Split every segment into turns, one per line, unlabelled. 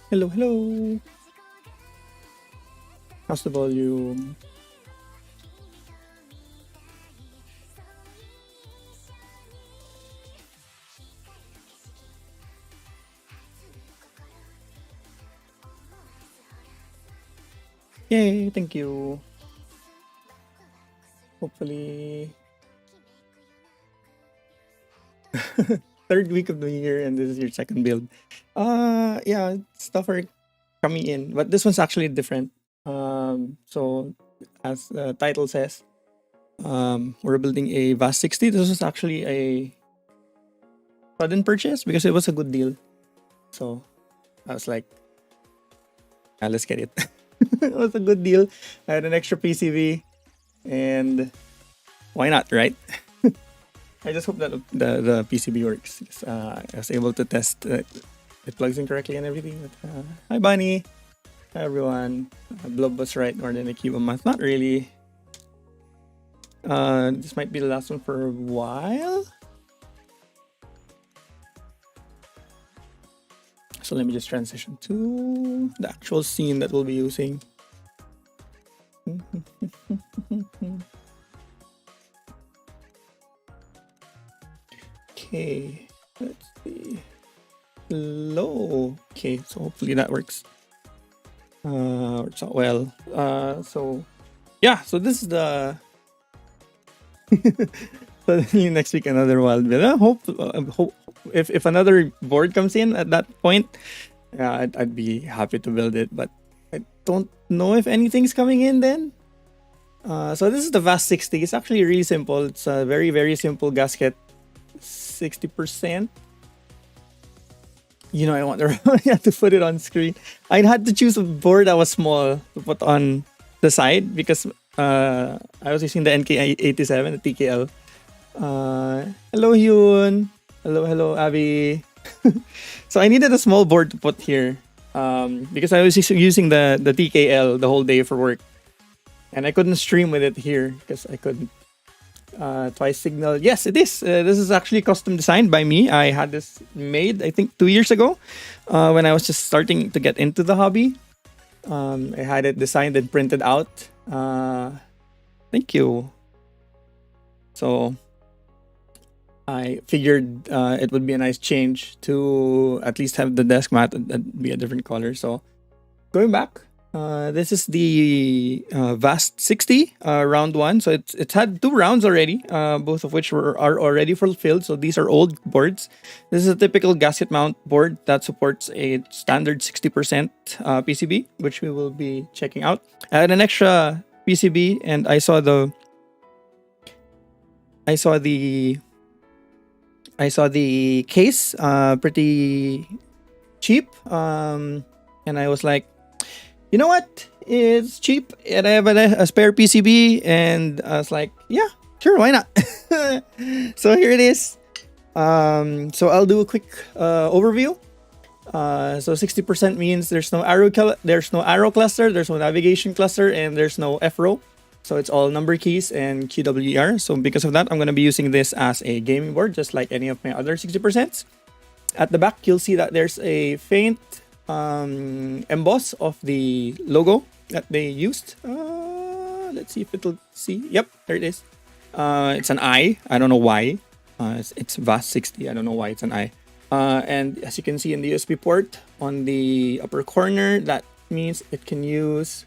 Hello, hello. How's the volume? Yay, thank you. Hopefully third week of the year and this is your second build. Yeah, stuff are coming in, but this one's actually different. So as the title says, we're building a Vast60. This was actually a sudden purchase because it was a good deal. So I was like, let's get it. It was a good deal. I had an extra PCV, and why not, right? I just hope that the PCB works. I was able to test it plugs in correctly and everything. But, hi, Bunny. Hi, everyone. Blob was right more than a cube a month. Not really. This might be the last one for a while. So let me just transition to the actual scene that we'll be using. Okay, let's see. Low. Okay, so hopefully that works. Works out well. So yeah, so this is the so next week another wild build. Hope if another board comes in at that point, yeah, I'd be happy to build it. But I don't know if anything's coming in then. So this is the Vast60. It's actually really simple. It's a very, very simple gasket. 60%. You know, I want to put it on screen. I had to choose a board that was small to put on the side because I was using the NK87, the TKL. Hello, Hyun. Hello, Abby. So I needed a small board to put here because I was using the TKL the whole day for work. And I couldn't stream with it here because I couldn't twice signal. Yes, it is. This is actually custom designed by me. I had this made, I think, 2 years ago when I was just starting to get into the hobby. I had it designed and printed out. Thank you. So I figured it would be a nice change to at least have the desk mat and be a different color. So going back, this is the Vast60 round one. So it's had 2 rounds already, both of which are already fulfilled. So these are old boards. This is a typical gasket mount board that supports a standard 60% PCB, which we will be checking out. I had an extra PCB, and I saw the case, pretty cheap, and I was like, you know what? It's cheap, and I have a spare PCB, and I was like, yeah, sure, why not? So here it is. So I'll do a quick overview. So 60% means there's no arrow cluster, there's no navigation cluster, and there's no F row. So it's all number keys and QWER. So because of that, I'm going to be using this as a gaming board, just like any of my other 60%. At the back, you'll see that there's a faint emboss of the logo that they used. Let's see if it'll see. Yep, there it is. It's an eye. I don't know why. It's Vast60. I don't know why it's an eye. And as you can see in the USB port on the upper corner, that means it can use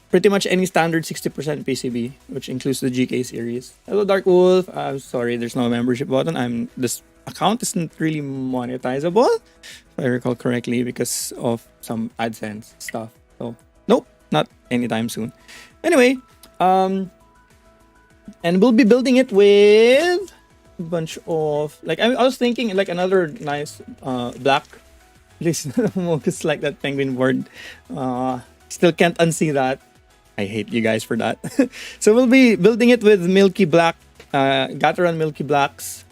pretty much any standard 60% PCB, which includes the GK series. Hello, Dark Wolf. I'm sorry, there's no membership button. This account isn't really monetizable, if I recall correctly, because of some AdSense stuff. So, nope, not anytime soon. Anyway, and we'll be building it with a bunch of, like, I was thinking like another nice black. Please focus like that penguin board. Still can't unsee that. I hate you guys for that. So we'll be building it with milky black, Gateron milky blacks.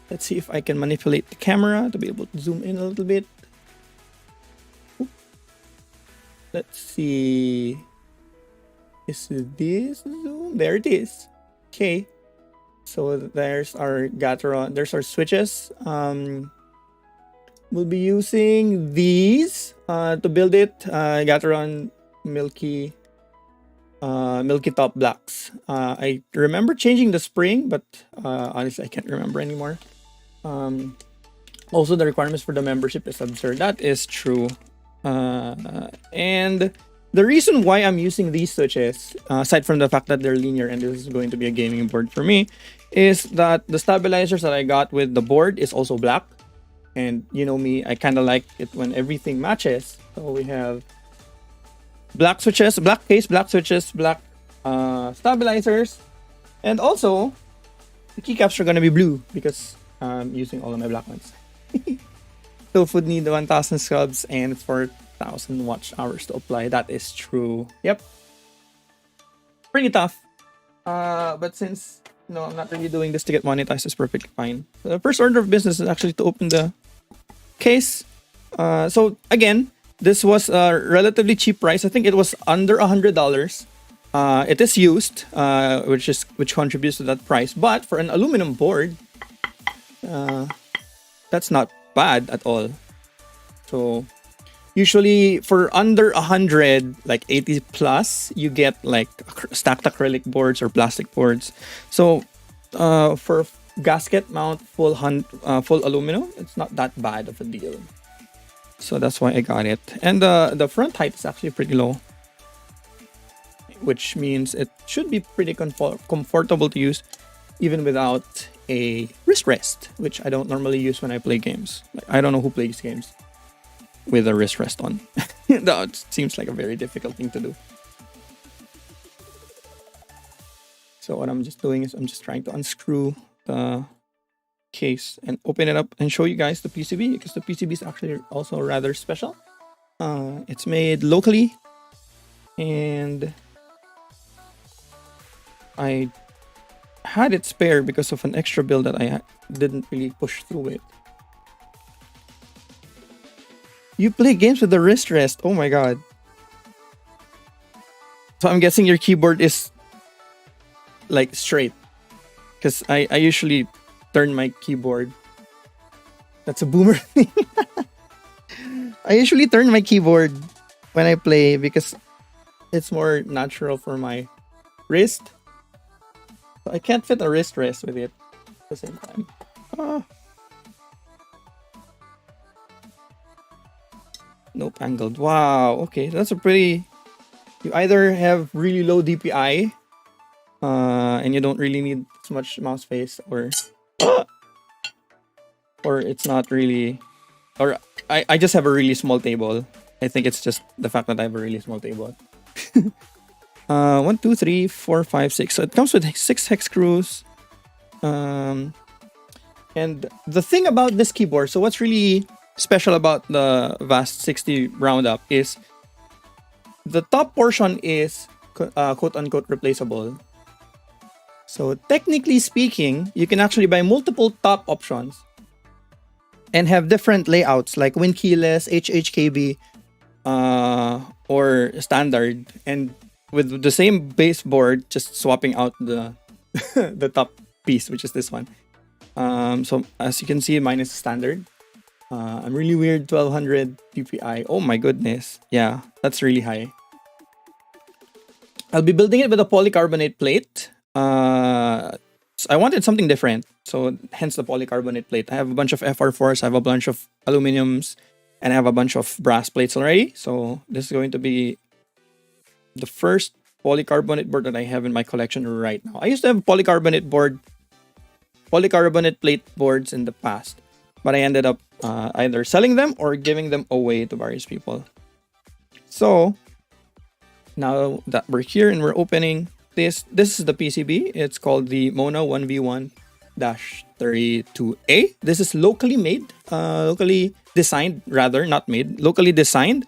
Let's see if I can manipulate the camera to be able to zoom in a little bit. Oop. Let's see. Is this zoom? There it is. Okay. So there's our Gateron. There's our switches. We'll be using these to build it. Gateron milky top blacks. I remember changing the spring, but honestly I can't remember anymore. Also, the requirements for the membership is absurd. That is true. And the reason why I'm using these switches, aside from the fact that they're linear and this is going to be a gaming board for me, is that the stabilizers that I got with the board is also black. And you know me, I kind of like it when everything matches. So we have black switches, black case, black switches, black stabilizers. And also, the keycaps are going to be blue because I'm using all of my black ones. So would need 1,000 subs and 4,000 watch hours to apply. That is true. Yep. Pretty tough. But since I'm not really doing this to get monetized, it's perfectly fine. The first order of business is actually to open the case. So again, this was a relatively cheap price. I think it was under $100. It is used, which contributes to that price. But for an aluminum board, that's not bad at all. So usually for under 100, like 80 plus, you get like stacked acrylic boards or plastic boards. So for gasket mount full aluminum, it's not that bad of a deal. So that's why I got it. And the front height is actually pretty low, which means it should be pretty comfortable to use even without a wrist rest, which I don't normally use when I play games. Like, I don't know who plays games with a wrist rest on. That seems like a very difficult thing to do. So what I'm just doing is I'm just trying to unscrew the case and open it up and show you guys the PCB, because the PCB is actually also rather special. It's made locally, and I had it spare because of an extra build that I didn't really push through it. You play games with the wrist rest? Oh my god. So I'm guessing your keyboard is like straight. Because I usually turn my keyboard. That's a boomer thing. I usually turn my keyboard when I play because it's more natural for my wrist. So I can't fit a wrist rest with it at the same time. Ah. Nope, angled. Wow. Okay, that's a pretty. You either have really low DPI, and you don't really need as much mouse space, or it's not really, or I just have a really small table. I think it's just the fact that I have a really small table. 1, 2, 3, 4, 5, 6. So it comes with 6 hex screws. And the thing about this keyboard, so what's really special about the Vast60 Roundup is the top portion is quote unquote replaceable. So technically speaking, you can actually buy multiple top options and have different layouts like win keyless, HHKB, or standard, and with the same baseboard, just swapping out the the top piece, which is this one. So as you can see, mine is standard. I'm really weird, 1200 DPI. Oh my goodness. Yeah, that's really high. I'll be building it with a polycarbonate plate. So I wanted something different. So hence the polycarbonate plate. I have a bunch of FR4s, I have a bunch of aluminums, and I have a bunch of brass plates already. So this is going to be the first polycarbonate board that I have in my collection right now. I used to have polycarbonate plate boards in the past, but I ended up either selling them or giving them away to various people. So now that we're here and we're opening this is the PCB. It's called the Mona 1v1-32A. This is locally made, locally designed, rather, not made, locally designed.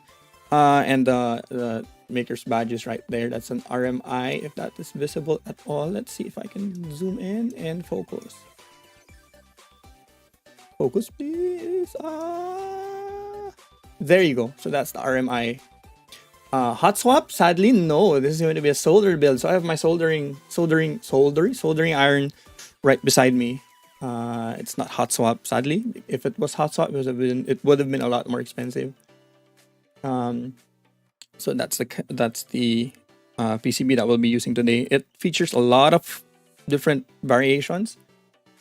And the maker's badge is right there. That's an RMI, if that is visible at all. Let's see if I can zoom in and focus. Focus, please. There you go. So that's the RMI. Hot swap? Sadly, no. This is going to be a solder build. So I have my soldering iron right beside me. It's not hot swap, sadly. If it was hot swap, it would have been a lot more expensive. So that's the PCB that we'll be using today. It features a lot of different variations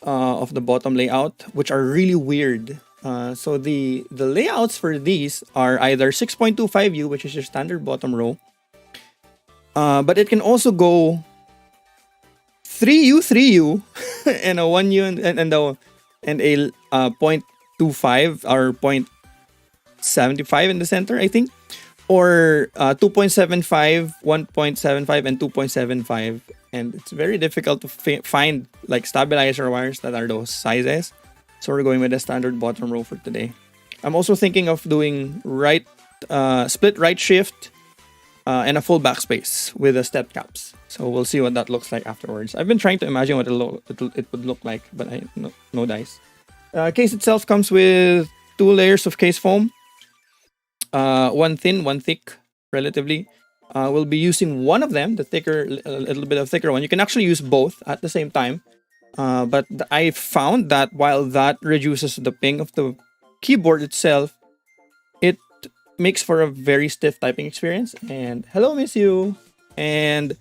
of the bottom layout, which are really weird. So the layouts for these are either 6.25U, which is your standard bottom row, but it can also go 3U, 3U, and a 1U and a 0.25 or 0.75 in the center, I think, or 2.75, 1.75, and 2.75. And it's very difficult to find like stabilizer wires that are those sizes. So we're going with the standard bottom row for today. I'm also thinking of doing split right shift and a full backspace with the step caps. So we'll see what that looks like afterwards. I've been trying to imagine what it would look like, but no dice. Case itself comes with 2 layers of case foam. One thin, one thick, relatively. We'll be using one of them, a little bit of thicker one. You can actually use both at the same time. But I found that while that reduces the ping of the keyboard itself, it makes for a very stiff typing experience. And hello, miss you. And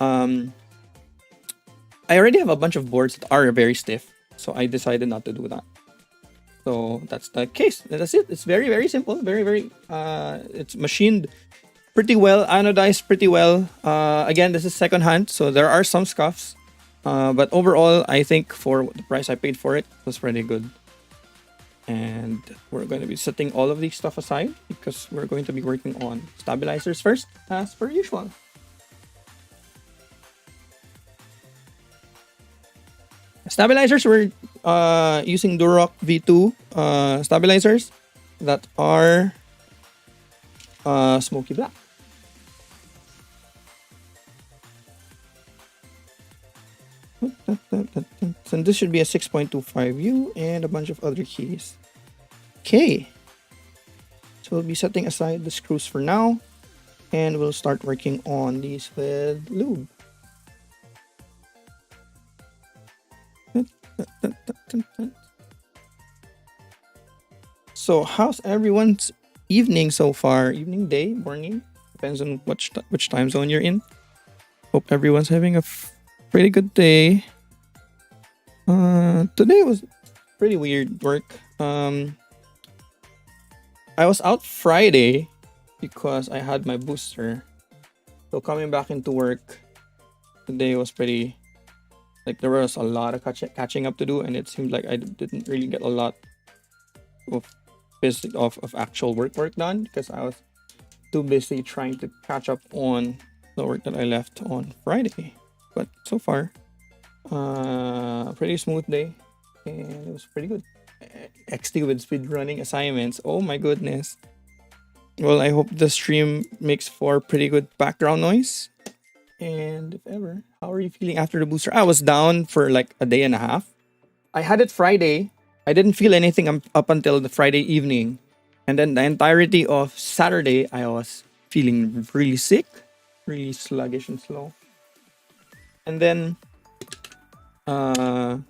I already have a bunch of boards that are very stiff, so I decided not to do that. So that's the case. That's it. It's very, very simple. Very, it's machined pretty well, anodized pretty well. Again, this is secondhand, so there are some scuffs. But overall, I think for the price I paid for it was pretty good. And we're going to be setting all of these stuff aside because we're going to be working on stabilizers first, as per usual. Stabilizers, we're using Duroc V2 stabilizers that are smoky black. So this should be a 6.25U and a bunch of other keys. Okay. So we'll be setting aside the screws for now. and we'll start working on these with lube. So, how's everyone's evening so far? Evening, day, morning? Depends on which time zone you're in. Hope everyone's having a pretty good day. Today was pretty weird work. I was out Friday because I had my booster. So coming back into work today was pretty like there was a lot of catching up to do, and it seemed like I didn't really get a lot of of actual work done because I was too busy trying to catch up on the work that I left on Friday. But so far, pretty smooth day, and it was pretty good. XT with speed running assignments. Oh my goodness. Well, I hope the stream makes for pretty good background noise. And if ever, how are you feeling after the booster? I was down for like a day and a half. I had it Friday. I didn't feel anything up until the Friday evening. And then the entirety of Saturday, I was feeling really sick, really sluggish and slow. And then around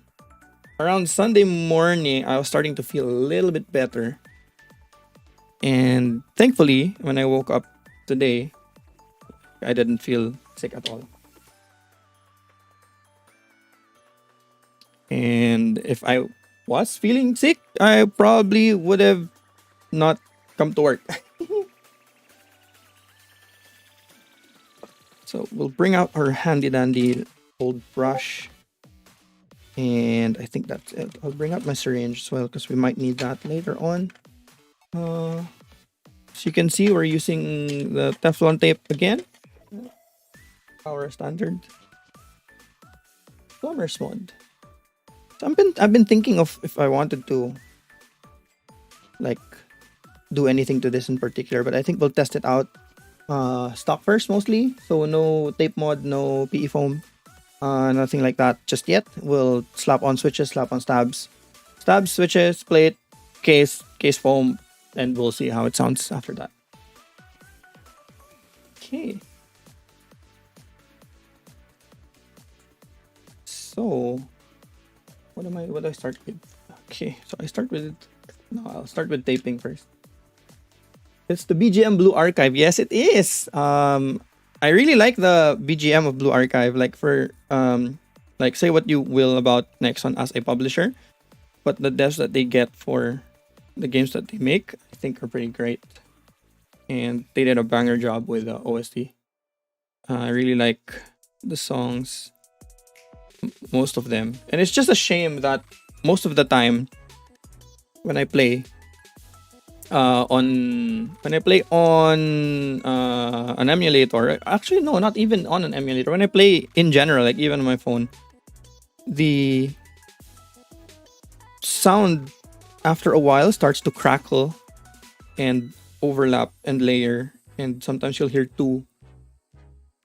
Sunday morning, I was starting to feel a little bit better. And thankfully, when I woke up today, I didn't feel sick at all. And if I was feeling sick, I probably would have not come to work. So we'll bring out our handy dandy old brush. And I think that's it. I'll bring out my syringe as well because we might need that later on. So you can see we're using the Teflon tape again. Our standard plumber's mod. So I've been thinking of if I wanted to like do anything to this in particular, but I think we'll test it out stock first mostly. So no tape mod, no PE foam, nothing like that just yet. We'll slap on switches, slap on stabs, switches, plate, case foam, and we'll see how it sounds after that. Okay. So, what do I start with? Okay, so I'll start with taping first. It's the BGM Blue Archive. Yes, it is. I really like the BGM of Blue Archive. Like like say what you will about Nexon as a publisher, but the devs that they get for the games that they make, I think are pretty great. And they did a banger job with the OST. I really like the songs, most of them, and it's just a shame that most of the time when I play on an emulator, actually no, not even on an emulator, when I play in general, like even on my phone, the sound after a while starts to crackle and overlap and layer, and sometimes you'll hear two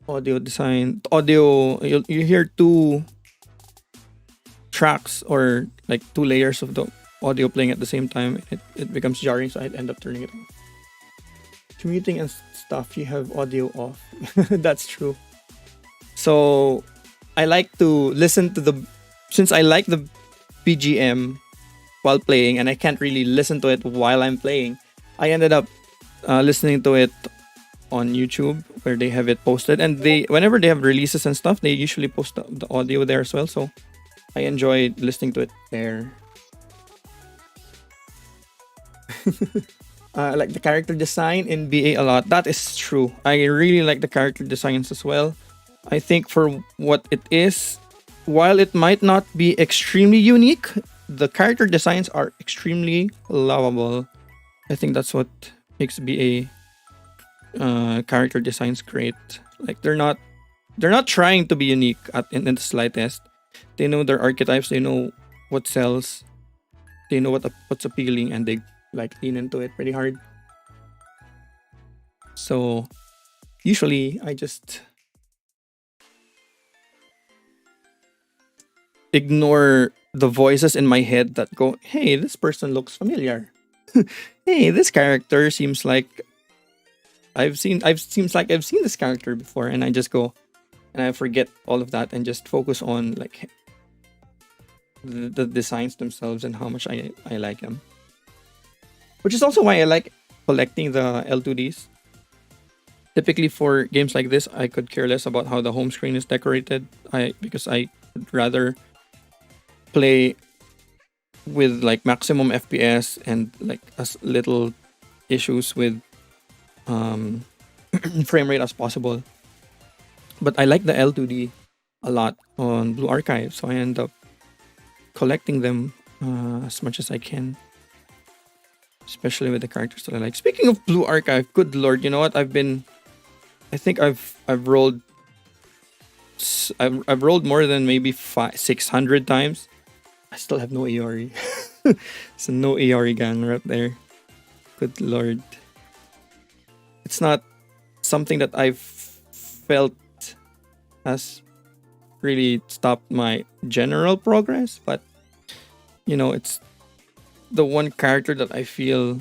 you hear two tracks or like two layers of the audio playing at the same time. It becomes jarring, so I'd end up turning it off. Commuting and stuff, you have audio off. That's true. So I like to listen to since I like the BGM while playing and I can't really listen to it while I'm playing, I ended up listening to it on YouTube where they have it posted, and whenever they have releases and stuff, they usually post the audio there as well, so I enjoy listening to it there. I like the character design in BA a lot. That is true. I really like the character designs as well. I think for what it is, while it might not be extremely unique, the character designs are extremely lovable. I think that's what makes BA character designs great. Like they're not trying to be unique in the slightest. They know their archetypes. They know what sells. They know what's appealing, and they like lean into it pretty hard. So usually I just ignore the voices in my head that go, hey, this person looks familiar. Hey, this character seems like I've seems like I've seen this character before, and I just go and I forget all of that and just focus on like the designs themselves and how much I like them. Which is also why I like collecting the L2Ds. Typically for games like this, I could care less about how the home screen is decorated. Because I would rather play with like maximum FPS and like as little issues with frame rate as possible. But I like the L2D a lot on Blue Archive, so I end up collecting them as much as I can, especially with the characters that I like. Speaking of Blue Archive, good lord, you know what? I think I've rolled I've rolled more than maybe 600 times. I still have no Iori. It's a no Iori gun right there. Good lord. It's not something that I've felt has really stopped my general progress, but you know, it's the one character that I feel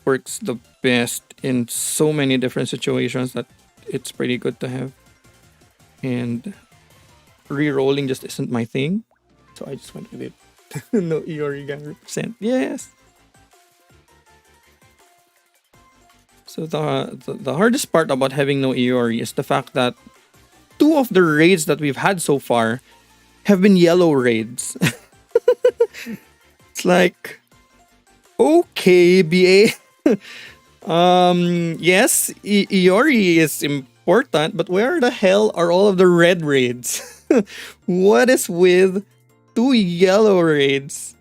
works the best in so many different situations that it's pretty good to have. And re-rolling just isn't my thing, so I just went with it. No Iori gun represent. Yes. So the hardest part about having no Iori is the fact that two of the raids that we've had so far have been yellow raids. It's like, okay, BA. Yes, Iori is important, but where the hell are all of the red raids? What is with two yellow raids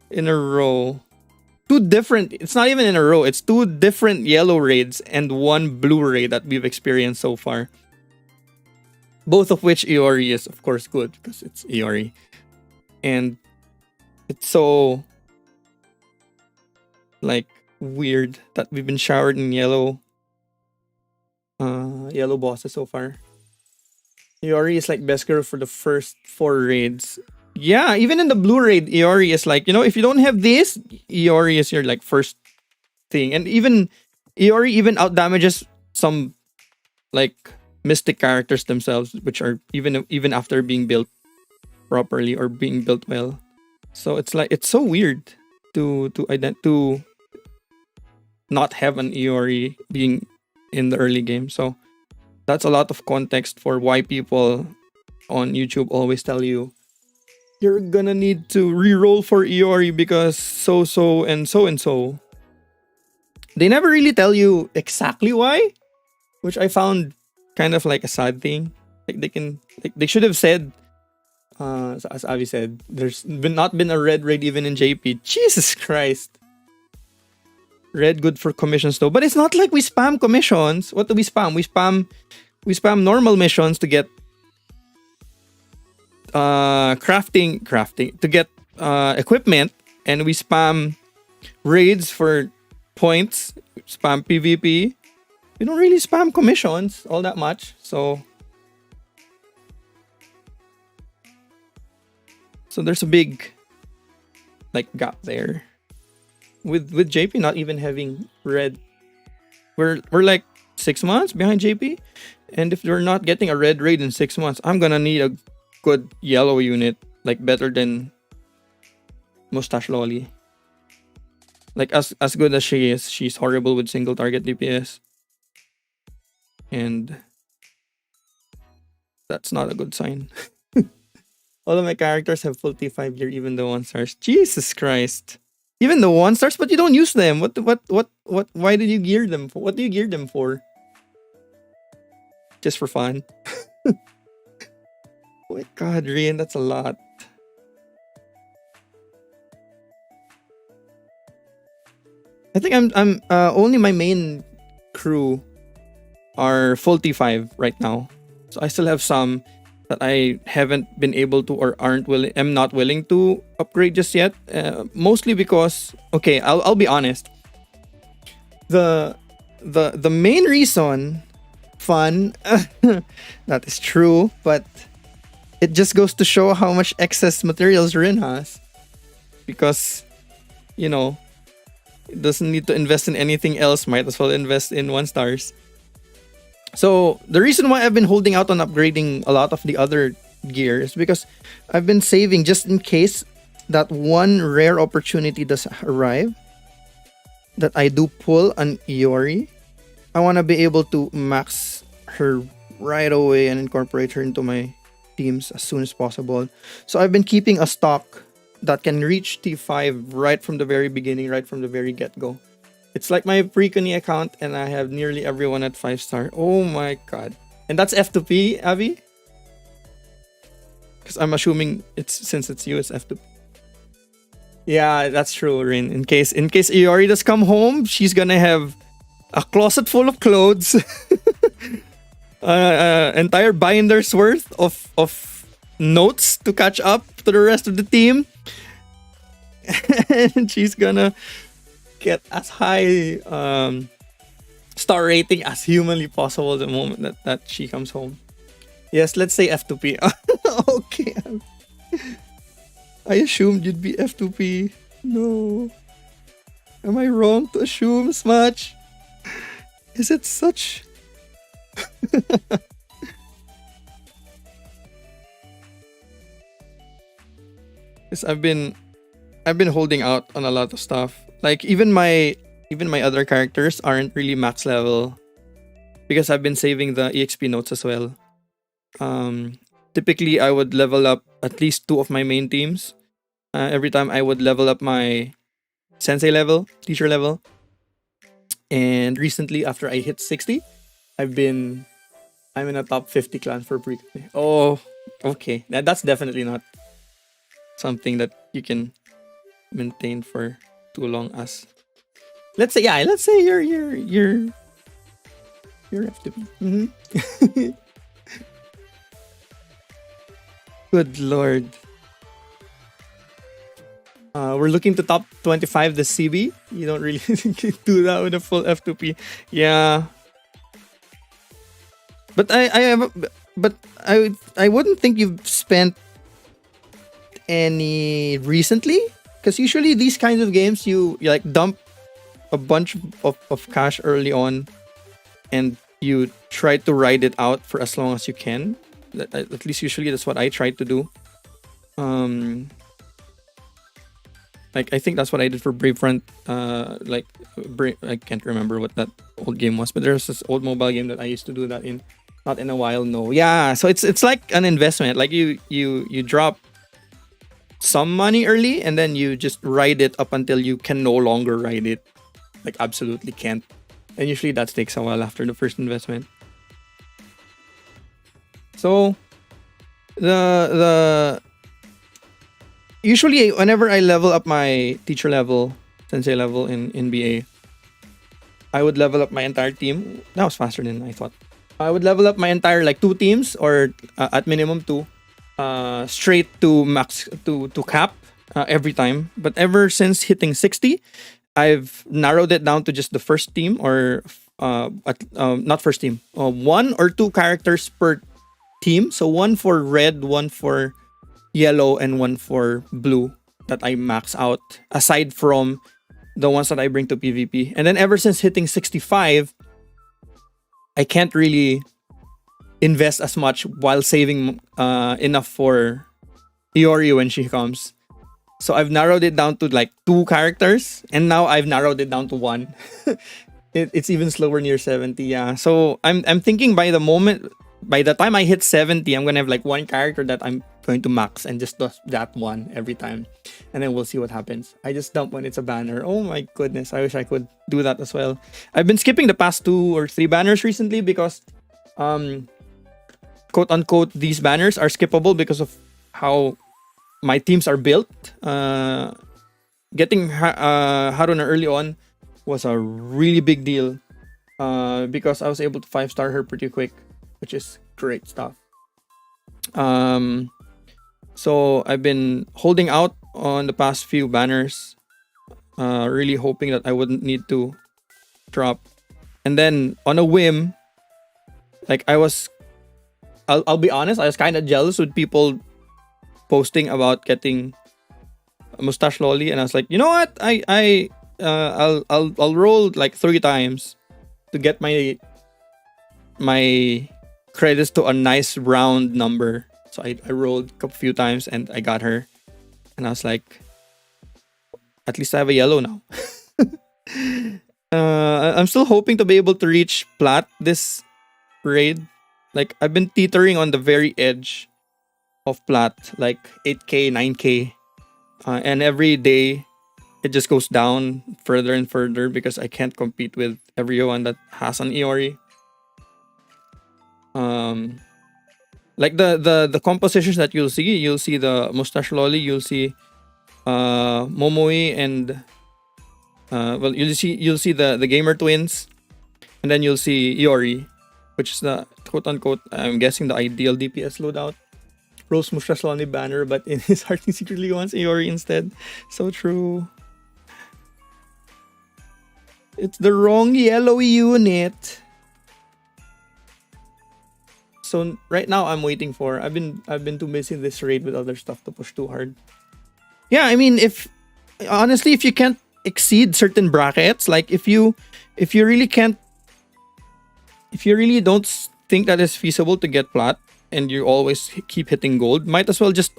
in a row? Two different, it's not even in a row, it's two different yellow raids and one blue raid that we've experienced so far. Both of which Iori is, of course, good because it's Iori. And it's so like weird that we've been showered in yellow bosses so far. Iori is like best girl for the first 4 raids. Yeah, even in the blue raid, Iori is like, you know, if you don't have this, Iori is your like first thing. And even Iori even out damages some like mystic characters themselves, which are even after being built properly or being built well. So it's like it's so weird to not have an Iori being in the early game. So that's a lot of context for why people on YouTube always tell you you're gonna need to re-roll for Iori because so and so and so. They never really tell you exactly why, which I found kind of like a sad thing. Like they should have said, as Avi said, there's not been a red raid even in JP. Jesus Christ. Red good for commissions though, but it's not like we spam commissions. What do we spam? We spam normal missions to get crafting to get equipment, and we spam raids for points, spam PvP. We don't really spam commissions all that much, so there's a big like gap there. With JP not even having red, we're like 6 months behind JP, and if we're not getting a red raid in 6 months, I'm gonna need a good yellow unit, like better than Mustache Lolly. Like as good as she is, she's horrible with single target DPS, and that's not a good sign. All of my characters have full T5 gear, even the 1-stars. Jesus Christ. Even the 1-stars, but you don't use them. What? Why did you gear them for? What do you gear them for? Just for fun. Oh my god, Rian, that's a lot. I think I'm only my main crew are full T5 right now. So I still have some that I haven't been able to or am not willing to upgrade just yet. Mostly because, okay, I'll be honest. The main reason, fun, that is true, but it just goes to show how much excess materials Rin has. Because, you know, Doesn't need to invest in anything else. Might as well invest in 1 stars. So the reason why I've been holding out on upgrading a lot of the other gear is because I've been saving just in case that one rare opportunity does arrive that I do pull an Iori. I want to be able to max her right away and incorporate her into my teams as soon as possible. So I've been keeping a stock that can reach T5 right from the very beginning, right from the very get-go. It's like my pre-Kuni account and I have nearly everyone at 5-star. Oh my god. And that's F2P, Abby? Because I'm assuming since it's you, it's F2P. Yeah, that's true, Rin. In case Iori does come home, she's gonna have a closet full of clothes, entire binder's worth of notes to catch up to the rest of the team, and she's gonna get as high star rating as humanly possible the moment that she comes home. Yes, let's say F2P. Okay. I assumed you'd be F2P. No. Am I wrong to assume as much? Is it such? Yes, I've been holding out on a lot of stuff. Like even my other characters aren't really max level because I've been saving the EXP notes as well. Typically I would level up at least 2 of my main teams. Every time I would level up my sensei level, teacher level. And recently after I hit 60, I'm in a top 50 clan for pre. Oh, okay. That's definitely not something that you can maintain for too long as. Let's say you're FTP. Mm-hmm. Good lord. We're looking to top 25 the CB. You don't really do that with a full F2P. Yeah. But I wouldn't think you've spent any recently, because usually these kinds of games you like dump a bunch of cash early on and you try to ride it out for as long as you can. At least usually that's what I try to do. Like I think that's what I did for Bravefront. I can't remember what that old game was, but there's this old mobile game that I used to do that in. Not in a while, no. Yeah, so it's like an investment. Like you drop some money early and then you just ride it up until you can no longer ride it. Like absolutely can't. And usually that takes a while after the first investment. So the usually whenever I level up my teacher level, sensei level in NBA, I would level up my entire team. That was faster than I thought. I would level up my entire like 2 teams or at minimum 2 straight to max to cap every time. But ever since hitting 60, I've narrowed it down to just the first team or not first team. 1 or 2 characters per team. So 1 for red, 1 for yellow, and 1 for blue that I max out aside from the ones that I bring to PvP. And then ever since hitting 65, I can't really invest as much while saving enough for Iori when she comes. So I've narrowed it down to like 2 characters, and now I've narrowed it down to 1. It's even slower near 70. Yeah. So I'm thinking by the time I hit 70, I'm gonna have like 1 character that I'm going to max and just do that one every time, and then we'll see what happens. I just dump when it's a banner. Oh my goodness, I wish I could do that as well. I've been skipping the past 2 or 3 banners recently because quote unquote these banners are skippable because of how my teams are built. Getting Haruna early on was a really big deal because I was able to 5-star her pretty quick, which is great stuff. So I've been holding out on the past few banners, really hoping that I wouldn't need to drop. And then on a whim, like I'll be honest, I was kind of jealous with people posting about getting a mustache lolly, and I was like, you know what, I I'll roll like 3 times to get my credits to a nice round number. So I rolled a few times and I got her, and I was like, at least I have a yellow now. I'm still hoping to be able to reach plat this raid. Like I've been teetering on the very edge of plat, like 8k, 9k, and every day it just goes down further and further because I can't compete with everyone that has an Iori. Like the compositions that you'll see the Mustache Lolly, you'll see Momoe and well, you'll see the gamer twins, and then you'll see Iori, which is the quote unquote, I'm guessing, the ideal DPS loadout. Rose Mustache Lolly banner, but in his heart he secretly wants Iori instead. So true. It's the wrong yellow unit. So right now I'm waiting for. I've been too busy this raid with other stuff to push too hard. Yeah, I mean, if honestly, if you can't exceed certain brackets, like if you really can't, if you really don't think that it's feasible to get plat and you always keep hitting gold, might as well just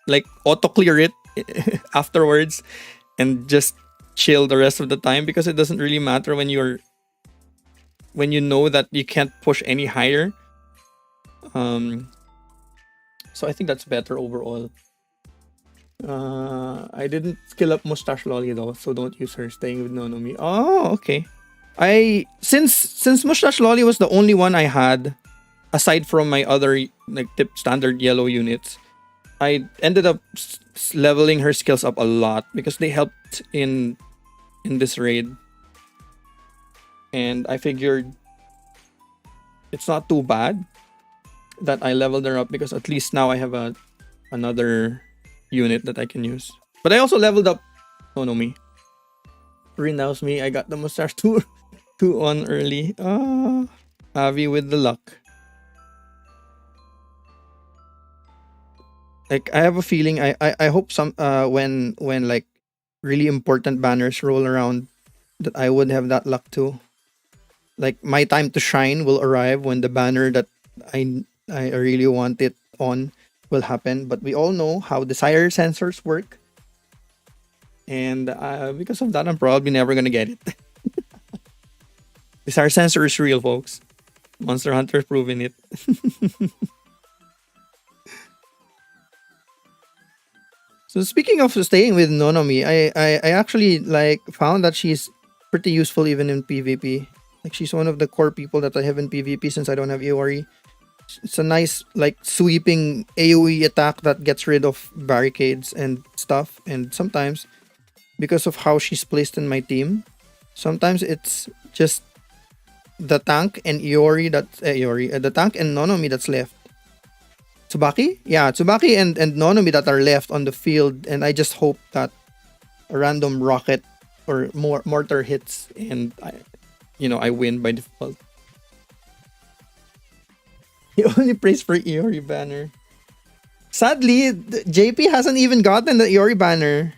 like auto clear it afterwards and just chill the rest of the time, because it doesn't really matter when you know that you can't push any higher. So I think that's better overall. I didn't skill up Mustache Lolly though, so don't use her. Staying with Nonomi. Oh, okay. Since Mustache Lolly was the only one I had, aside from my other like tip standard yellow units, I ended up leveling her skills up a lot because they helped in this raid. And I figured it's not too bad that I leveled her up, because at least now I have another unit that I can use. But I also leveled up Nonomi. Renounce me. I got the Mustache 2 on early. Avi with the luck. Like I have a feeling I hope some when like really important banners roll around, that I would have that luck too. Like my time to shine will arrive when the banner that I really want it on will happen. But we all know how desire sensors work, and because of that, I'm probably never gonna get it. Desire sensor is real, folks. Monster Hunter's proven it. So speaking of staying with Nonomi, I actually like found that she's pretty useful even in PvP. Like she's one of the core people that I have in PvP since I don't have Iori. It's a nice like sweeping AoE attack that gets rid of barricades and stuff. And sometimes, because of how she's placed in my team, sometimes it's just the tank and Iori the tank and Nonomi that's left. Tsubaki? Yeah, Tsubaki and Nonomi that are left on the field, and I just hope that a random rocket or more mortar hits and I win by default. He only prays for Iori banner. Sadly, JP hasn't even gotten the Iori banner.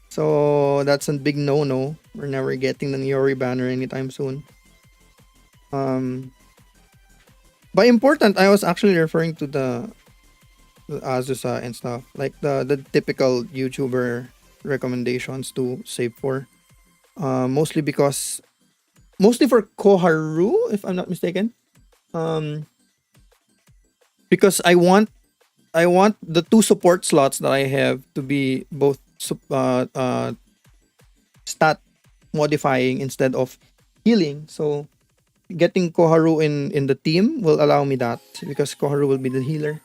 So that's a big no-no. We're never getting the Iori banner anytime soon. By important, I was actually referring to the Azusa and stuff. Like the typical YouTuber recommendations to save for. Mostly for Koharu, if I'm not mistaken. Because I want the 2 support slots that I have to be both stat modifying instead of healing. So getting Koharu in the team will allow me that, because Koharu will be the healer.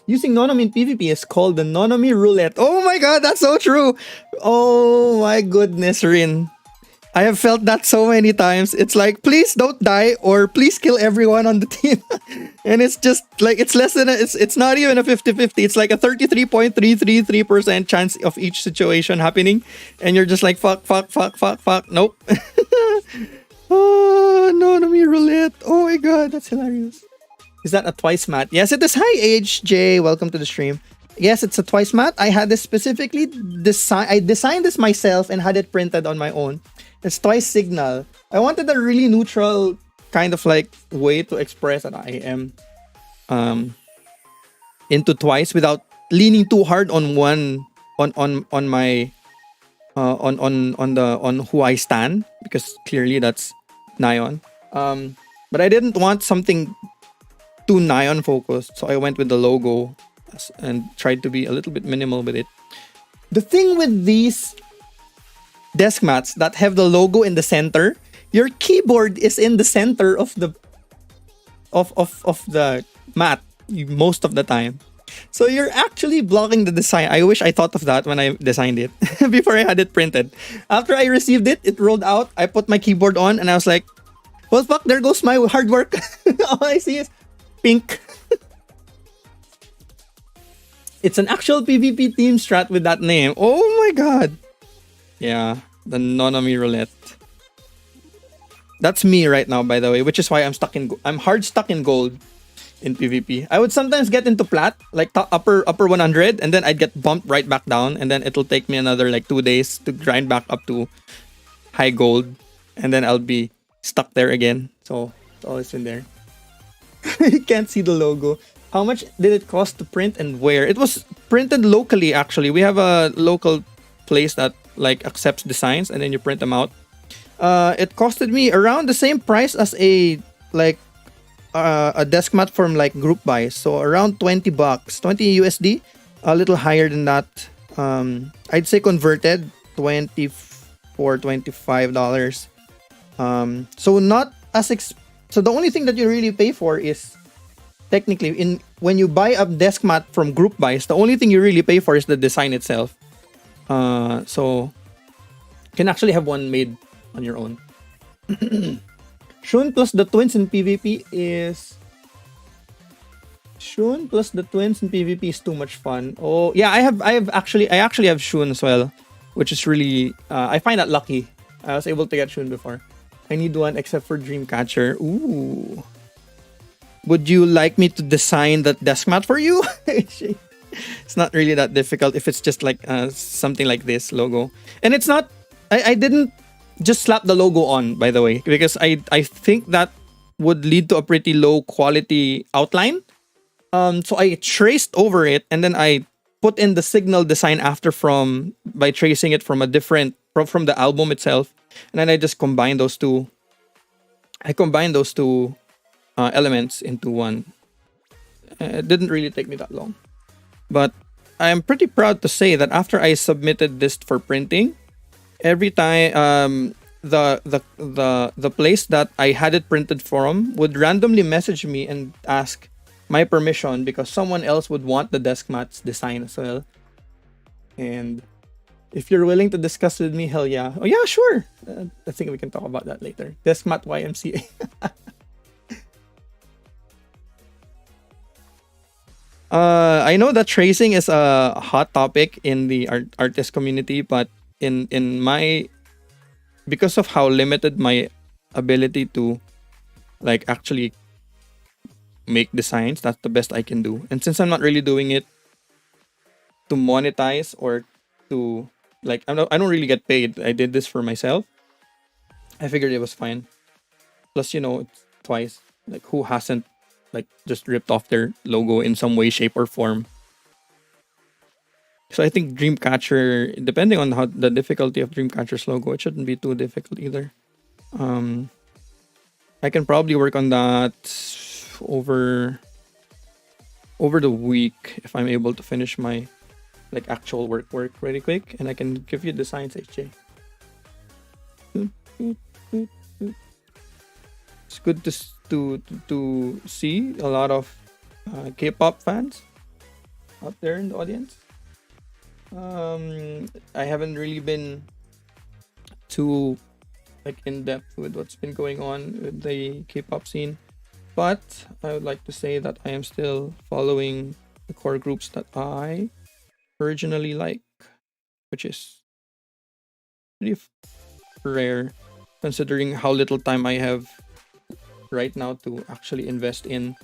Using Nonomi in PvP is called the Nonomi Roulette. Oh my god, that's so true. Oh my goodness, Rin. I have felt that so many times. It's like, please don't die, or please kill everyone on the team. And it's just like, it's less than it's not even a 50-50. It's like a 33.333% chance of each situation happening. And you're just like, fuck. Nope. Oh, Nonomi Roulette. Oh my god, that's hilarious. Is that a twice mat? Yes, it is. Hi, HJ. Welcome to the stream. Yes, it's a twice mat. I had this specifically design. I designed this myself and had it printed on my own. It's twice signal. I wanted a really neutral kind of like way to express that I am um into twice without leaning too hard on one on my on who I stand, because clearly that's Nyan. But I didn't want something too Nyan focused, so I went with the logo and tried to be a little bit minimal with it. The thing with these desk mats that have the logo in the center, your keyboard is in the center of the of the mat most of the time. So you're actually blocking the design. I wish I thought of that when I designed it before I had it printed. After I received it, it rolled out. I put my keyboard on and I was like, well, fuck, there goes my hard work. All I see is pink. It's an actual PvP team strat with that name. Oh my god. Yeah, the Nonami roulette. That's me right now, by the way, which is why I'm hard stuck in gold in PvP. I would sometimes get into plat, like upper 100, and then I'd get bumped right back down, and then it'll take me another like 2 days to grind back up to high gold, and then I'll be stuck there again. So it's always been there. You can't see the logo. How much did it cost to print and where? It was printed locally, actually. We have a local place that like accepts designs, and then you print them out. It costed me around the same price as a desk mat from like group buys, so around $20, 20 USD, a little higher than that. I'd say converted 24 $25. So not as so the only thing that you really pay for is technically in when you buy a desk mat from group buys, the only thing you really pay for is the design itself. So you can actually have one made on your own. Shun plus the twins in PvP is too much fun. Oh yeah, I actually have Shun as well, which is really I find that lucky. I was able to get Shun before. I need one except for Dreamcatcher. Ooh. Would you like me to design that desk mat for you? It's not really that difficult if it's just like something like this logo. And it's not I didn't just slap the logo on, by the way, because I think that would lead to a pretty low quality outline. So I traced over it, and then I put in the signal design after by tracing it from a different from the album itself, and then I just combined those two. I combined those two elements into one. It didn't really take me that long, but I am pretty proud to say that after I submitted this for printing, every time the place that I had it printed from would randomly message me and ask my permission because someone else would want the desk mat's design as well. And if you're willing to discuss with me, hell yeah. Oh yeah, sure. I think we can talk about that later. Desk mat YMCA. I know that tracing is a hot topic in the artist community, but in my because of how limited my ability to like actually make designs, that's the best I can do. And since I'm not really doing it to monetize or to like I don't really get paid. I did this for myself. I figured it was fine. Plus, it's twice. Like who hasn't like just ripped off their logo in some way, shape, or form? So I think Dreamcatcher, depending on how the difficulty of Dreamcatcher's logo, it shouldn't be too difficult either. I can probably work on that over the week if I'm able to finish my like actual work really quick, and I can give you designs, HJ. It's good to see a lot of K-pop fans out there in the audience. I haven't really been too like in depth with what's been going on with the K-pop scene, but I would like to say that I am still following the core groups that I originally like, which is pretty rare considering how little time I have right now to actually invest in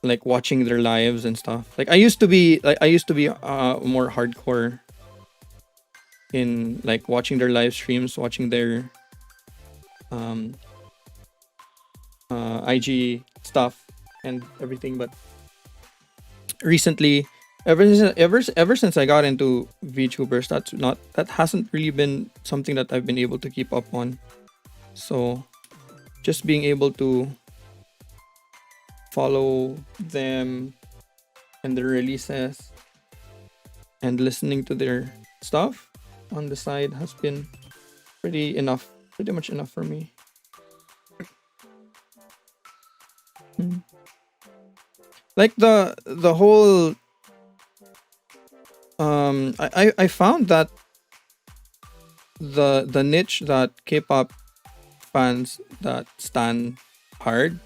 like watching their lives and stuff. Like I used to be more hardcore in like watching their live streams, watching their um IG stuff and everything. But recently, ever since I got into VTubers, that hasn't really been something that I've been able to keep up on. So just being able to follow them and their releases and listening to their stuff on the side has been pretty much enough for me. Hmm. Like the whole I found that the niche that K-pop fans that stan hard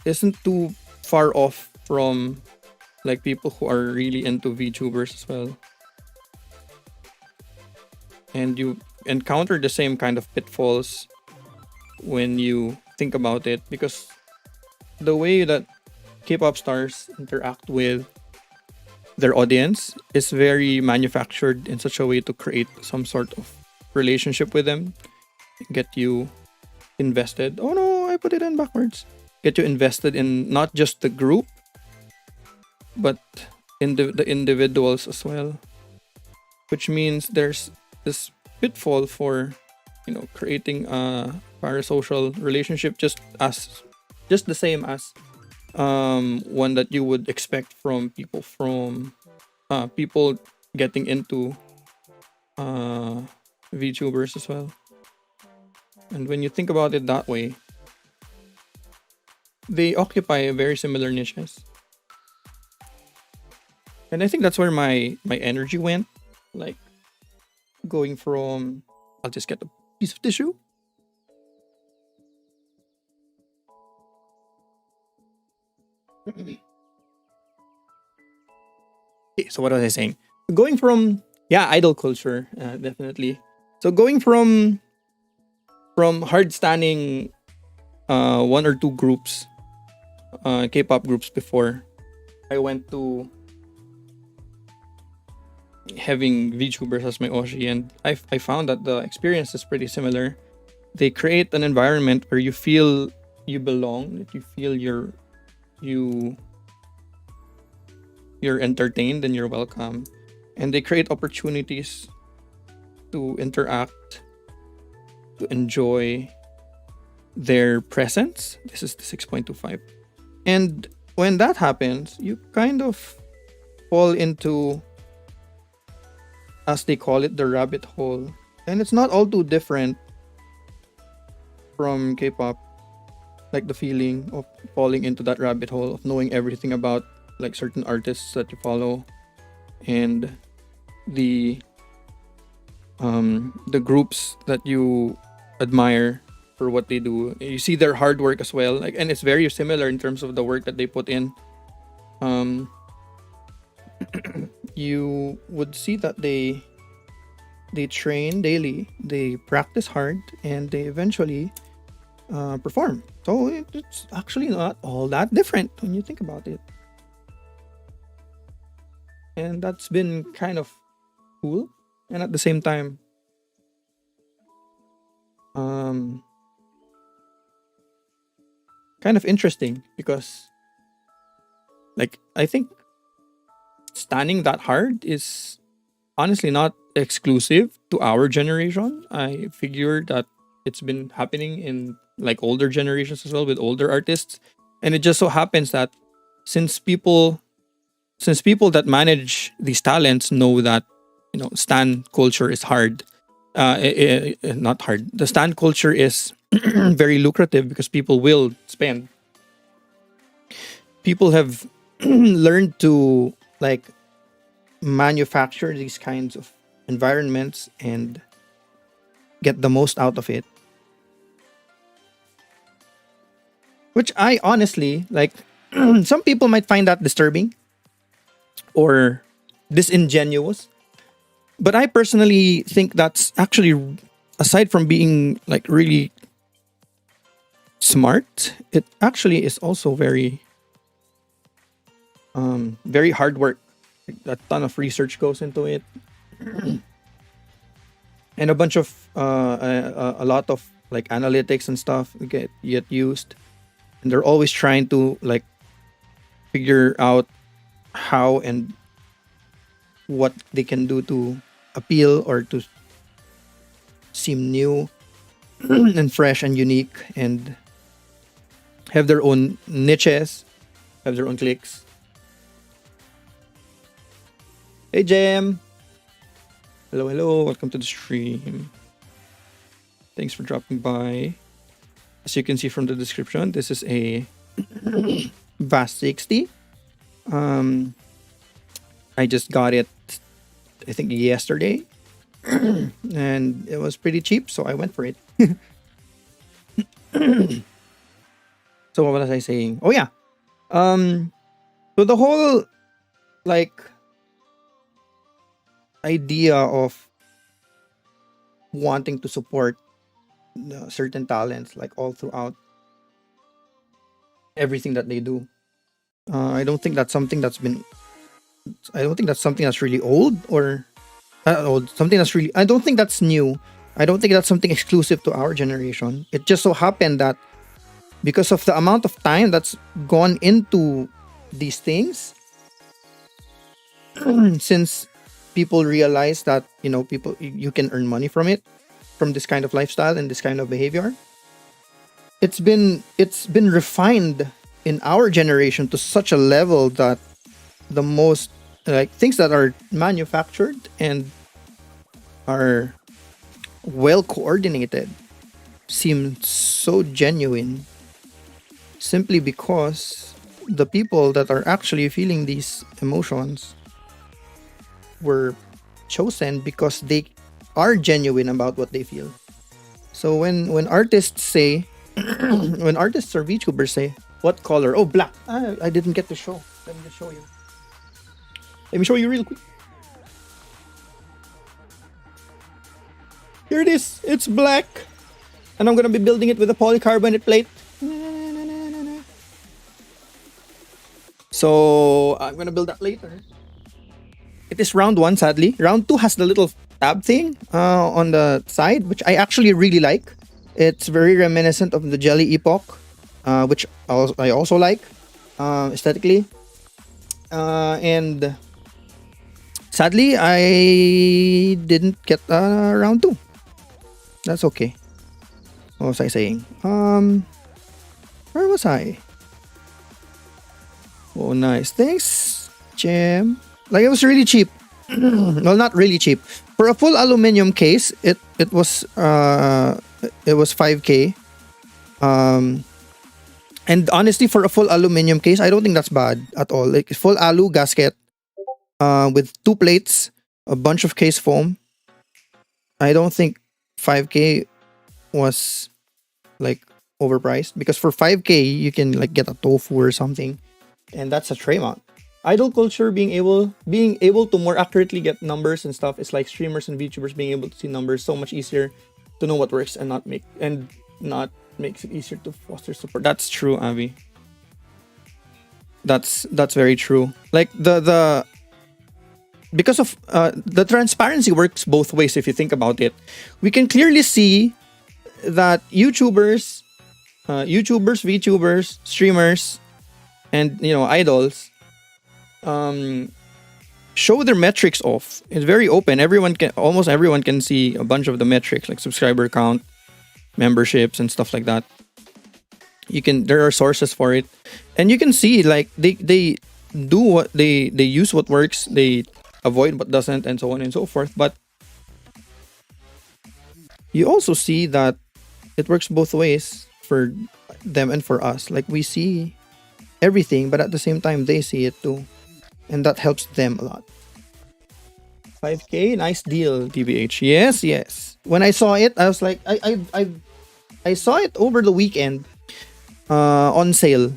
isn't too far off from like people who are really into VTubers as well. And you encounter the same kind of pitfalls when you think about it, because the way that K-pop stars interact with their audience is very manufactured in such a way to create some sort of relationship with them, get you invested. Oh no, I put it in backwards. Get you invested in not just the group, but in the individuals as well. Which means there's this pitfall for creating a parasocial relationship, just the same as one that you would expect from people getting into uh VTubers as well. And when you think about it that way, they occupy very similar niches. And I think that's where my energy went. Like going from, I'll just get a piece of tissue. Okay, so what was I saying? Going from, yeah, idol culture, definitely. So going from hard standing one or two groups, K-pop groups before, I went to having VTubers as my Oshi, and I found that the experience is pretty similar. They create an environment where you feel you belong, that you feel you you're entertained and you're welcome, and they create opportunities to interact, to enjoy their presence. This is the 6.25. And when that happens, you kind of fall into, as they call it, the rabbit hole. And it's not all too different from K-pop. Like the feeling of falling into that rabbit hole, of knowing everything about like certain artists that you follow, and the groups that you admire for what they do. You see their hard work as well, like, and it's very similar in terms of the work that they put in. um you would see that they train daily, they practice hard, and they eventually perform. So it's actually not all that different when you think about it. And that's been kind of cool, and at the same time um kind of interesting, because like I think standing that hard is honestly not exclusive to our generation. I figure that it's been happening in like older generations as well, with older artists. And it just so happens that since people since people that manage these talents know that stan culture is hard, not hard, the stan culture is very lucrative, because people will spend. People have learned to like manufacture these kinds of environments and get the most out of it, which I honestly like. Some people might find that disturbing or disingenuous, but I personally think that's actually, aside from being like really smart. It actually is also very hard work. A ton of research goes into it, and a bunch of a lot of like analytics and stuff get used, and they're always trying to like figure out how and what they can do to appeal or to seem new and fresh and unique and have their own niches, have their own clicks. Hey Jem, hello, hello, welcome to the stream. Thanks for dropping by. As you can see from the description, this is a Vast60. I just got it, I think, yesterday, and it was pretty cheap, so I went for it. So what was I saying? Oh yeah. So the whole like idea of wanting to support certain talents like all throughout everything that they do. I don't think that's something that's been. I don't think that's something that's really old or old. Something that's really. I don't think that's new. I don't think that's something exclusive to our generation. It just so happened that because of the amount of time that's gone into these things, since people realize that people you can earn money from it, from this kind of lifestyle and this kind of behavior, it's been refined in our generation to such a level that the most like things that are manufactured and are well coordinated seem so genuine simply because the people that are actually feeling these emotions were chosen because they are genuine about what they feel. So when artists say when artists or VTubers say, what color? Oh, black. I didn't get to show. Let me just show you. Let me show you real quick. Here it is. It's black. And I'm going to be building it with a polycarbonate plate. So I'm going to build that later. It is round 1, sadly. Round 2 has the little tab thing on the side, which I actually really like. It's very reminiscent of the Jelly Epoch, which I also like aesthetically. And sadly, I didn't get round 2. That's okay. What was I saying? Where was I? Oh, nice. Thanks, Jim. Like, it was really cheap. Well, not really cheap. For a full aluminum case, it was 5K. And honestly, for a full aluminum case, I don't think that's bad at all. Like, full alu gasket with 2 plates, a bunch of case foam. I don't think 5K was like overpriced, because for 5K you can like get a tofu or something, and that's a tray mount. Idol culture being able to more accurately get numbers and stuff is like streamers and VTubers being able to see numbers so much easier to know what works and not makes it easier to foster support. That's true, Abby. That's very true. Like the because of the transparency works both ways. If you think about it, we can clearly see that YouTubers, VTubers, streamers, and idols show their metrics off. It's very open. Almost everyone can see a bunch of the metrics, like subscriber count, memberships, and stuff like that. There are sources for it, and you can see like they do what they use what works, they avoid what doesn't, and so on and so forth. But you also see that it works both ways for them and for us. Like, we see everything, but at the same time they see it too, and that helps them a lot. 5K, nice deal, DBH. Yes. When I saw it, I was like, I saw it over the weekend on sale,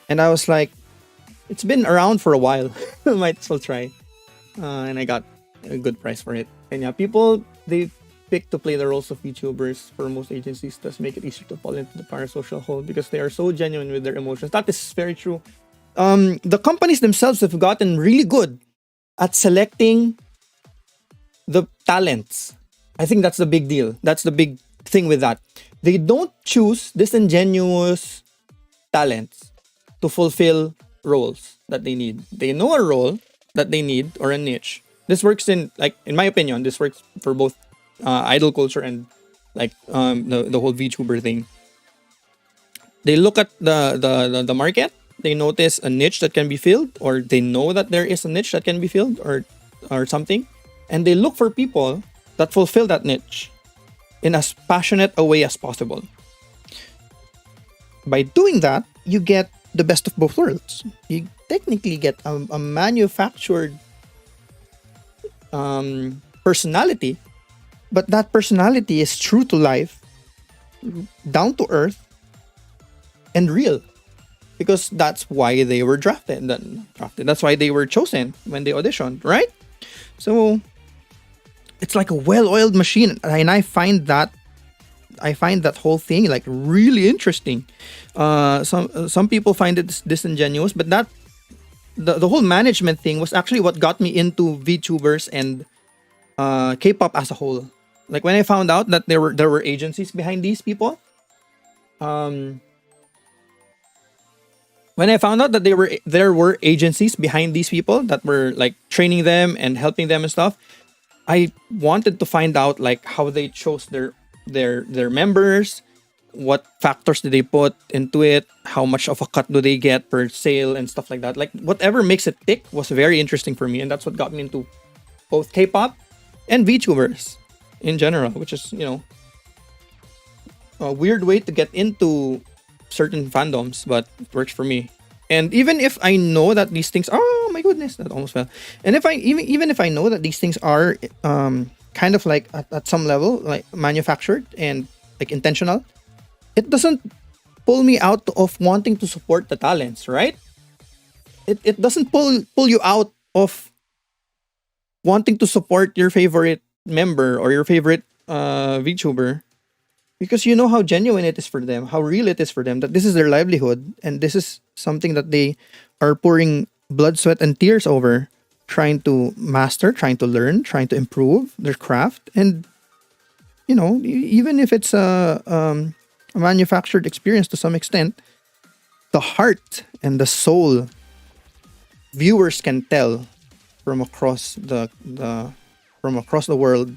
and I was like, it's been around for a while. Might as well try. And I got a good price for it. And yeah, people, they picked to play the roles of VTubers for most agencies does make it easier to fall into the parasocial hole because they are so genuine with their emotions. That is very true. The companies themselves have gotten really good at selecting the talents. I think that's the big deal. That's the big thing with that. They don't choose disingenuous talents to fulfill roles that they need. They know a role that they need or a niche. This works in my opinion, this works for both idol culture and the whole VTuber thing. They look at the market. They notice a niche that can be filled, or they know that there is a niche that can be filled, or something, and they look for people that fulfill that niche in as passionate a way as possible. By doing that, you get the best of both worlds. You technically get a manufactured personality, but that personality is true to life, down to earth, and real. Because that's why they were drafted. That's why they were chosen when they auditioned, right? So it's like a well-oiled machine, and I find that whole thing like really interesting. Some people find it disingenuous, but that the whole management thing was actually what got me into VTubers and K-pop as a whole. Like when I found out that there were agencies behind these people, when I found out that there were agencies behind these people that were like training them and helping them and stuff, I wanted to find out like how they chose their members, what factors do they put into it, how much of a cut do they get per sale and stuff like that. Like whatever makes it tick was very interesting for me, and that's what got me into both K-pop and VTubers in general, which is, a weird way to get into certain fandoms, but it works for me. And even if I know that these things, oh my goodness, that almost fell. And if I even if I know that these things are kind of like at some level like manufactured and like intentional, it doesn't pull me out of wanting to support the talents, right? It doesn't pull you out of wanting to support your favorite member or your favorite VTuber, because you know how genuine it is for them, how real it is for them, that this is their livelihood and this is something that they are pouring blood, sweat, and tears over, trying to master, trying to learn, trying to improve their craft. And even if it's a manufactured experience to some extent, the heart and the soul, viewers can tell from across the world.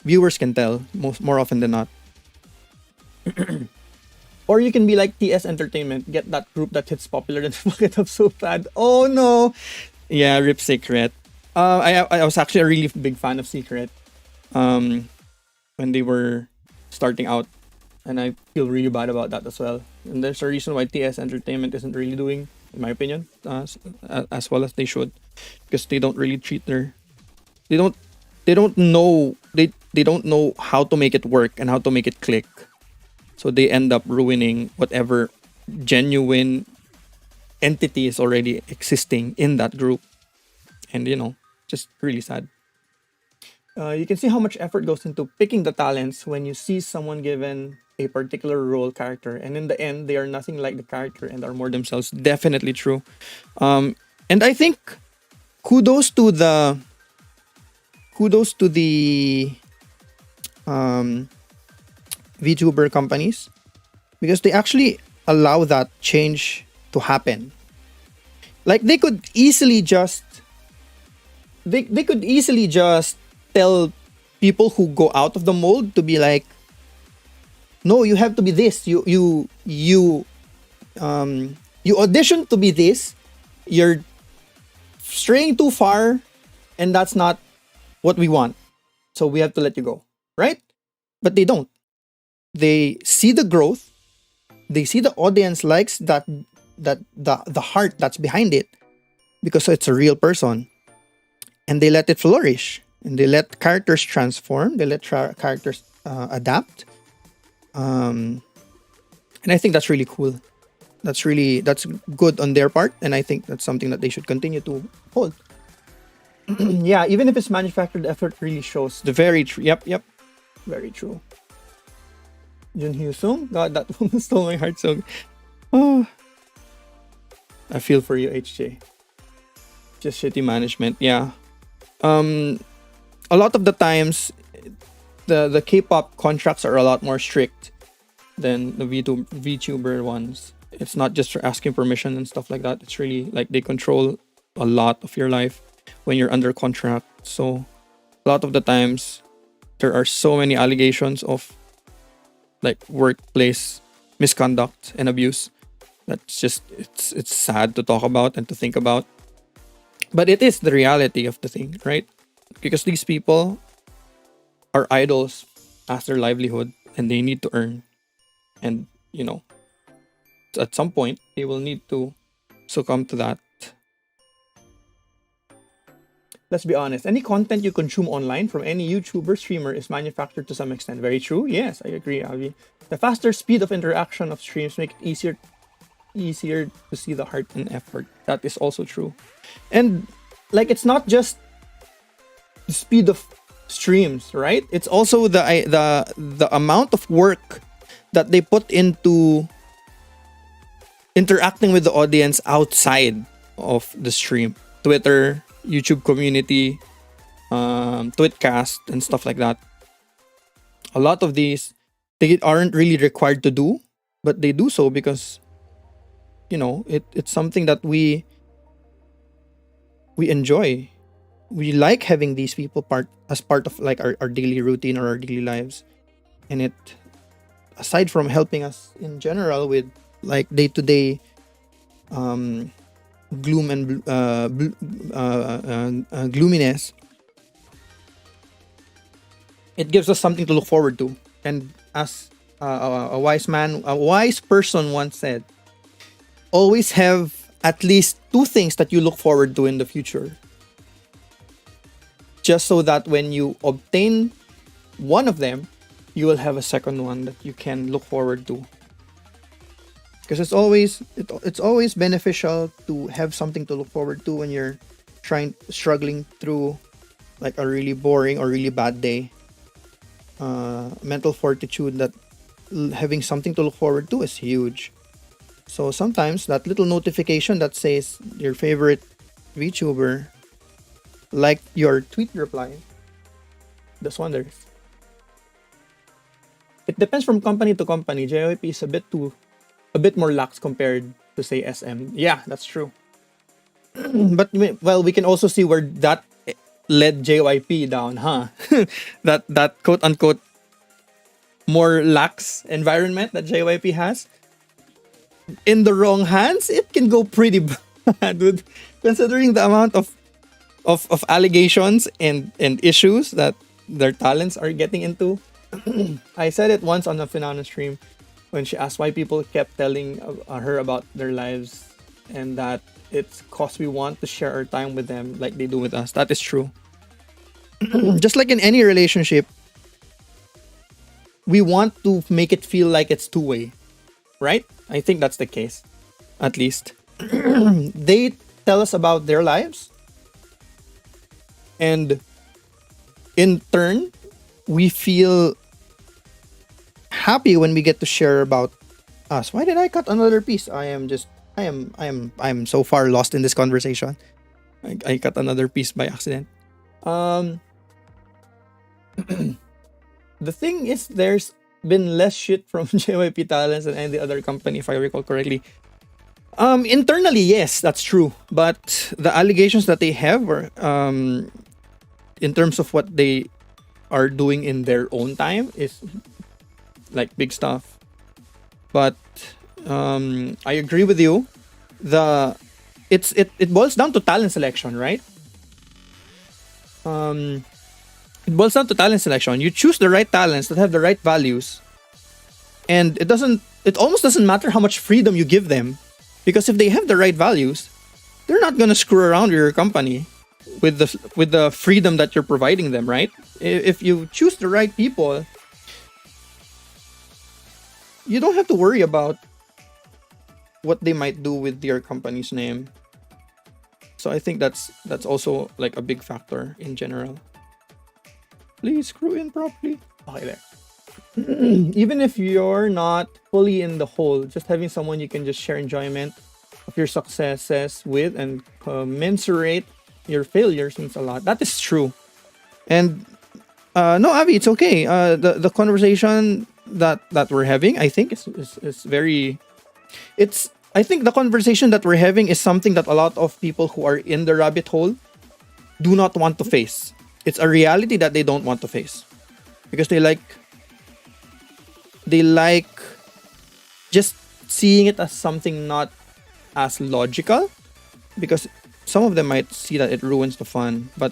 Viewers can tell more often than not. Or you can be like TS Entertainment, get that group that hits popular and fuck it up so bad. Oh no. Yeah, rip Secret. I was actually a really big fan of Secret when they were starting out, and I feel really bad about that as well. And there's a reason why TS Entertainment isn't really doing, in my opinion, as well as they should, because they don't really treat they don't know how to make it work and how to make it click. So they end up ruining whatever genuine entity is already existing in that group. And just really sad. You can see how much effort goes into picking the talents when you see someone given a particular role character, and in the end they are nothing like the character and are more themselves. Definitely true. And I think kudos to the VTuber companies, because they actually allow that change to happen. Like they could easily just tell people who go out of the mold to be like, no, you have to be this. You audition to be this. You're straying too far, and that's not what we want. So we have to let you go, right? But they don't. They see the growth. They see the audience likes the heart that's behind it, because it's a real person, and they let it flourish, and they let characters transform. They let characters adapt. And I think that's really cool. That's good on their part, and I think that's something that they should continue to hold. Yeah, even if it's manufactured, effort really shows. The very true. Yep, yep. Very true. Jun Hyo Sung, God, that woman stole my heart. So, oh, I feel for you, HJ. Just shitty management. Yeah. Um, a lot of the times, the K-pop contracts are a lot more strict than the VTuber ones. It's not just for asking permission and stuff like that. It's really like they control a lot of your life when you're under contract. So a lot of the times there are so many allegations of like workplace misconduct and abuse. That's just it's sad to talk about and to think about. But it is the reality of the thing, right? Because these people are idols as their livelihood and they need to earn. And, at some point, they will need to succumb to that. Let's be honest. Any content you consume online from any YouTuber streamer is manufactured to some extent. Very true. Yes, I agree, Avi. The faster speed of interaction of streams make it easier to see the heart and effort. That is also true. And like it's not just the speed of streams, right? It's also the amount of work that they put into interacting with the audience outside of the stream. Twitter, YouTube community, Twitcast, and stuff like that. A lot of these they aren't really required to do, but they do so because it's something that we enjoy. We like having these people part of like our daily routine or our daily lives, and it aside from helping us in general with like day-to-day gloom and gloominess, it gives us something to look forward to. And as a wise person once said, always have at least two things that you look forward to in the future, just so that when you obtain one of them, you will have a second one that you can look forward to. Because it's always beneficial to have something to look forward to when you're struggling through like a really boring or really bad day. Mental fortitude that having something to look forward to is huge. So sometimes that little notification that says your favorite VTuber like your tweet reply does wonders. It depends from company to company. JYP is a bit more lax compared to say SM. Yeah, that's true. But we can also see where that led JYP down, huh? that quote unquote more lax environment that JYP has. In the wrong hands, it can go pretty bad, dude. Considering the amount of allegations and issues that their talents are getting into. I said it once on a Finana stream when she asked why people kept telling her about their lives and that it's cause we want to share our time with them like they do with us. That is true. Just like in any relationship, we want to make it feel like it's two-way, right? I think that's the case, at least. They tell us about their lives, and in turn, we feel happy when we get to share about us. Why did I cut another piece? I am so far lost in this conversation. I cut another piece by accident. The thing is, there's been less shit from JYP talents than any other company, if I recall correctly. Internally, yes, that's true. But the allegations that they have are, in terms of what they are doing in their own time, is like big stuff. But I agree with you. It boils down to talent selection, right? It boils down to talent selection. You choose the right talents that have the right values, and it almost doesn't matter how much freedom you give them, because if they have the right values, they're not gonna screw around with your company with the freedom that you're providing them, right? If you choose the right people, you don't have to worry about what they might do with your company's name. So I think that's also like a big factor in general. Please screw in properly. Okay, there. Even if you're not fully in the hole, just having someone you can just share enjoyment of your successes with and commensurate your failures means a lot. That is true. And no, Avi, it's okay. The conversation that we're having, I think, is very. It's. I think the conversation that we're having is something that a lot of people who are in the rabbit hole do not want to face. It's a reality that they don't want to face because they like just seeing it as something not as logical, because some of them might see that it ruins the fun. But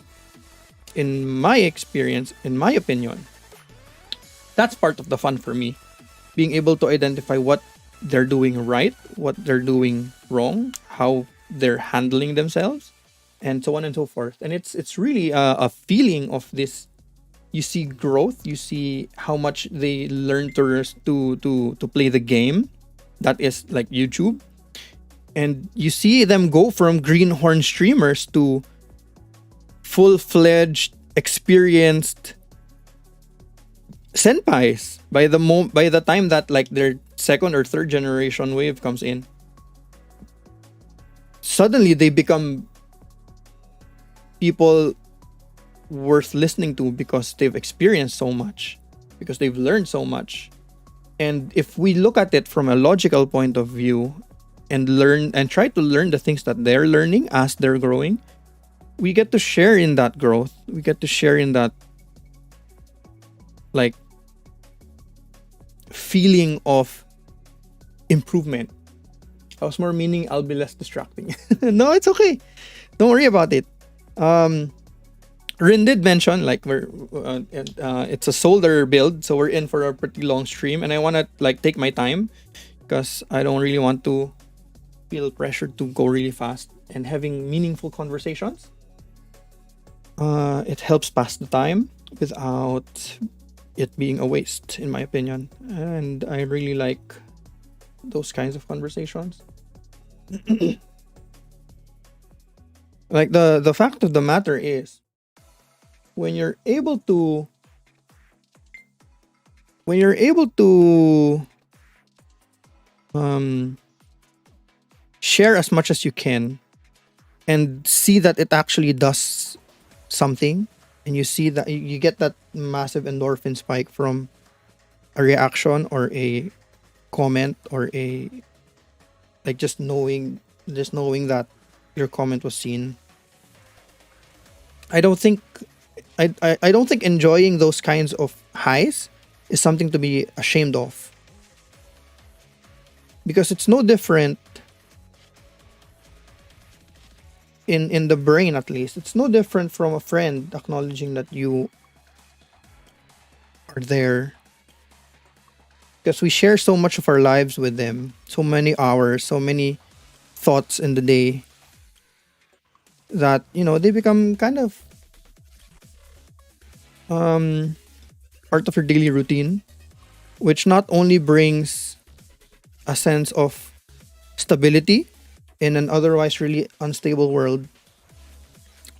in my experience, in my opinion, that's part of the fun for me. Being able to identify what they're doing right, what they're doing wrong, how they're handling themselves, and so on and so forth. And it's really a feeling of this. You see growth. You see how much they learn to play the game. That is like YouTube, and you see them go from greenhorn streamers to full-fledged, experienced senpais by the time that like their second or third generation wave comes in. Suddenly they become people worth listening to because they've experienced so much, because they've learned so much. And if we look at it from a logical point of view and learn and try to learn the things that they're learning as they're growing, we get to share in that growth. We get to share in that like feeling of improvement. I was more meaning I'll be less distracting. No, it's okay. Don't worry about it. Rin did mention like it's a solder build, so we're in for a pretty long stream, and I want to like take my time because I don't really want to feel pressured to go really fast. And having meaningful conversations, it helps pass the time without it being a waste, in my opinion. And I really like those kinds of conversations. Like the fact of the matter is, when you're able to um share as much as you can and see that it actually does something, and you see that you get that massive endorphin spike from a reaction or a comment or a like just knowing that your comment was seen. I don't think I don't think enjoying those kinds of highs is something to be ashamed of, because it's no different in the brain. At least it's no different from a friend acknowledging that you are there, because we share so much of our lives with them, so many hours, so many thoughts in the day, that they become kind of um part of your daily routine, which not only brings a sense of stability in an otherwise really unstable world,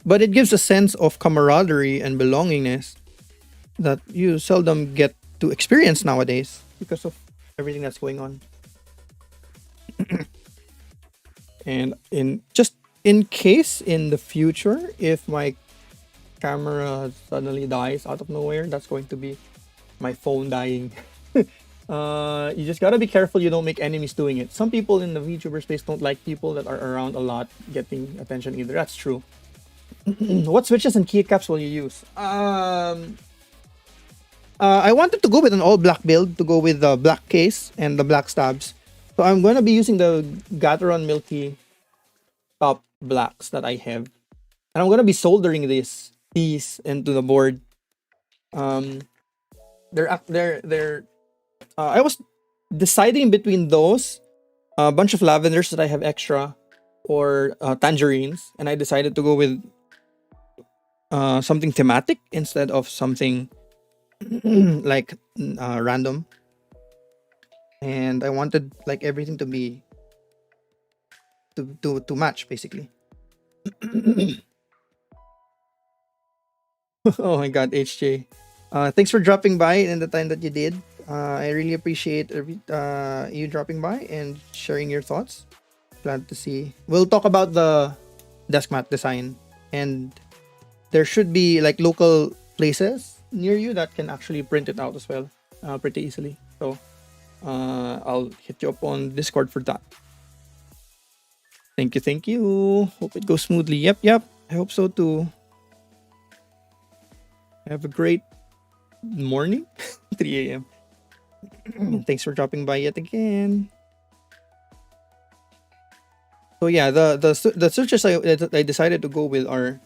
but it gives a sense of camaraderie and belongingness that you seldom get to experience nowadays because of everything that's going on. And in case in the future, if my camera suddenly dies out of nowhere, that's going to be my phone dying. You just gotta be careful you don't make enemies doing it. Some people in the VTuber space don't like people that are around a lot getting attention either. That's true. What switches and keycaps will you use? I wanted to go with an all black build to go with the black case and the black stabs. So I'm gonna be using the Gateron Milky top blacks that I have, and I'm gonna be soldering these into the board. Um, they're. I was deciding between those, a bunch of lavenders that I have extra, or tangerines, and I decided to go with something thematic instead of something like random. And I wanted like everything to be to match basically. Oh my God, HJ. Thanks for dropping by in the time that you did. I really appreciate you dropping by and sharing your thoughts. Glad to see. We'll talk about the desk mat design, and there should be like local places near you that can actually print it out as well, pretty easily. So I'll hit you up on Discord for that. Thank you, thank you. Hope it goes smoothly. Yep, yep. I hope so too. Have a great morning, 3 a.m. Thanks for dropping by yet again. So yeah, the searches I decided to go with are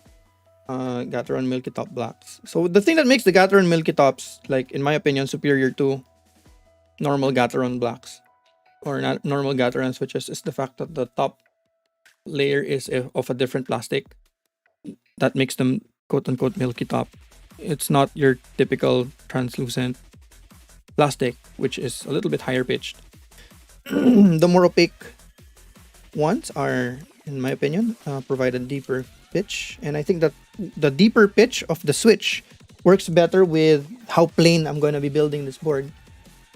Gateron Milky Top Blacks. So the thing that makes the Gateron Milky Tops, like in my opinion, superior to normal Gateron Blacks or not normal Gateron switches is the fact that the top layer is of a different plastic that makes them quote unquote milky top. It's not your typical translucent plastic, which is a little bit higher pitched. The more opaque ones are, in my opinion, provide a deeper pitch, and I think that the deeper pitch of the switch works better with how plain I'm going to be building this board.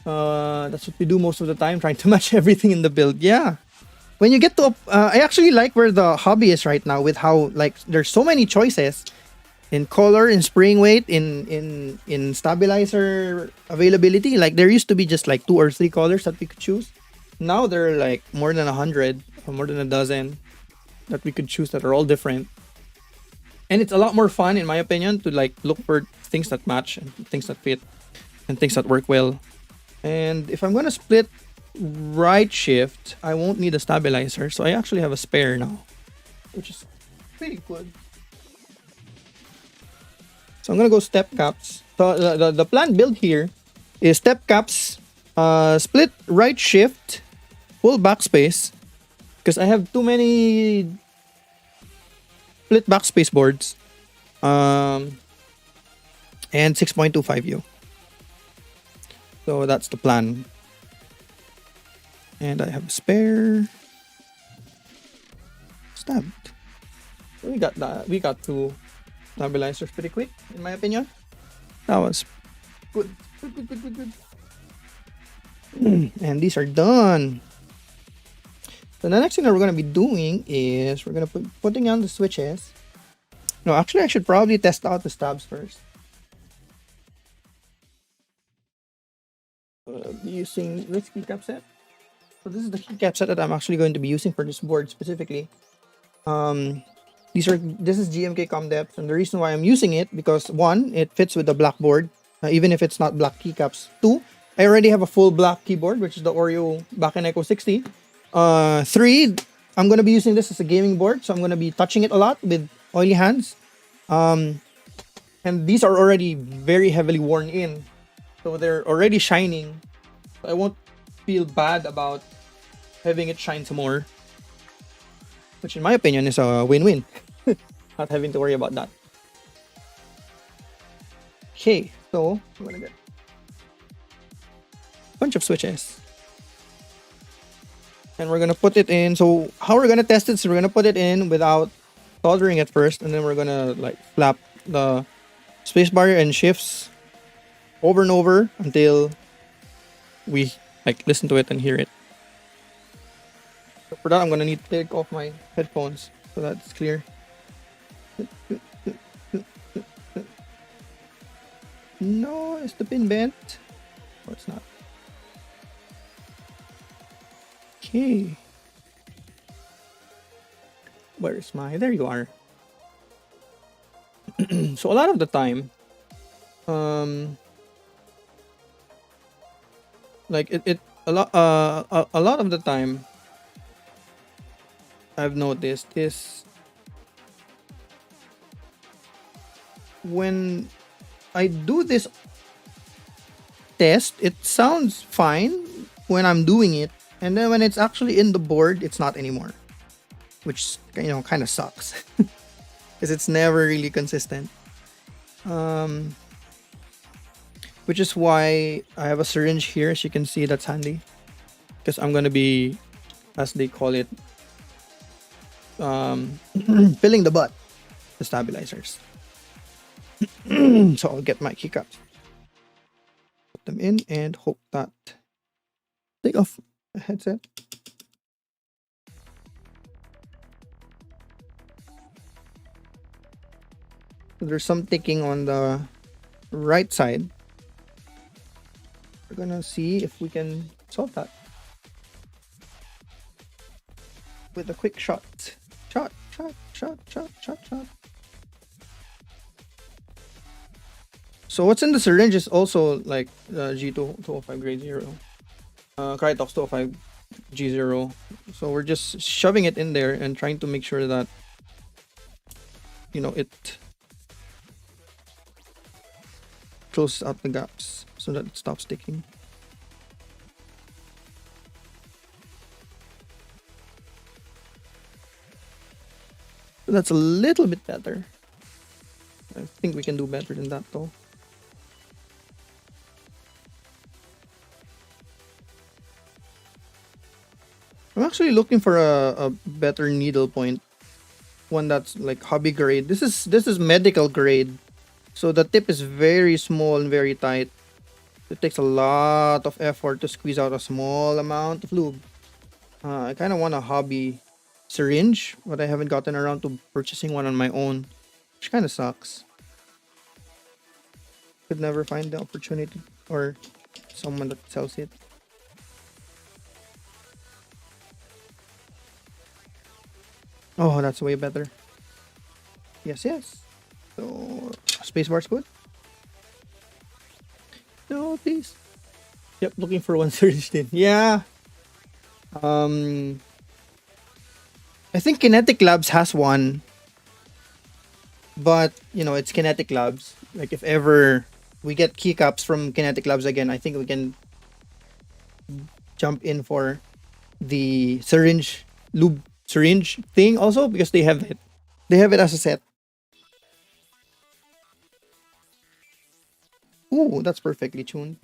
That's what we do most of the time, trying to match everything in the build. Yeah, when you get to I actually like where the hobby is right now with how like there's so many choices in color, in spring weight, in stabilizer availability. Like there used to be just like 2 or 3 colors that we could choose. Now there are like more than 100 or more than a dozen that we could choose that are all different. And it's a lot more fun, in my opinion, to like look for things that match and things that fit and things that work well. And if I'm gonna split right shift, I won't need a stabilizer, so I actually have a spare now, which is pretty good. So I'm gonna go step caps. So the planned build here is step caps, split right shift, full backspace, because I have too many split backspace boards, and 6.25U. So that's the plan. And I have a spare. Stabbed. We got that. We got 2 stabilizers pretty quick, in my opinion. That was good. Good. And these are done. So the next thing that we're gonna be doing is we're gonna putting on the switches. No, actually, I should probably test out the stabs first. Using this keycap set. So this is the keycap set that I'm actually going to be using for this board specifically. This is GMK com depth, and the reason why I'm using it because 1, it fits with the black board, even if it's not black keycaps. 2, I already have a full black keyboard, which is the Oreo Bakken Echo 60. 3, I'm gonna be using this as a gaming board, so I'm gonna be touching it a lot with oily hands. And these are already very heavily worn in, so they're already shining. So I won't feel bad about having it shine some more, which in my opinion is a win-win. Not having to worry about that. Okay, so I'm gonna get a bunch of switches. And we're gonna put it in. So how we're gonna test it, so we're gonna put it in without soldering it first, and then we're gonna like flap the spacebar and shifts over and over until we like listen to it and hear it. So for that, I'm gonna need to take off my headphones so that's clear. No, is the pin bent? Oh, it's not. Okay. Where's my? There you are. So a lot of the time, like a lot of the time, I've noticed is when I do this test, it sounds fine when I'm doing it, and then when it's actually in the board, it's not anymore, which kind of sucks because it's never really consistent. Which is why I have a syringe here, as you can see. That's handy because I'm gonna be, as they call it, filling the butt, the stabilizers. So I'll get my keycaps, put them in, and hope that take off the headset. There's some ticking on the right side. We're gonna see if we can solve that with a quick shot. Shot, shot, shot, shot, shot, shot. So what's in the syringe is also like G205 grade 0. Crytox 205 G0. So we're just shoving it in there and trying to make sure that, you know, it closes out the gaps so that it stops sticking. That's a little bit better. I think we can do better than that though. I'm actually looking for a better needle point. One that's like hobby grade. This is medical grade. So the tip is very small and very tight. It takes a lot of effort to squeeze out a small amount of lube. I kind of want a hobby syringe, but I haven't gotten around to purchasing one on my own, which kind of sucks. Could never find the opportunity or someone that sells it. Oh, that's way better. Yes, yes. So, spacebar's good. No, please. Yep, looking for one syringe then. Yeah. I think Kinetic Labs has one, but you know, it's Kinetic Labs. Like if ever we get keycaps from Kinetic Labs again, I think we can jump in for the syringe lube syringe thing also because they have it. They have it as a set. Ooh, that's perfectly tuned.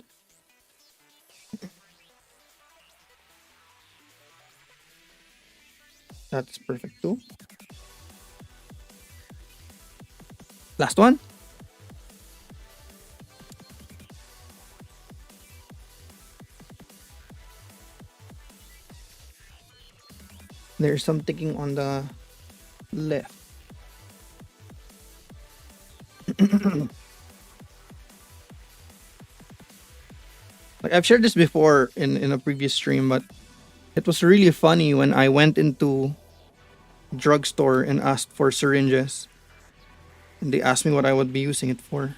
That's perfect too. Last one. There's some ticking on the left. Like I've shared this before in a previous stream, but it was really funny when I went into drugstore and asked for syringes, and they asked me what I would be using it for.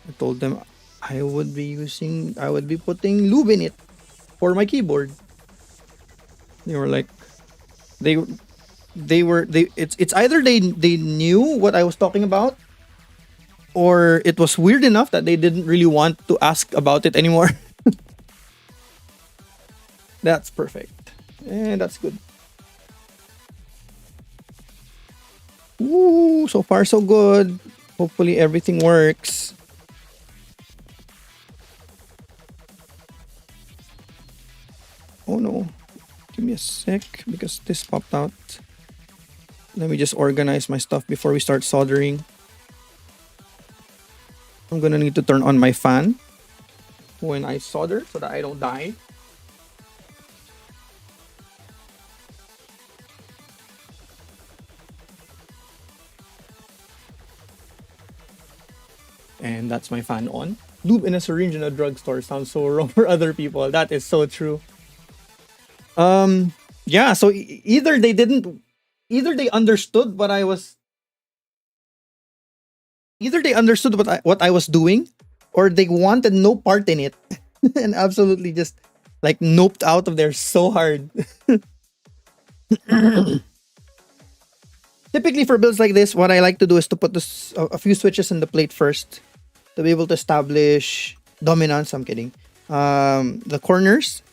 I told them I would be putting lube in it for my keyboard. They were like, they it's either they knew what I was talking about, or it was weird enough that they didn't really want to ask about it anymore. That's perfect. And that's good. Ooh, so far so good. Hopefully everything works. Oh no. Give me a sec because this popped out. Let me just organize my stuff before we start soldering. I'm gonna need to turn on my fan when I solder so that I don't die. And that's my fan on. Lube in a syringe in a drugstore sounds so wrong for other people. That is so true. Yeah, so either they didn't, either they understood what I was, either they understood what I was doing, or they wanted no part in it, and absolutely just like noped out of there so hard. Typically for builds like this, what I like to do is to put a few switches in the plate first to be able to establish dominance. I'm kidding. The corners,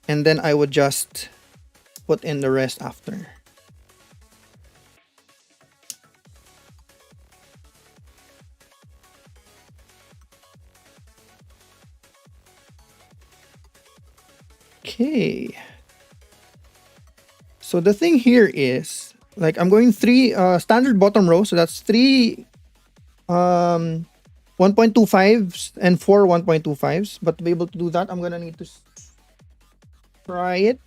and then I would just put in the rest after. Okay. So the thing here is Like I'm going three standard bottom row, so that's three 1.25s and four 1.25s. But to be able to do that, I'm gonna need to try it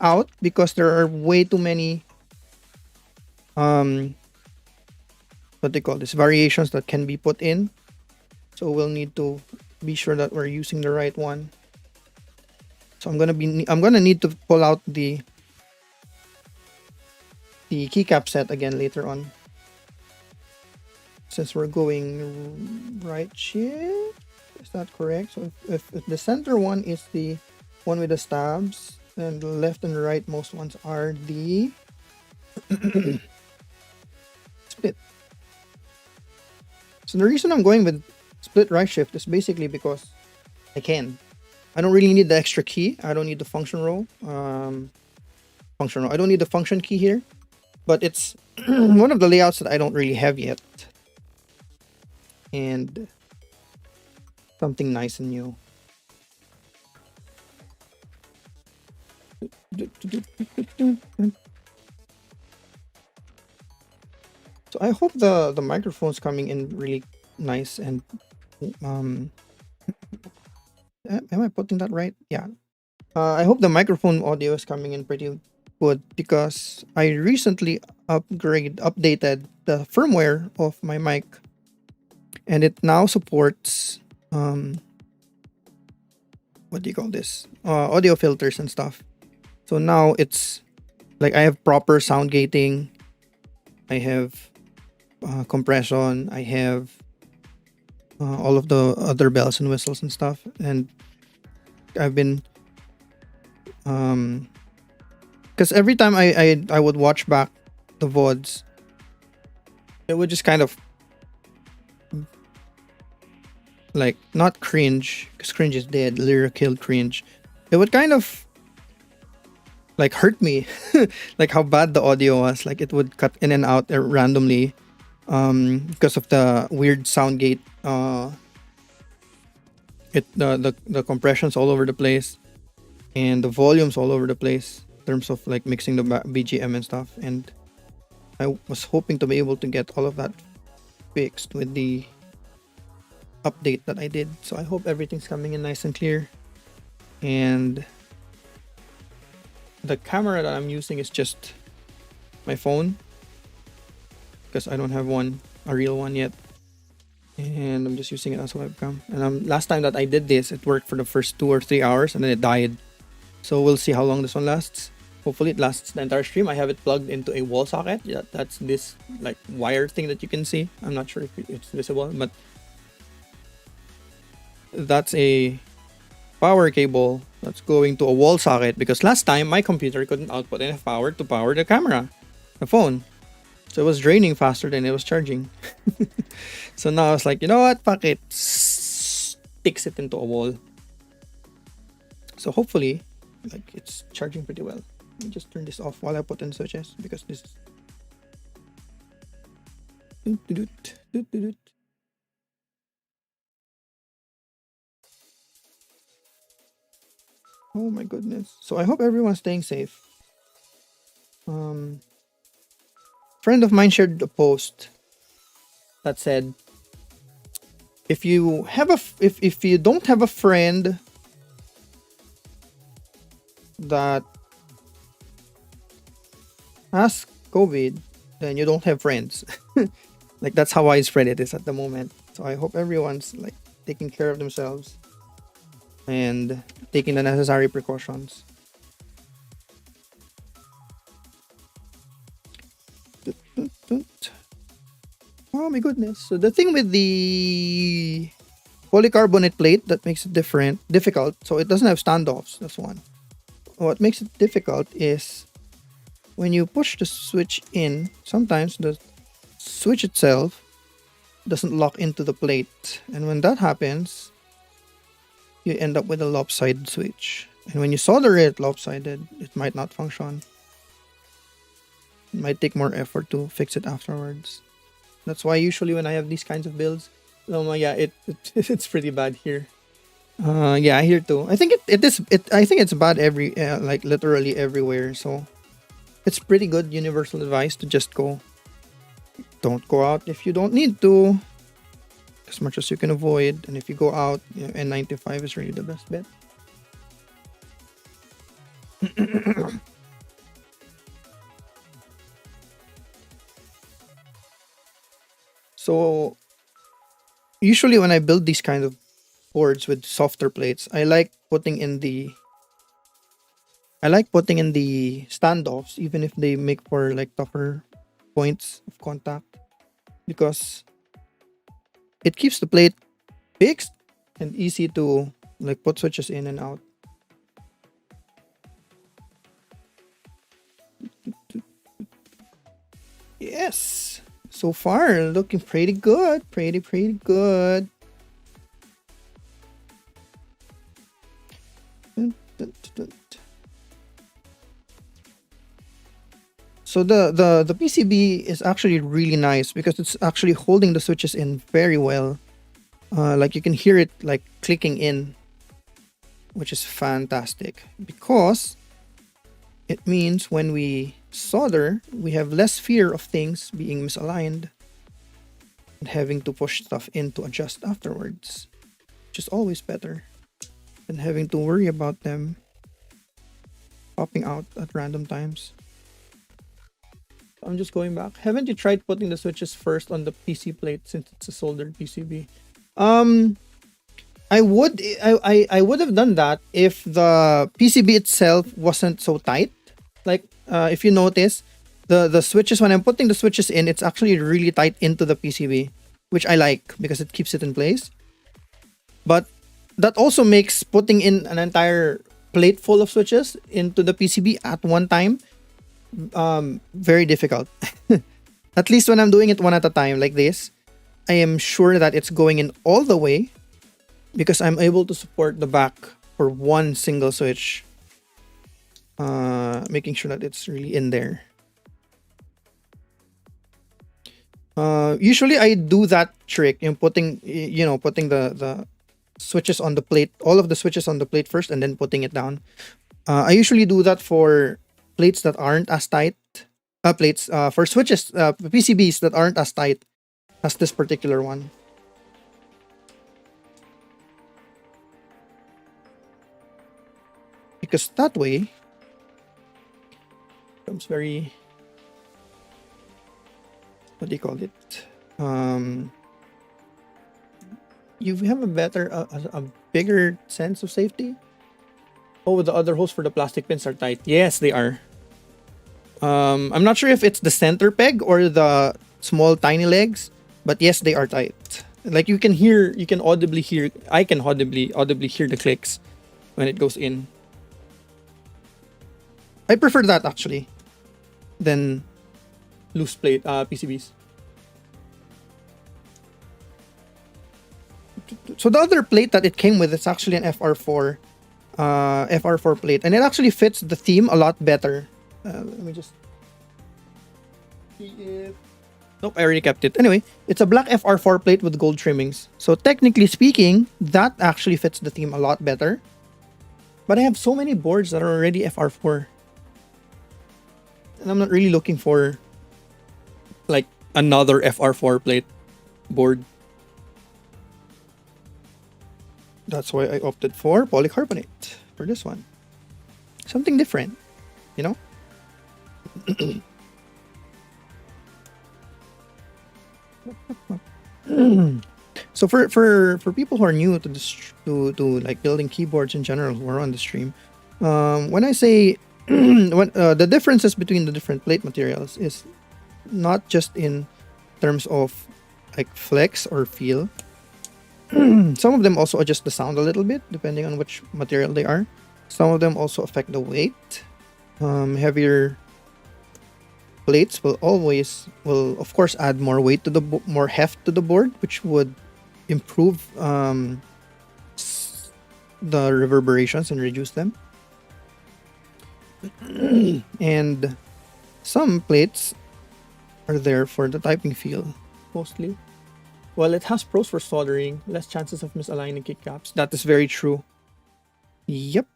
out because there are way too many um what they call this variations that can be put in. So we'll need to be sure that we're using the right one. So I'm gonna need to pull out the keycap set again later on, since we're going right shift. Is that correct? So if the center one is the one with the stabs, and the left and right most ones are the split. So the reason I'm going with split right shift is basically because I can. I don't really need the extra key. I don't need the function row. Function row. I don't need the function key here, but it's one of the layouts that I don't really have yet, and something nice and new. So I hope the microphone's coming in really nice and um am I putting that right? Yeah. I hope the microphone audio is coming in pretty good because I recently updated the firmware of my mic, and it now supports what do you call this? Audio filters and stuff. So now it's like I have proper sound gating. I have compression. I have all of the other bells and whistles and stuff, and I've been because every time I would watch back the VODs, it would just kind of like not cringe, because cringe is dead. Lyra killed cringe. It would kind of like hurt me, like how bad the audio was. Like it would cut in and out randomly, because of the weird sound gate. The compressions all over the place, and the volumes all over the place in terms of like mixing the BGM and stuff. And I was hoping to be able to get all of that fixed with the update that I did. So I hope everything's coming in nice and clear. And the camera that I'm using is just my phone, because I don't have a real one yet, and I'm just using it as a webcam. And last time that I did this, it worked for the first 2 or 3 hours, and then it died. So we'll see how long this one lasts. Hopefully it lasts the entire stream. I have it plugged into a wall socket. Yeah, that's this like wire thing that you can see. I'm not sure if it's visible, but that's a power cable that's going to a wall socket, because last time my computer couldn't output enough power to power the camera, the phone. So it was draining faster than it was charging. So now I was like, you know what? Fuck it. Sticks it into a wall. So hopefully, like, it's charging pretty well. Let me just turn this off while I put in switches, because this is... Oh my goodness. So I hope everyone's staying safe. Friend of mine shared a post that said, if you have if you don't have a friend that has COVID, then you don't have friends. Like, that's how widespread it is at the moment. So I hope everyone's like taking care of themselves and taking the necessary precautions. Oh my goodness. So the thing with the polycarbonate plate that makes it difficult, so it doesn't have standoffs. That's one. What makes it difficult is when you push the switch in, sometimes the switch itself doesn't lock into the plate. And when that happens, you end up with a lopsided switch. And when you solder it lopsided, it might not function. It might take more effort to fix it afterwards. That's why usually when I have these kinds of builds, it's pretty bad here. Yeah, here too. I think it is. I think it's bad like literally everywhere. So It's pretty good universal advice to just go. Don't go out if you don't need to, as much as you can avoid. And if you go out, N95 is really the best bet. So usually when I build these kind of boards with softer plates, I like putting in the standoffs, even if they make for like tougher points of contact, because it keeps the plate fixed and easy to like put switches in and out. Yes, so far looking pretty good, pretty good. So the PCB is actually really nice because it's actually holding the switches in very well. Like you can hear it like clicking in, which is fantastic because it means when we solder, we have less fear of things being misaligned and having to push stuff in to adjust afterwards, which is always better than having to worry about them popping out at random times. I'm just going back. Haven't you tried putting the switches first on the PC plate since it's a soldered PCB? I would have done that if the PCB itself wasn't so tight. Like if you notice, the switches, when I'm putting the switches in, it's actually really tight into the PCB, which I like because it keeps it in place. But that also makes putting in an entire plate full of switches into the PCB at one time very difficult. At least when I'm doing it one at a time like this, I am sure that it's going in all the way because I'm able to support the back for one single switch, making sure that it's really in there. Usually I do that trick in putting the switches on the plate, all of the switches on the plate first, and then putting it down. I usually do that for plates that aren't as tight. For switches, PCBs that aren't as tight as this particular one. Because that way becomes very, what do you call it? You have a better, a bigger sense of safety. Oh, the other holes for the plastic pins are tight. Yes, they are. I'm not sure if it's the center peg or the small tiny legs, but yes, they are tight. Like you can audibly hear, I can audibly hear the clicks when it goes in. I prefer that actually than loose plate PCBs. So the other plate that it came with is actually an FR4 plate, and it actually fits the theme a lot better. Let me just see if... Nope, I already kept it. Anyway, it's a black FR4 plate with gold trimmings. So technically speaking, that actually fits the theme a lot better. But I have so many boards that are already FR4. And I'm not really looking for like another FR4 plate board. That's why I opted for polycarbonate for this one. Something different, you know? So for people who are new to this, to like building keyboards in general, who are on the stream, when I say the differences between the different plate materials is not just in terms of like flex or feel. Some of them also adjust the sound a little bit depending on which material they are. Some of them also affect the weight. Heavier plates will of course add more weight to more heft to the board, which would improve the reverberations and reduce them. And some plates are there for the typing feel mostly. Well, it has pros for soldering, less chances of misaligning keycaps. That is very true. Yep.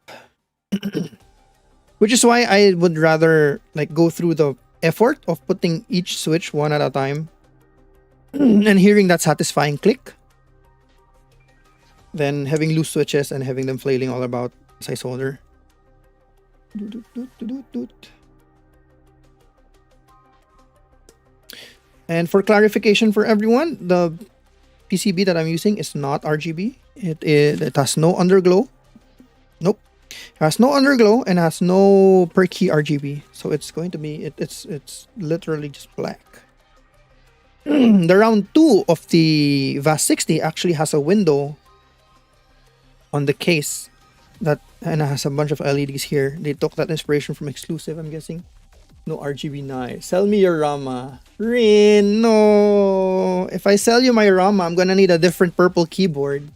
Which is why I would rather like go through the effort of putting each switch one at a time and hearing that satisfying click than having loose switches and having them flailing all about as I solder. And for clarification for everyone, the PCB that I'm using is not RGB. It has no underglow. Nope. It has no underglow and has no per key RGB. So it's going to be it's literally just black. The round 2 of the Vast60 actually has a window on the case that and it has a bunch of LEDs here. They took that inspiration from Exclusive, I'm guessing. No RGB nice. Sell me your Rama. Rin, no. If I sell you my Rama, I'm gonna need a different purple keyboard.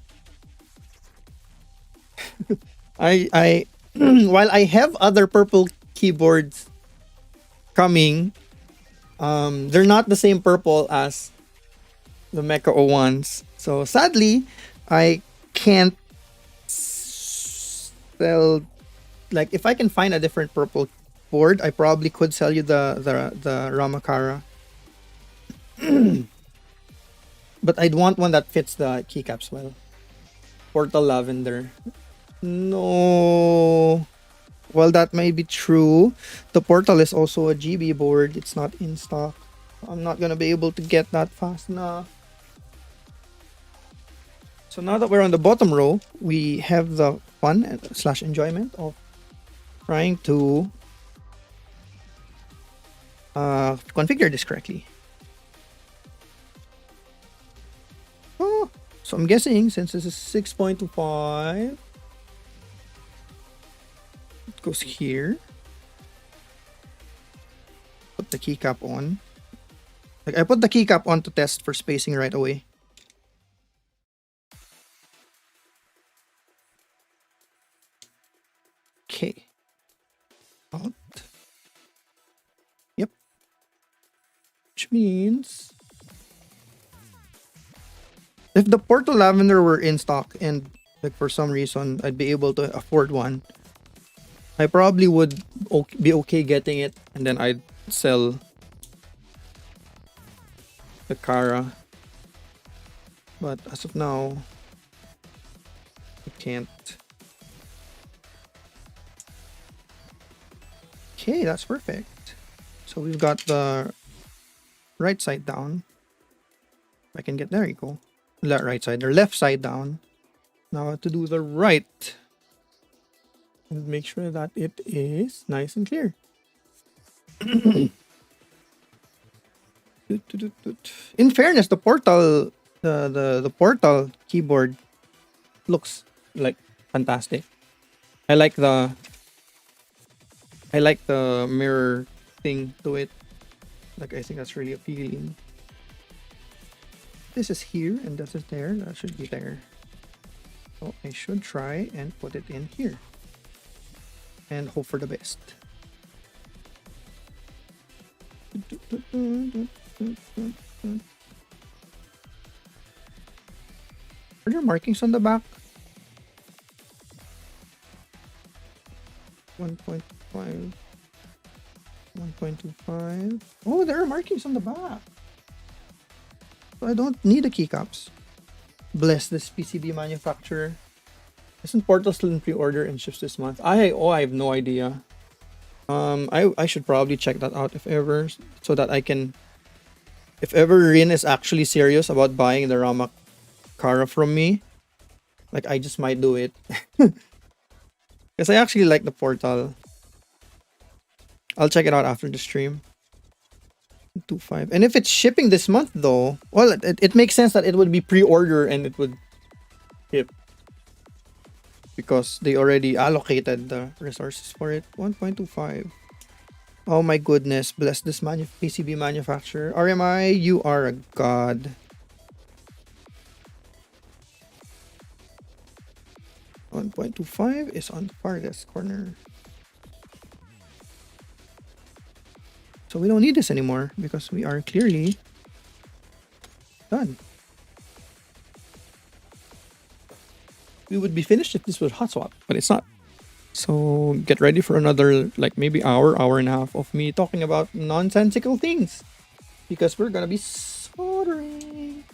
I while I have other purple keyboards coming, they're not the same purple as the Mecha O1s. So sadly, I can't sell. Like if I can find a different purple board, I probably could sell you the Ramakara. But I'd want one that fits the keycaps well. Portal Lavender. No. Well, that may be true. The Portal is also a GB board. It's not in stock. I'm not gonna be able to get that fast enough. So now that we're on the bottom row, we have the fun / enjoyment of trying to configure this correctly. Oh, so I'm guessing since this is 6.25, it goes here. Put the keycap on. Like I put the keycap on to test for spacing right away. Okay. Out. Yep. Which means if the Portal Lavender were in stock and like for some reason I'd be able to afford one, I probably would be okay getting it and then I'd sell the Kara. But as of now, I can't. Okay, that's perfect. So we've got the right side down. If I can get, there you go. Right side or left side down. Now to do the right. And make sure that it is nice and clear. In fairness, the Portal the Portal keyboard looks like fantastic. I like the mirror thing to it. Like I think that's really appealing. This is here and this is there. That should be there. So I should try and put it in here. And hope for the best. Are there markings on the back? 1.5, 1.25. Oh, there are markings on the back. So I don't need the keycaps. Bless this PCB manufacturer. Isn't Portal still in pre-order and ships this month? I have no idea. I should probably check that out if ever, so that I can, if ever Rin is actually serious about buying the Rama Kara from me, like I just might do it. Because I actually like the Portal. I'll check it out after the stream. 2.5. And if it's shipping this month though, well, it makes sense that it would be pre-order and it would ship. Because they already allocated the resources for it. 1.25. Oh my goodness. Bless this PCB manufacturer. RMI, you are a god. .25 is on the farthest corner. So we don't need this anymore because we are clearly done. We would be finished if this was hot swap, but it's not. So get ready for another like maybe hour and a half of me talking about nonsensical things because we're gonna be soldering.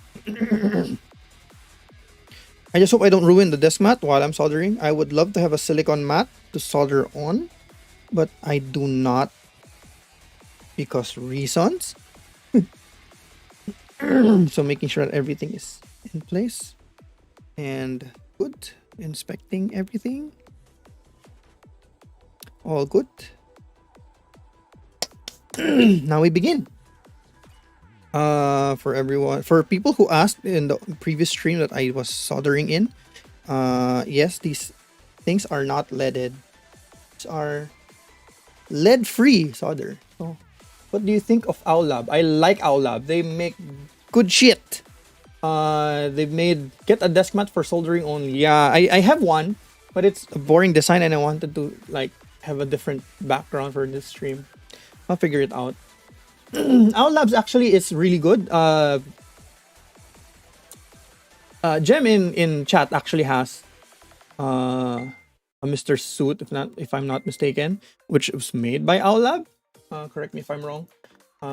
I just hope I don't ruin the desk mat while I'm soldering. I would love to have a silicone mat to solder on, but I do not because reasons. So making sure that everything is in place and good. Inspecting everything. All good. Now we begin. For everyone, for people who asked in the previous stream that I was soldering in, yes, these things are not leaded. These are lead-free solder. So, what do you think of OwlLab? I like OwlLab. They make good shit. They've made get a desk mat for soldering only. Yeah, I have one, but it's a boring design, and I wanted to like have a different background for this stream. I'll figure it out. OwlLabs actually is really good. Gem in chat actually has a Mr. Suit, if I'm not mistaken, which was made by OwlLab. Correct me if I'm wrong.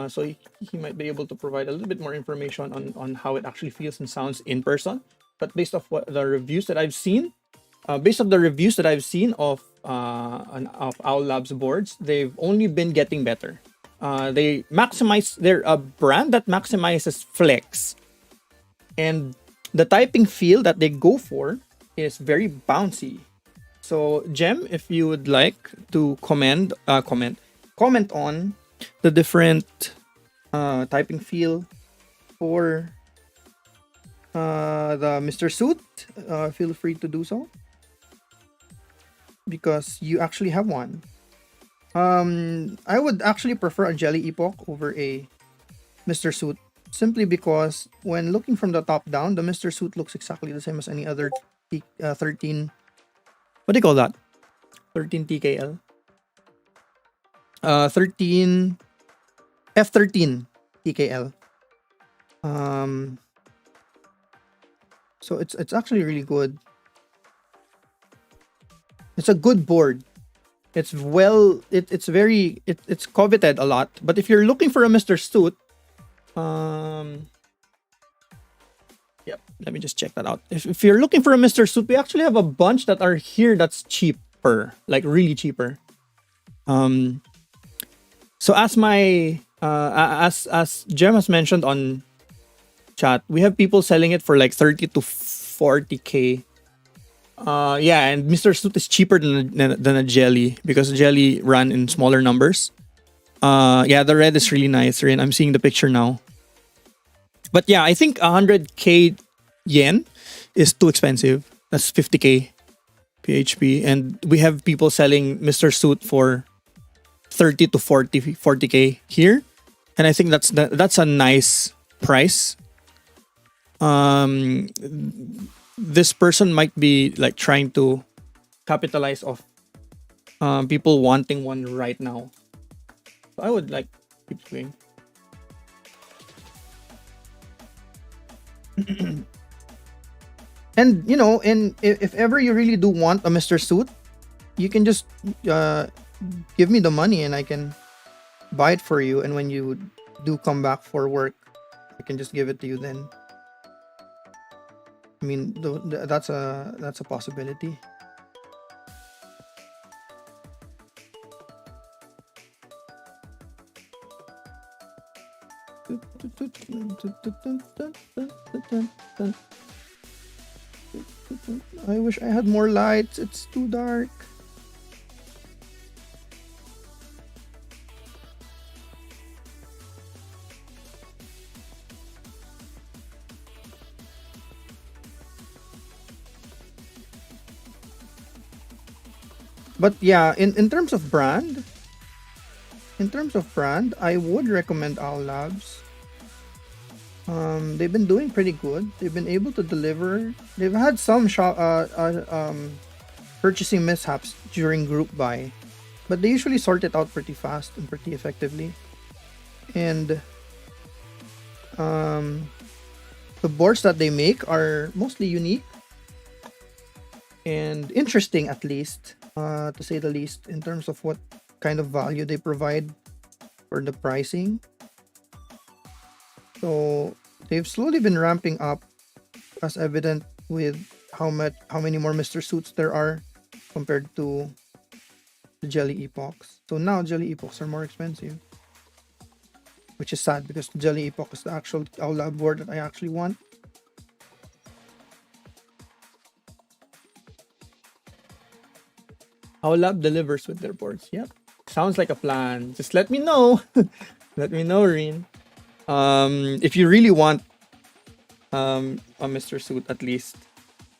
So he might be able to provide a little bit more information on how it actually feels and sounds in person. But based off what the reviews that I've seen, of Owl Labs boards, they've only been getting better. They're a brand that maximizes flex, and the typing feel that they go for is very bouncy. So Jem, if you would like to comment on the different typing feel for the Mr. Suit, feel free to do so because you actually have one. I would actually prefer a Jelly Epoch over a Mr. Suit simply because when looking from the top down, the Mr. Suit looks exactly the same as any other 13. What do you call that? 13 TKL. 13 F13 TKL. So it's actually really good. It's a good board. It's it's coveted a lot. But if you're looking for a Mr. Suit, yep, let me just check that out. If you're looking for a Mr. Suit, we actually have a bunch that are here that's cheaper, like really cheaper. So as my as Jem has mentioned on chat, we have people selling it for like 30 to 40k. Yeah, and Mr. Suit is cheaper than a jelly because jelly run in smaller numbers. Yeah, the red is really nice, Rin. I'm seeing the picture now. But yeah, I think 100k yen is too expensive. That's 50k PHP, and we have people selling Mr. Suit for 30 to 40k here, and I think that's a nice price. This person might be like trying to capitalize off people wanting one right now. So I would like keep going. And you know, and if ever you really do want a Mr. Suit, you can just give me the money and I can buy it for you. And when you do come back for work, I can just give it to you then. I mean, that's a possibility. I wish I had more lights. It's too dark. But yeah, in terms of brand, I would recommend Owl Labs. They've been doing pretty good. They've been able to deliver. They've had some purchasing mishaps during group buy, but they usually sort it out pretty fast and pretty effectively. And the boards that they make are mostly unique and interesting, at least.
to say the least, in terms of what kind of value they provide for the pricing. So they've slowly been ramping up, as evident with how many more Mr. Suits there are compared to the Jelly Epochs. So now Jelly Epochs are more expensive, which is sad because the Jelly Epoch is the actual Aula board that I actually want.
Our lab delivers with their boards. Yep. Sounds like a plan. Just let me know. Let me know, Reen. If you really want a Mr. Suit at least.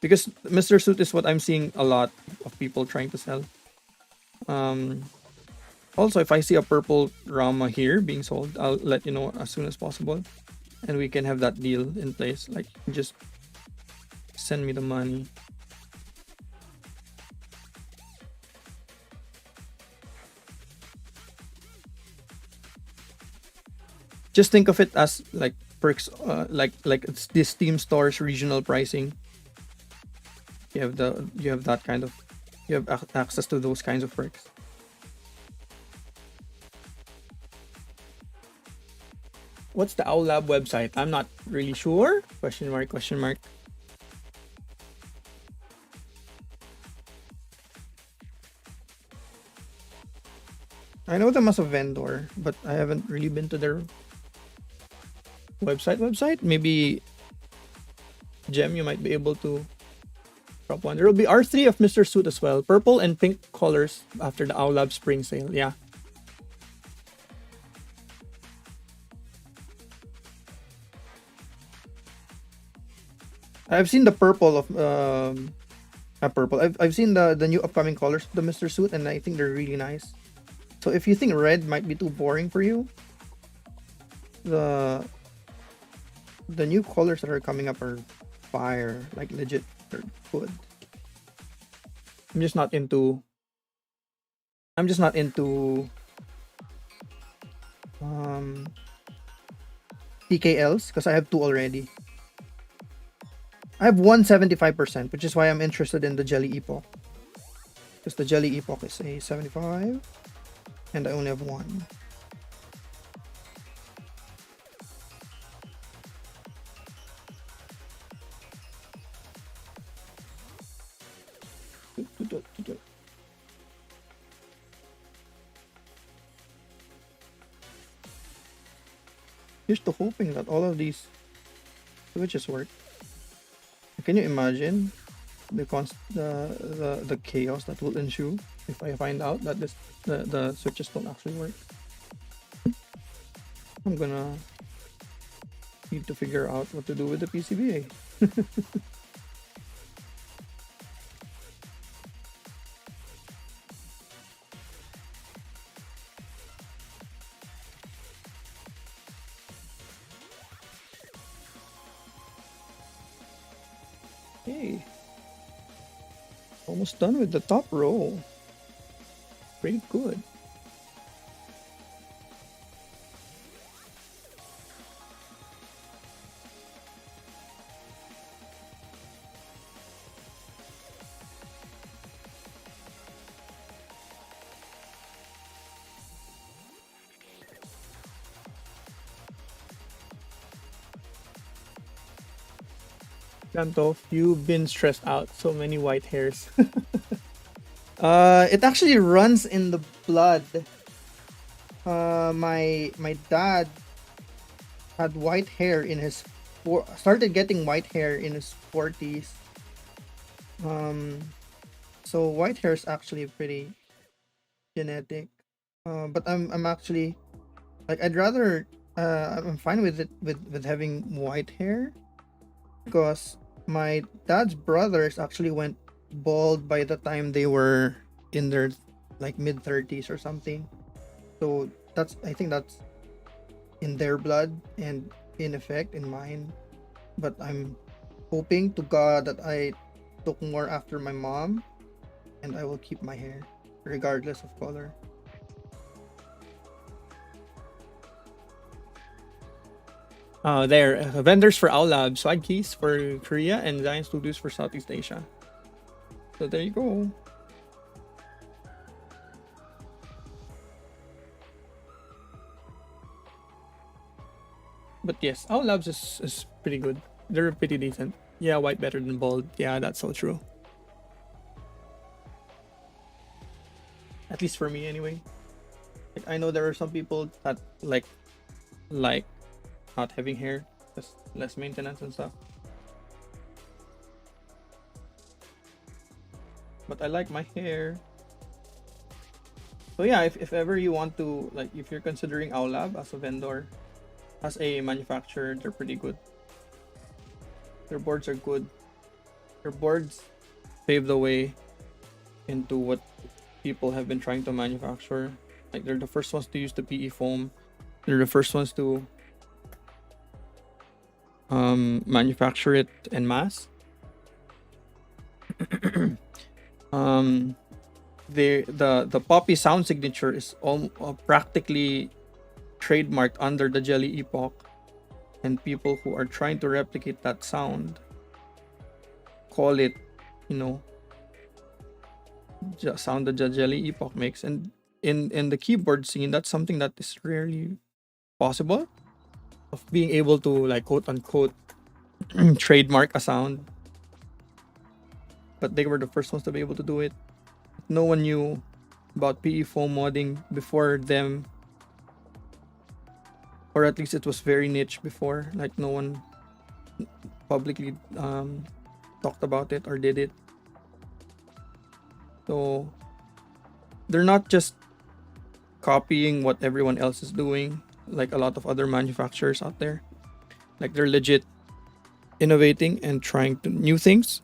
Because Mr. Suit is what I'm seeing a lot of people trying to sell. Um Also, if I see a purple Rama here being sold, I'll let you know as soon as possible. And we can have that deal in place. Like, just send me the money. Just think of it as like perks, like it's this Steam Store's regional pricing. You have that kind of you have access to those kinds of perks. What's the Owl Lab website? I'm not really sure. Question mark, question mark. I know them as a vendor, but I haven't really been to their website. Maybe Gem, you might be able to drop one. There will be R3 of Mr. Suit as well. Purple and pink colors after the Owl Lab spring sale. Yeah. I've seen the purple of purple. I've seen the new upcoming colors of the Mr. Suit, and I think they're really nice. So if you think red might be too boring for you, the new colors that are coming up are fire, like legit, they're good. I'm just not into. I'm just not into TKLs because I have two already. I have 175%, which is why I'm interested in the Jelly Epoch. Because the Jelly Epoch is a 75, and I only have one. Here's to hoping that all of these switches work. Can you imagine the chaos that will ensue if I find out that the switches don't actually work? I'm gonna need to figure out what to do with the PCBA. Hey, almost done with the top row. Pretty good. Ganto, you've been stressed out. So many white hairs. It actually runs in the blood. My dad had white hair in his started getting white hair in his 40s. So white hair is actually pretty genetic. But I'm actually like I'd rather I'm fine with it with having white hair because my dad's brothers actually went bald by the time they were in their like mid 30s or something. So I think that's in their blood and in effect in mine. But I'm hoping to God that I took more after my mom and I will keep my hair regardless of color. There, vendors for Owl Lab, Swag Keys for Korea, and Zion Studios for Southeast Asia. So there you go. But yes, our labs is pretty good. They're pretty decent. Yeah, white better than bald. Yeah, that's so true. At least for me, anyway. Like, I know there are some people that like not having hair, just less maintenance and stuff. But I like my hair. So yeah, if ever you want to, like, if you're considering Aulab as a vendor, as a manufacturer, they're pretty good. Their boards are good. Their boards pave the way into what people have been trying to manufacture. Like, they're the first ones to use the PE foam. They're the first ones to manufacture it en masse. um, the Poppy sound signature is all practically trademarked under the Jelly Epoch, and people who are trying to replicate that sound call it, you know, sound that the Jelly Epoch makes. And in the keyboard scene, that's something that is rarely possible, of being able to, like, quote unquote trademark a sound. But they were the first ones to be able to do it. No one knew about PE foam modding before them, or at least it was very niche before. Like, no one publicly talked about it or did it. So they're not just copying what everyone else is doing, like a lot of other manufacturers out there. Like, they're legit innovating and trying to new things,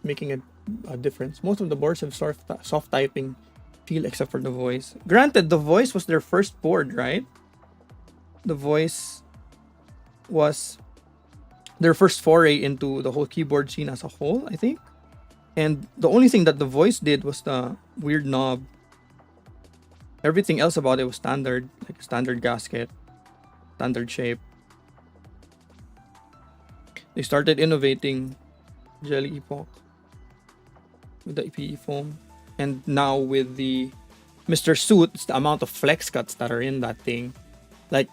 making a difference. Most of the boards have soft typing feel, except for the voice. Granted, the voice was their first board, right? The voice was their first foray into the whole keyboard scene as a whole, I think. And the only thing that the voice did was the weird knob. Everything else about it was standard, like a standard gasket, standard shape. They started innovating Jelly Epoch with the PE foam, and now with the Mr. Suit, it's the amount of flex cuts that are in that thing. Like,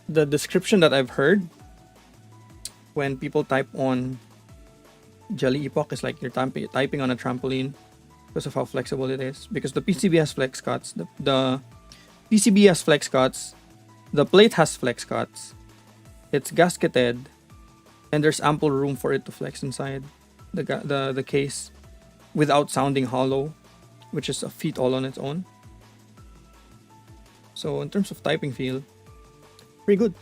the description that I've heard when people type on Jelly Epoch is like you're typing on a trampoline because of how flexible it is. Because the PCB has flex cuts, the PCB has flex cuts, the plate has flex cuts, it's gasketed, and there's ample room for it to flex inside the case without sounding hollow, which is a feat all on its own. So in terms of typing feel, pretty good.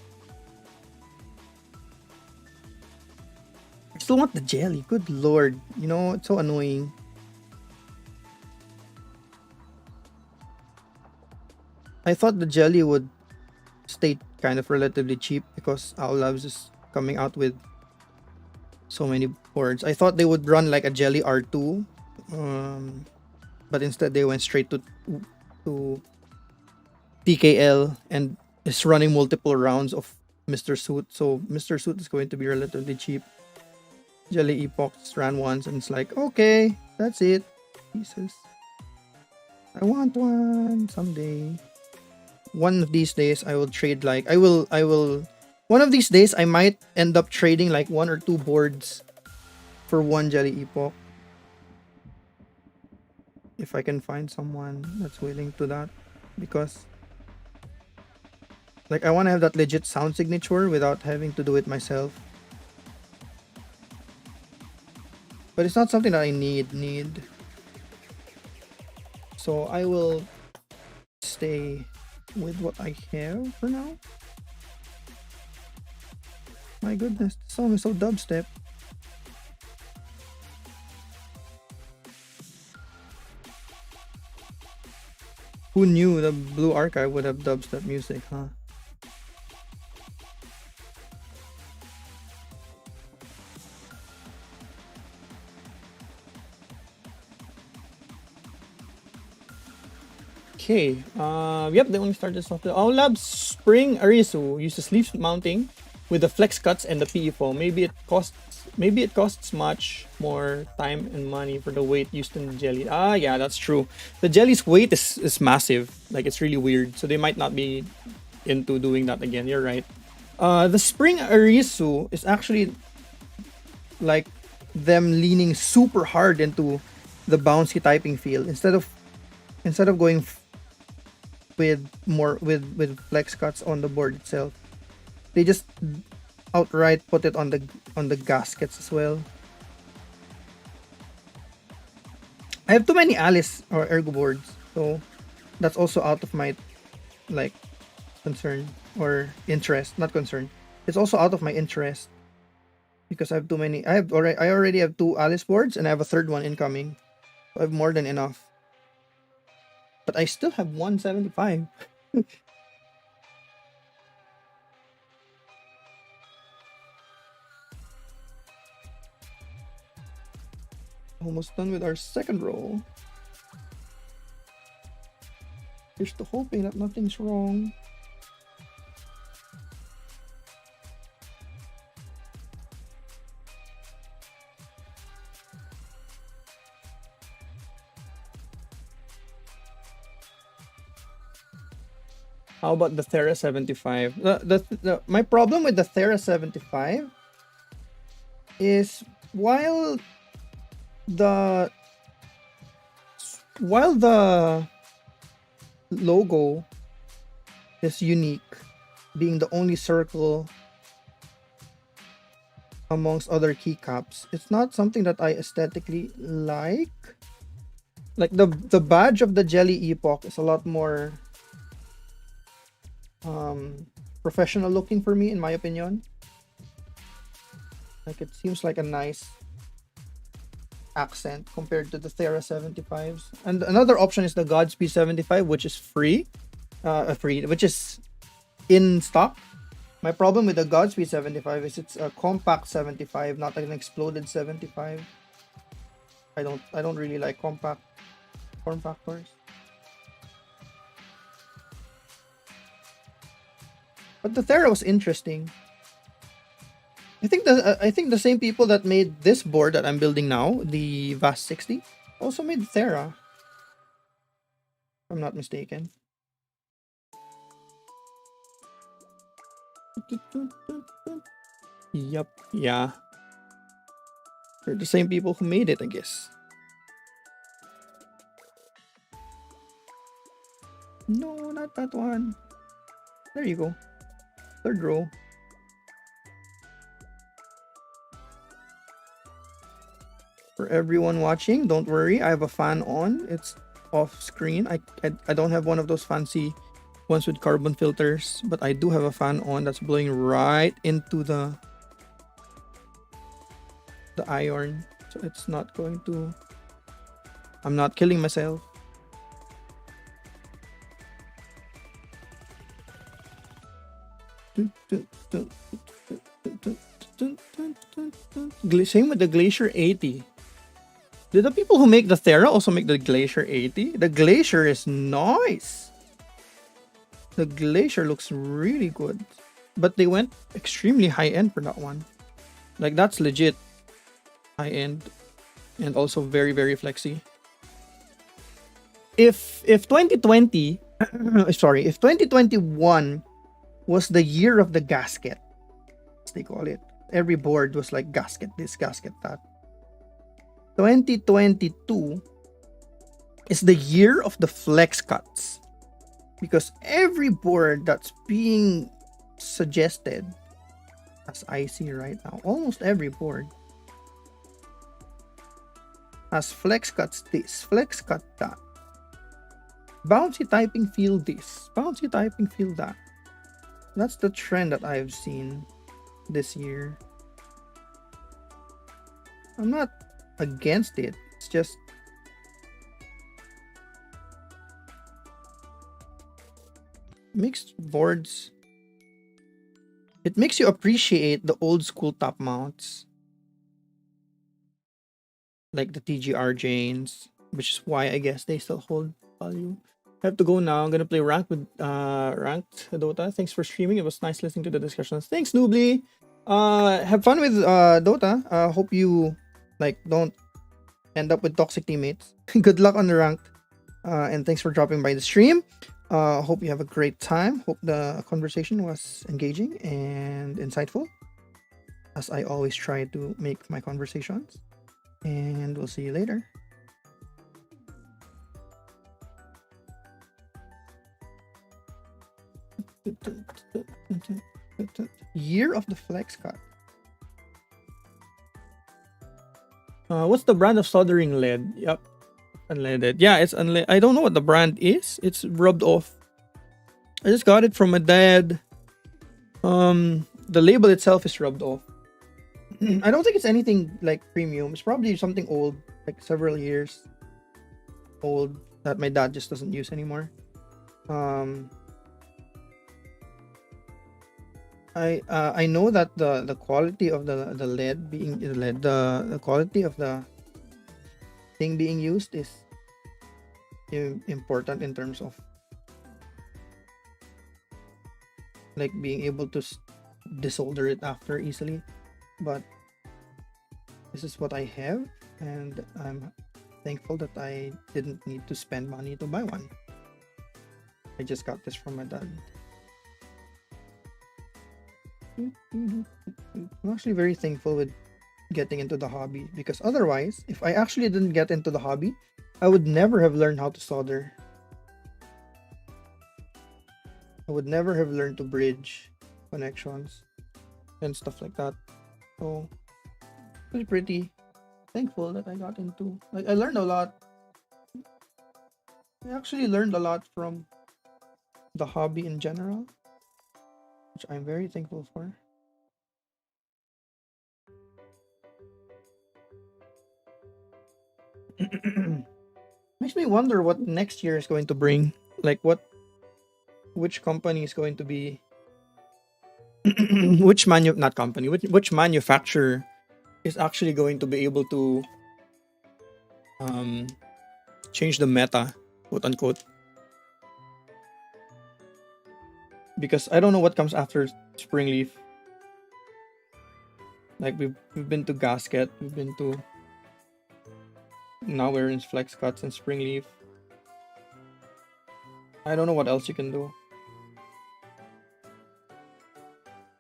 I still want the jelly. Good lord. You know, it's so annoying. I thought the jelly would stay kind of relatively cheap because Owl Labs is coming out with so many boards. I thought they would run like a Jelly R2, but instead they went straight to TKL and is running multiple rounds of Mr. Suit. So Mr. Suit is going to be relatively cheap. Jelly Epochs ran once and it's like, okay, that's it. Jesus. I want one someday. One of these days I will trade, like I will one of these days I might end up trading like 1 or 2 boards for one Jelly Epoch. If I can find someone that's willing to that, because like I want to have that legit sound signature without having to do it myself. But it's not something that I need. So I will stay with what I have for now. My goodness, this song is so dubstep. Who knew the Blue Archive would have dubstep music, huh? Okay, yep, they only started software. Our Labs Spring Arisu uses sleeve mounting with the flex cuts and the PE foam. Maybe it costs much more time and money for the weight used in the jelly. Ah, yeah, that's true. The jelly's weight is massive. Like, it's really weird. So they might not be into doing that again. You're right. The Spring Arisu is actually like them leaning super hard into the bouncy typing feel instead of going with more with flex cuts on the board itself. They just outright put it on the gaskets as well. I have too many Alice or Ergo boards, so that's also out of my like concern or interest, not concern. It's also out of my interest because I have too many. I already have two Alice boards and I have a third one incoming. So I have more than enough. But I still have 175. Almost done with our second roll. Here's to hoping that nothing's wrong. How about the Thera 75? My problem with the Thera 75 is the while the logo is unique, being the only circle amongst other keycaps, it's not something that I aesthetically like. Like the badge of the Jelly Epoch is a lot more professional looking for me, in my opinion. Like it seems like a nice accent compared to the Thera 75s. And another option is the Godspeed 75, which is free, which is in stock. My problem with the Godspeed 75 is it's a compact 75, not an exploded 75. I don't really like compact form factors. But the Thera was interesting. I think the same people that made this board that I'm building now, the Vast60, also made the Thera. If I'm not mistaken. Yup, yeah. They're the same people who made it, I guess. No, not that one. There you go. Third row. For everyone watching, don't worry. I have a fan on. It's off screen. I don't have one of those fancy ones with carbon filters, but I do have a fan on that's blowing right into the iron. So it's not going to... I'm not killing myself. Same with the Glacier 80. Did the people who make the Thera also make the Glacier 80? The Glacier is nice. The Glacier looks really good. But they went extremely high-end for that one. Like, that's legit high-end. And also very, very flexy. If 2020... sorry, if 2021 was the year of the gasket, as they call it. Every board was like gasket this, gasket that. 2022 is the year of the flex cuts. Because every board that's being suggested, as I see right now, almost every board has flex cuts this, flex cut that. Bouncy typing feel this, bouncy typing feel that. That's the trend that I've seen this year. I'm not against it. It's just mixed boards. It makes you appreciate the old school top mounts. Like the TGR Janes, which is why I guess they still hold value. I have to go now. I'm gonna play ranked Dota. Thanks for streaming. It was nice listening to the discussions. Thanks, Noobly. Have fun with Dota. Hope you don't end up with toxic teammates. Good luck on the ranked. And thanks for dropping by the stream.
Hope you have a great time. Hope the conversation was engaging and insightful, as I always try to make my conversations. And we'll see you later. Year of the Flex Cut.
What's the brand of soldering lead? Yep, unleaded. Yeah, it's unleaded. I don't know what the brand is. It's rubbed off. I just got it from my dad. The label itself is rubbed off.
I don't think it's anything like premium. It's probably something old, like several years old, that my dad just doesn't use anymore. I know that the quality of the lead being the quality of the thing being used is important in terms of like being able to desolder it after easily, but this is what I have, and I'm thankful that I didn't need to spend money to buy one. I just got this from my dad. I'm actually very thankful with getting into the hobby, because otherwise, if I actually didn't get into the hobby, I would never have learned how to solder. I would never have learned to bridge connections and stuff like that. So I was pretty thankful that I got into, like, I learned a lot. I actually learned a lot from the hobby in general, which I'm very thankful for. Makes me wonder what next year is going to bring. Like which company is going to be which manufacturer is actually going to be able to change the meta, quote unquote. Because I don't know what comes after Springleaf. Like we've been to Gasket, we've been to, now we're in Flex Cuts and Springleaf. I don't know what else you can do.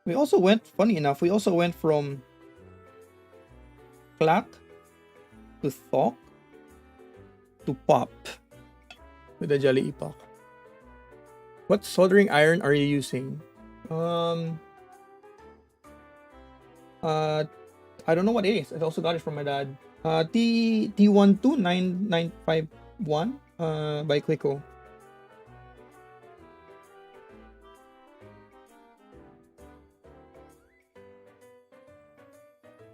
We also went, funny enough, we also went from Clack to Thok to Pop with the Jelly Epoch. What soldering iron are you using? I don't know what it is. I also got it from my dad. T12991 by Clico.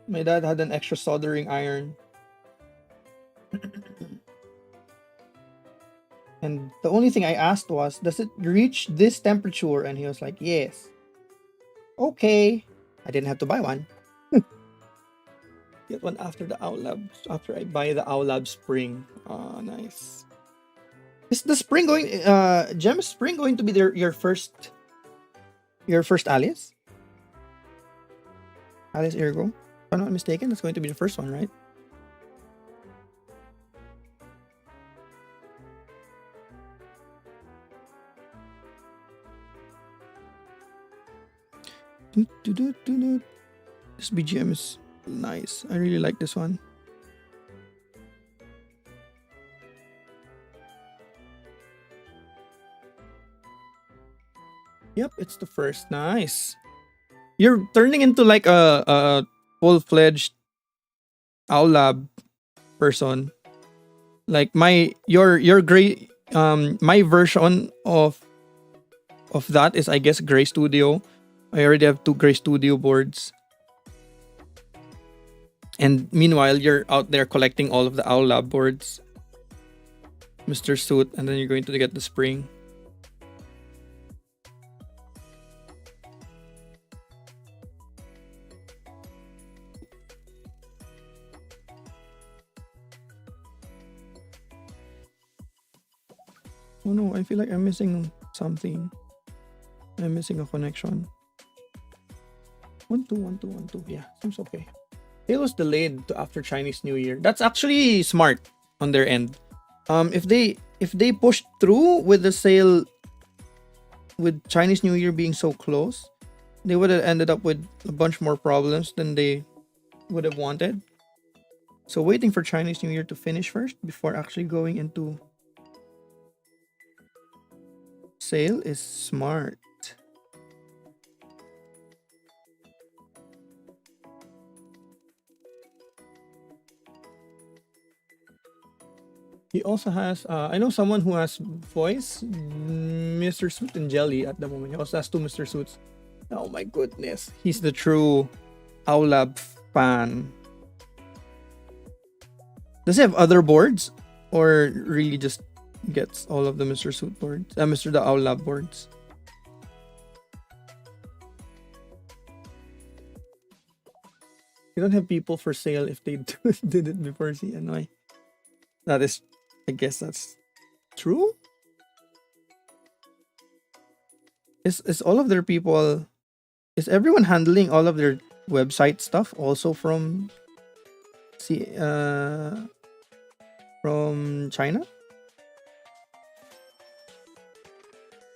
My dad had an extra soldering iron. And the only thing I asked was, does it reach this temperature? And he was like, yes. Okay. I didn't have to buy one. Get one after the OwlLab. After I buy the OwlLab Spring. Oh, nice. Is the Spring going, Gem Spring going to be your first Alice? Alice Ergo? If I'm not mistaken, that's going to be the first one, right? This BGM is nice. I really like this one. Yep, it's the first. Nice. You're turning into like a full-fledged OwlLab person. Like your gray my version of that is, I guess, Gray Studio. I already have 2 Gray Studio boards. And meanwhile, you're out there collecting all of the OwlLab boards. Mr. Suit, and then you're going to get the Spring. Oh no, I feel like I'm missing something. I'm missing a connection. 1 2 1 2 1 2. Yeah, seems okay. It was delayed to after Chinese New Year. That's actually smart on their end. If they pushed through with the sale with Chinese New Year being so close, they would have ended up with a bunch more problems than they would have wanted. So waiting for Chinese New Year to finish first before actually going into sale is smart.
He also has, I know someone who has voice, Mr. Suit and Jelly at the moment. He also has two Mr. Suits. Oh my goodness. He's the true Owlab fan. Does he have other boards? Or really just gets all of the Mr. Suit boards? Mr. the Owlab boards? You don't have people for sale if they did it before CNY. That is, I guess that's true. Is all of their people, is everyone handling all of their website stuff also from from China?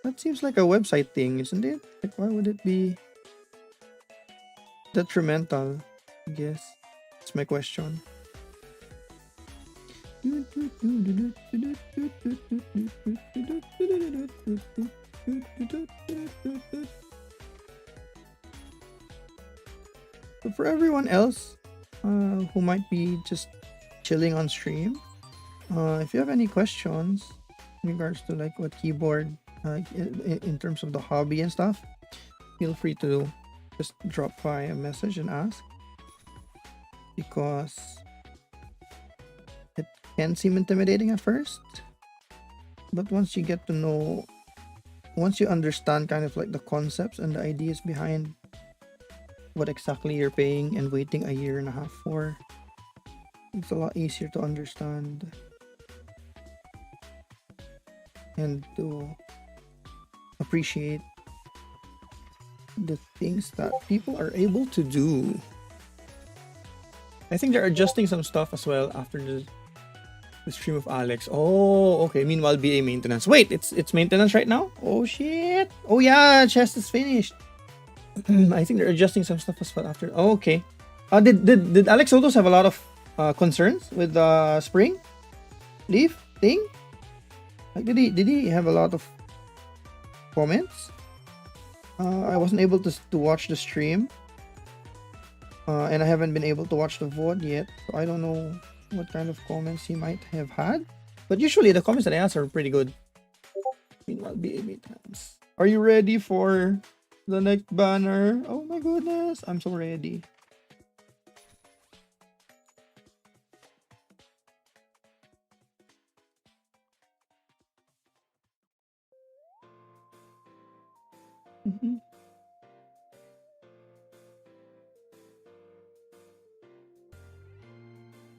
That seems like a website thing, isn't it? Like, why would it be detrimental? I guess that's my question. So for everyone else who might be just chilling on stream, if you have any questions in regards to like what keyboard in terms of the hobby and stuff, feel free to just drop by a message and ask, because it can seem intimidating at first, but once you get to know, once you understand kind of like the concepts and the ideas behind what exactly you're paying and waiting a year and a half for, it's a lot easier to understand and to appreciate the things that people are able to do. I think they're adjusting some stuff as well after the stream of Alex. Oh, okay. Meanwhile, BA maintenance. Wait, it's maintenance right now? Oh shit. Oh yeah, chest is finished. I think they're adjusting some stuff as well after. Oh, okay. Did Alex Sotos have a lot of concerns with the spring leaf thing? Like, did he have a lot of comments? I wasn't able to watch the stream, and I haven't been able to watch the VOD yet, so I don't know what kind of comments he might have had. But usually the comments that I answer are pretty good. Meanwhile, BA maintenance. Are you ready for the next banner? Oh my goodness, I'm so ready.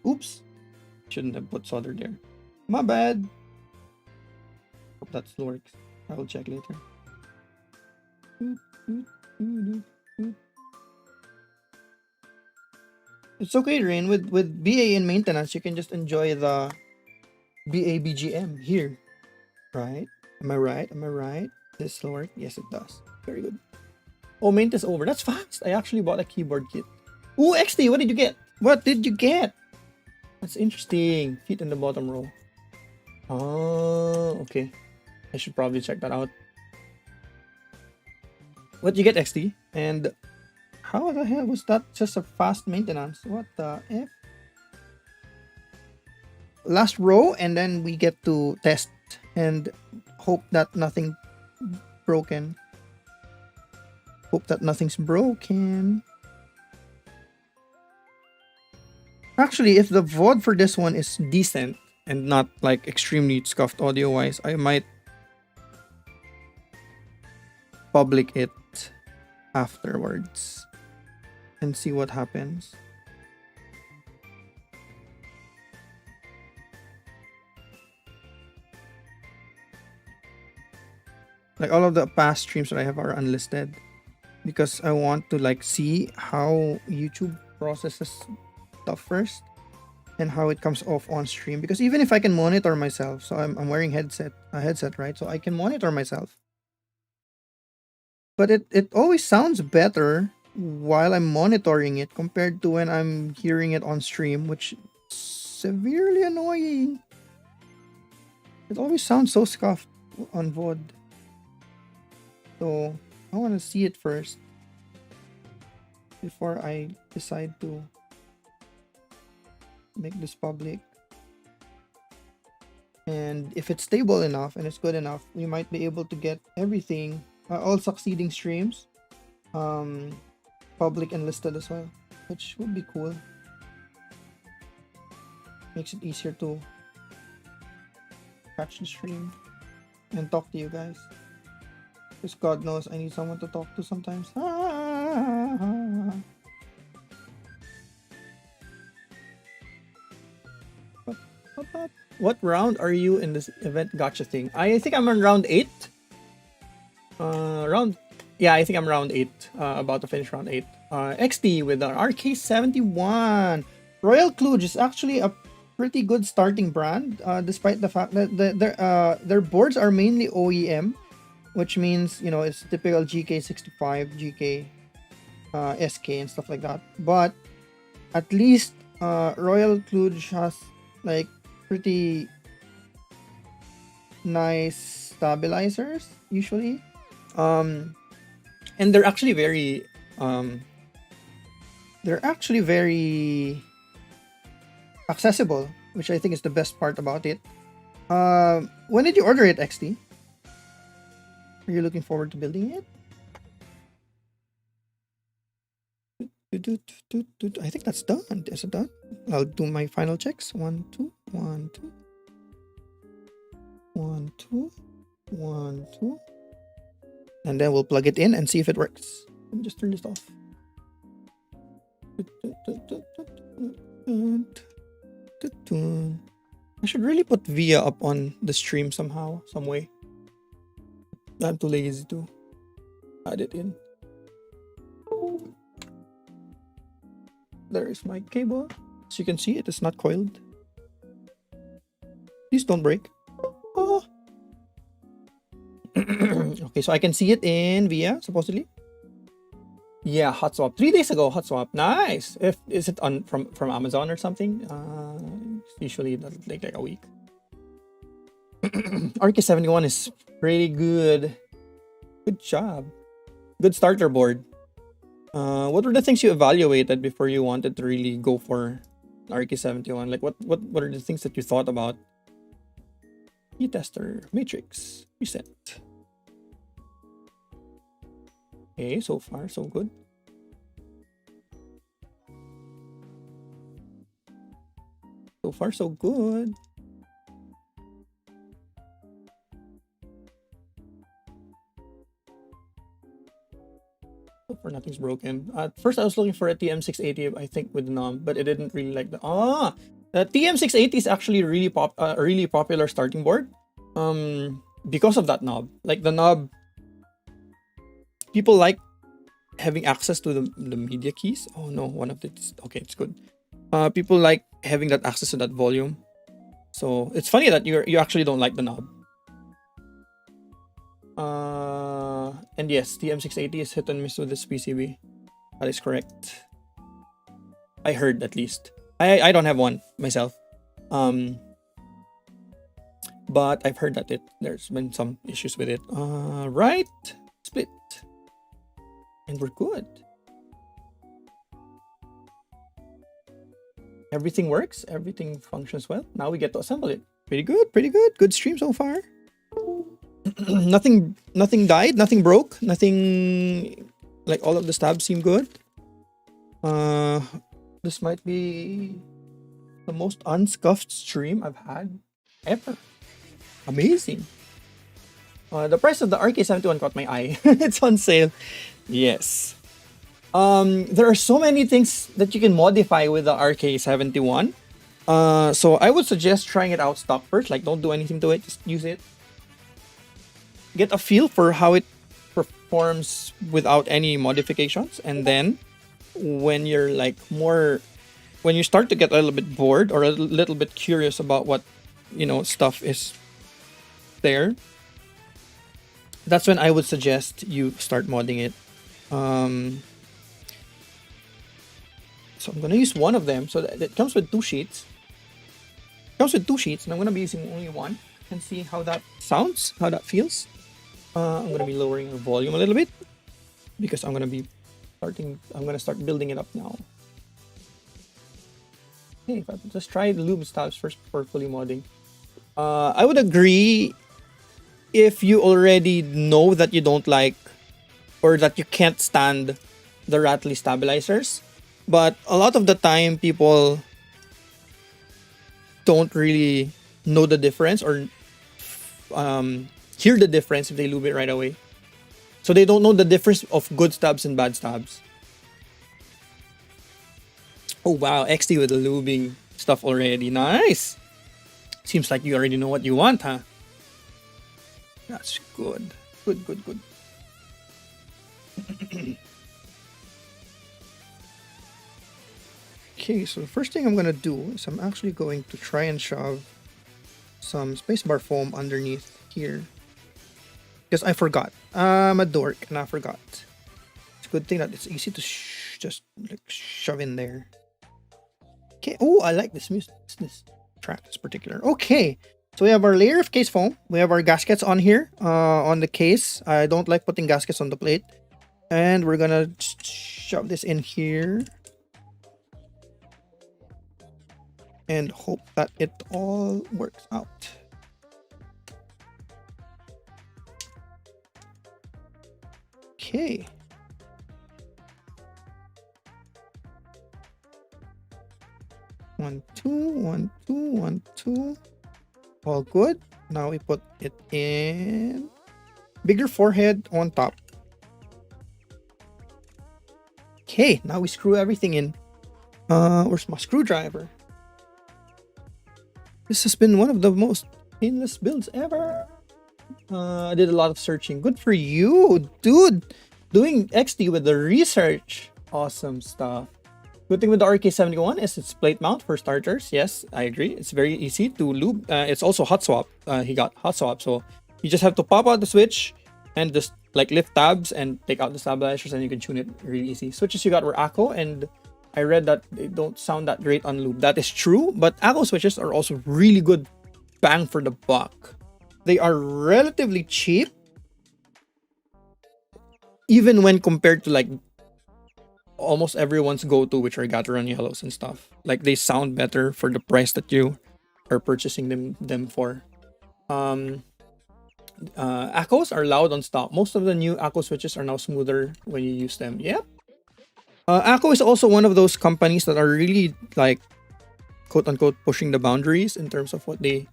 Oops. Shouldn't have put solder there. My bad. Hope that still works. I will check later. It's okay, Rain. With BA in maintenance, you can just enjoy the BA BGM here. Right? Am I right? Am I right? Does this still work? Yes, it does. Very good. Oh, maintenance over. That's fast. I actually bought a keyboard kit. Ooh, XT, what did you get? What did you get? That's interesting. Feet in the bottom row. Oh, okay. I should probably check that out. What did you get, XT? And how the hell was that just a fast maintenance? What the F? Last row, and then we get to test and hope that nothing broken. Hope that nothing's broken. Actually, if the VOD for this one is decent and not like extremely scuffed audio wise, I might public it afterwards and see what happens. Like all of the past streams that I have are unlisted because I want to like see how YouTube processes stuff first and how it comes off on stream, because even if I can monitor myself, so I'm wearing a headset, right? So I can monitor myself
but it always sounds better while I'm monitoring it compared to when I'm hearing it on stream, which is severely annoying. It always sounds so scuffed on VOD. So I want to see it first before I decide to make this public. And if it's stable enough and it's good enough, we might be able to get everything, all succeeding streams, public and listed as well, which would be cool. Makes it easier to catch the stream and talk to you guys. Because God knows I need someone to talk to sometimes.
What round are you in this event gotcha thing? I think I'm on round 8. I think I'm round 8. About to finish round 8. XD with our RK71. Royal Kluge is actually a pretty good starting brand, despite the fact that their boards are mainly OEM, which means, you know, it's typical GK65, GK, SK and stuff like that. But at least Royal Kluge has like pretty nice stabilizers usually, and they're actually very accessible, which I think is the best part about it. When did you order it, XT? Are you looking forward to building it? I think that's done. Is it done? I'll do my final checks. 1, 2, 1, 2. 1, 2, 1, 2. And then we'll plug it in and see if it works. Let me just turn this off. I should really put Via up on the stream somehow, some way. I'm too lazy to add it in. There is my cable. As you can see, it is not coiled. Please don't break. Oh. Okay, so I can see it in Via, supposedly. Yeah, hot swap. 3 days ago, hot swap. Nice. Is it on from Amazon or something? Usually that'll take like a week. RK71 is pretty good. Good job. Good starter board. What were the things you evaluated before you wanted to really go for RK71? Like what are the things that you thought about? E-tester, matrix, reset. Okay, so far so good. So far so good. So far nothing's broken. At first I was looking for a TM680, I think, with the knob, but it didn't really like the the TM680 is actually a really popular starting board. Because of that knob. Like the knob, people like having access to the media keys. Oh no, one of it's okay, it's good. People like having that access to that volume. So it's funny that you actually don't like the knob. And yes, TM680 is hit and miss with this PCB. That is correct. I heard, at least. I don't have one myself. But I've heard that there's been some issues with it. Right, split. And we're good. Everything works, everything functions well. Now we get to assemble it. Pretty good, pretty good. Good stream so far. Nothing died, nothing broke, nothing, like all of the stabs seem good. This might be the most unscuffed stream I've had ever. Amazing. The price of the RK71 caught my eye. It's on sale. Yes. There are so many things that you can modify with the RK71. So I would suggest trying it out stock first. Like, don't do anything to it, just use it. Get a feel for how it performs without any modifications, and then when you're like when you start to get a little bit bored or a little bit curious about what stuff is there,
that's when I would suggest you start modding it. Um, so I'm gonna use one of them. So that it comes with 2 sheets. Comes with 2 sheets, and I'm gonna be using only one and see how that sounds, how that feels. I'm gonna be lowering the volume a little bit because I'm gonna be starting. I'm gonna start building it up now. Hey, if I just try the lube stabs first before fully modding. I would agree if you already know that you don't like or that you can't stand the rattly stabilizers. But a lot of the time, people don't really know the difference or hear the difference if they lube it right away. So they don't know the difference of good stabs and bad stabs. Oh wow, XD with the lubing stuff already. Nice. Seems like you already know what you want, huh? That's good. Good, good, good. Okay, so the first thing I'm gonna do is I'm actually going to try and shove some spacebar foam underneath here. Because I forgot. I'm a dork and I forgot. It's a good thing that it's easy to just like shove in there. Okay. Oh, I like this music. This track is particular. Okay. So we have our layer of case foam. We have our gaskets on here, on the case. I don't like putting gaskets on the plate. And we're gonna shove this in here. And hope that it all works out. Okay. One, two, one, two, one, two. All good. Now we put it in. Bigger forehead on top. Okay, now we screw everything in. Where's my screwdriver? This has been one of the most painless builds ever. I did a lot of searching. Good for you, dude. Doing XD with the research. Awesome stuff. Good thing with the RK71 is it's plate mount for starters. Yes, I agree. It's very easy to lube. It's also hot swap. He got hot swap. So you just have to pop out the switch and just like lift tabs and take out the stabilizers and you can tune it really easy. Switches you got were ACO, and I read that they don't sound that great on lube. That is true, but ACO switches are also really good bang for the buck. They are relatively cheap, even when compared to like almost everyone's go-to, which are Gateron yellows and stuff. Like they sound better for the price that you are purchasing them for. ACOs are loud on stock. Most of the new ACO switches are now smoother when you use them. Yep. ACO is also one of those companies that are really like quote unquote pushing the boundaries in terms of what they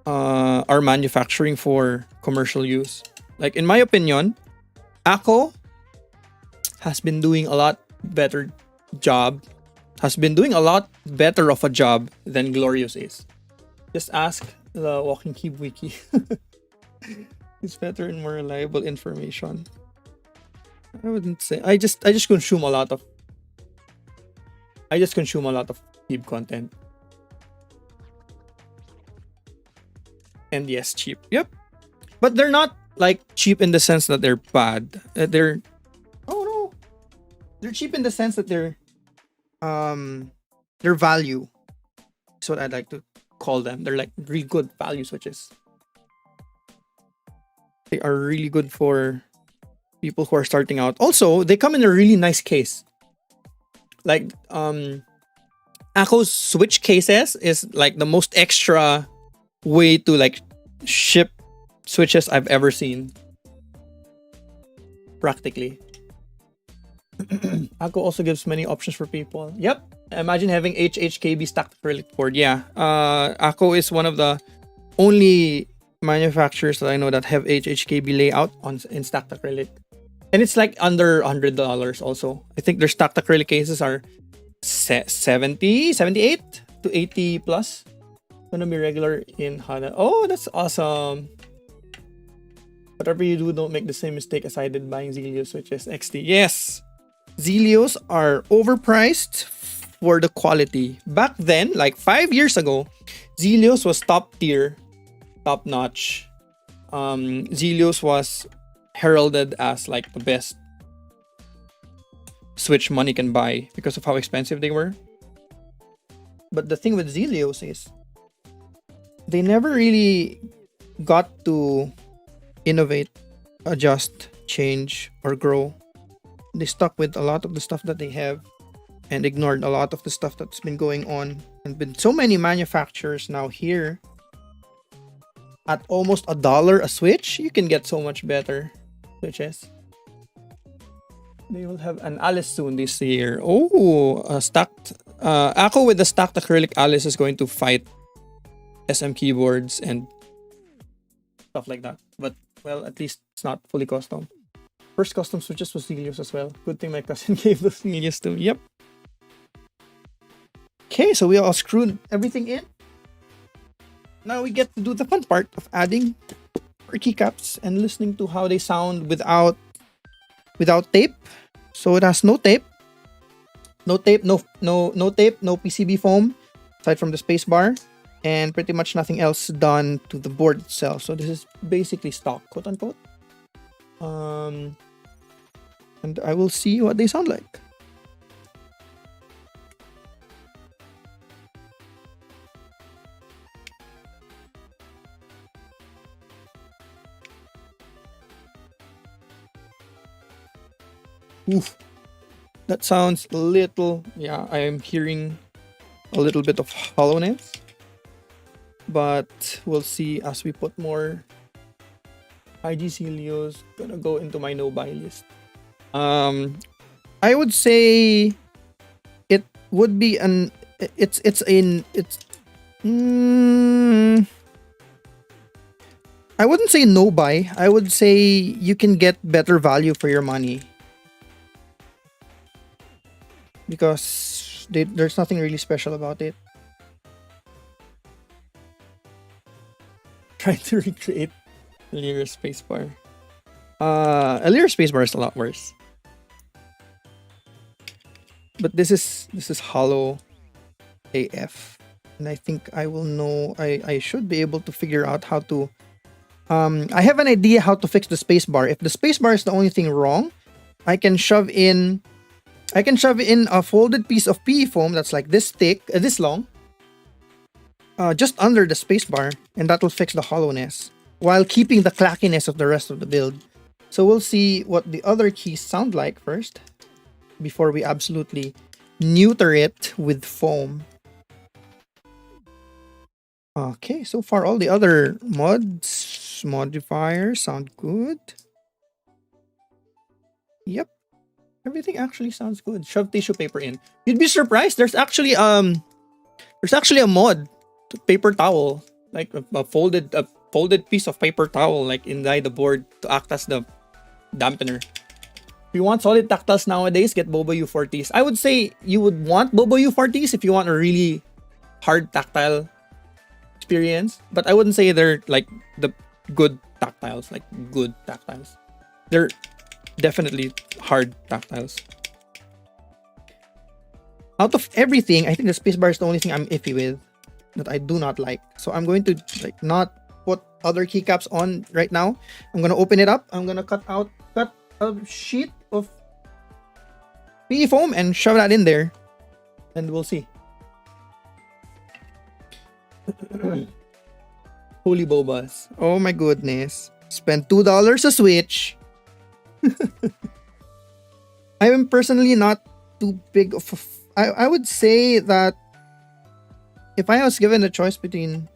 are manufacturing for commercial use. Like in my opinion, ACO has been doing a lot better job, has been doing a lot better of a job than Glorious is. Just ask the Walking Cube Wiki. It's better and more reliable information. I wouldn't say. I just consume a lot of. I just consume a lot of Cube content. And yes, cheap. Yep. But they're not like cheap in the sense that they're bad. They're they're cheap in the sense that their value is what I'd like to call them. They're like really good value switches. They are really good for people who are starting out. Also, they come in a really nice case. Like ACO's switch cases is like the most extra way to like ship switches I've ever seen. Practically. ACO also gives many options for people. Yep. Imagine having HHKB stacked acrylic board. Yeah. ACO is one of the only manufacturers that I know that have HHKB layout in stacked acrylic. And it's like under $100 also. I think their stacked acrylic cases are 70, 78 to 80 plus. Gonna be regular in Hana. Oh, that's awesome. Whatever you do, don't make the same mistake as I did buying Zelio switches XT. Yes! Zelios are overpriced for the quality. Back then, like 5 years ago, Zelios was top tier, top notch.
Zelios was heralded as like the best Switch money can buy because of how expensive they were.
But the thing with Zelios is they never really got to innovate, adjust, change, or grow. They stuck with a lot of the stuff that they have and ignored a lot of the stuff that's been going on. And been so many manufacturers now here at almost $1 a Switch, you can get so much better Switches.
They will have an Alice soon this year. Oh, stacked. Ako with the stacked acrylic Alice is going to fight SM keyboards and stuff like that. But, well, at least it's not fully custom. First custom Switches was Zelios as well. Good thing my cousin gave those Zelios to me. Yep.
Okay, so we all screwed everything in. Now we get to do the fun part of adding our keycaps and listening to how they sound without tape. So it has no tape. No tape, no tape, no PCB foam aside from the spacebar, and pretty much nothing else done to the board itself. So this is basically stock, quote unquote. And I will see what they sound like.
Oof. That sounds a little, yeah, I am hearing a little bit of hollowness. But we'll see as we put more IG Celios. Gonna go into my no-buy list.
I would say it would be I wouldn't say no buy. I would say you can get better value for your money. Because there's nothing really special about it.
Trying to recreate Lyra spacebar. Lyra spacebar is a lot worse. But this is hollow AF. And I think I will know, I should be able to figure out how to I have an idea how to fix the spacebar. If the spacebar is the only thing wrong, I can shove in a folded piece of PE foam that's like this thick, this long, just under the spacebar, and that will fix the hollowness while keeping the clackiness of the rest of the build. So we'll see what the other keys sound like first before we absolutely neuter it with foam. Okay, so far all the other modifiers sound good. Yep. Everything actually sounds good. Shove tissue paper in. You'd be surprised. There's actually a mod to paper towel, like a folded piece of paper towel, like inside the board to act as the dampener. If you want solid tactiles nowadays, get Bobo U40s. I would say you would want Bobo U40s if you want a really hard tactile experience, but I wouldn't say they're like the good tactiles, like good tactiles. They're definitely hard tactiles. Out of everything, I think the spacebar is the only thing I'm iffy with, that I do not like. So I'm going to like not put other keycaps on right now. I'm gonna open it up. I'm gonna cut a sheet of PE foam and shove that in there, and we'll see. Holy bobas. Oh my goodness. Spent $2 a Switch. I am personally not too big of I would say that if I was given a choice between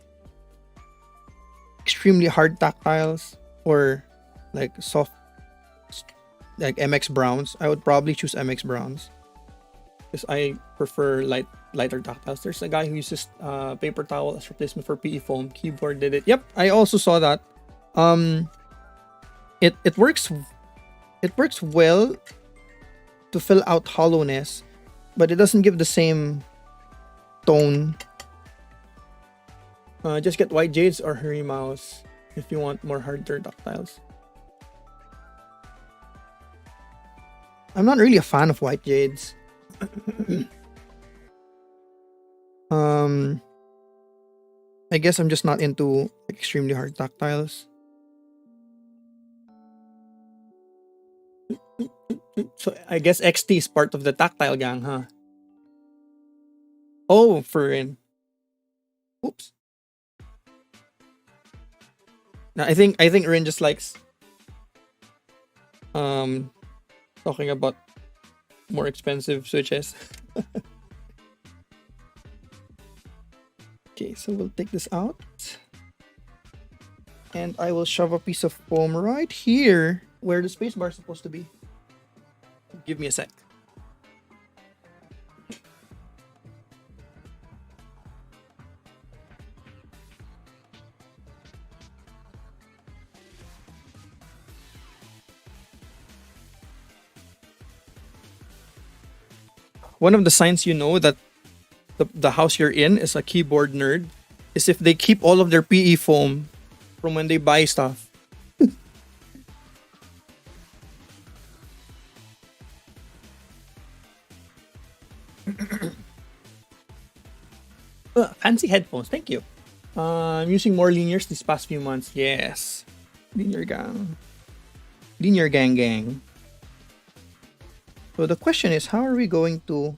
extremely hard tactiles or like soft, like MX Browns, I would probably choose MX Browns because I prefer lighter tactiles. There's a guy who uses paper towel as replacement for PE foam. Keyboard did it. Yep, I also saw that. It works well to fill out hollowness, but it doesn't give the same tone. Just get white jades or hurry mouse if you want more harder tactiles. I'm not really a fan of white jades. I guess I'm just not into extremely hard tactiles. So I guess XT is part of the tactile gang, huh? Oh, for in. Oops. Now I think Rin just likes um talking about more expensive switches. Okay, so we'll take this out. And I will shove a piece of foam right here where the spacebar is supposed to be. Give me a sec. One of the signs you know that the house you're in is a keyboard nerd is if they keep all of their PE foam from when they buy stuff. Fancy headphones, thank you. I'm using more linears these past few months. Yes. Linear gang. Linear gang gang. So the question is, how are we going to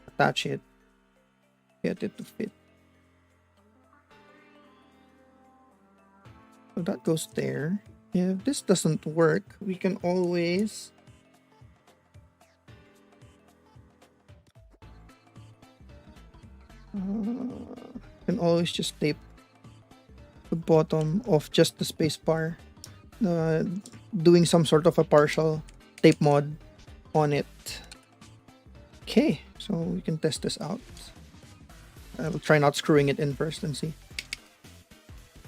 attach it? Get it to fit. So that goes there. If this doesn't work, we can always just tape the bottom of just the space bar, doing some sort of a partial tape mod on it. Okay, so we can test this out. I'll try not screwing it in first and see.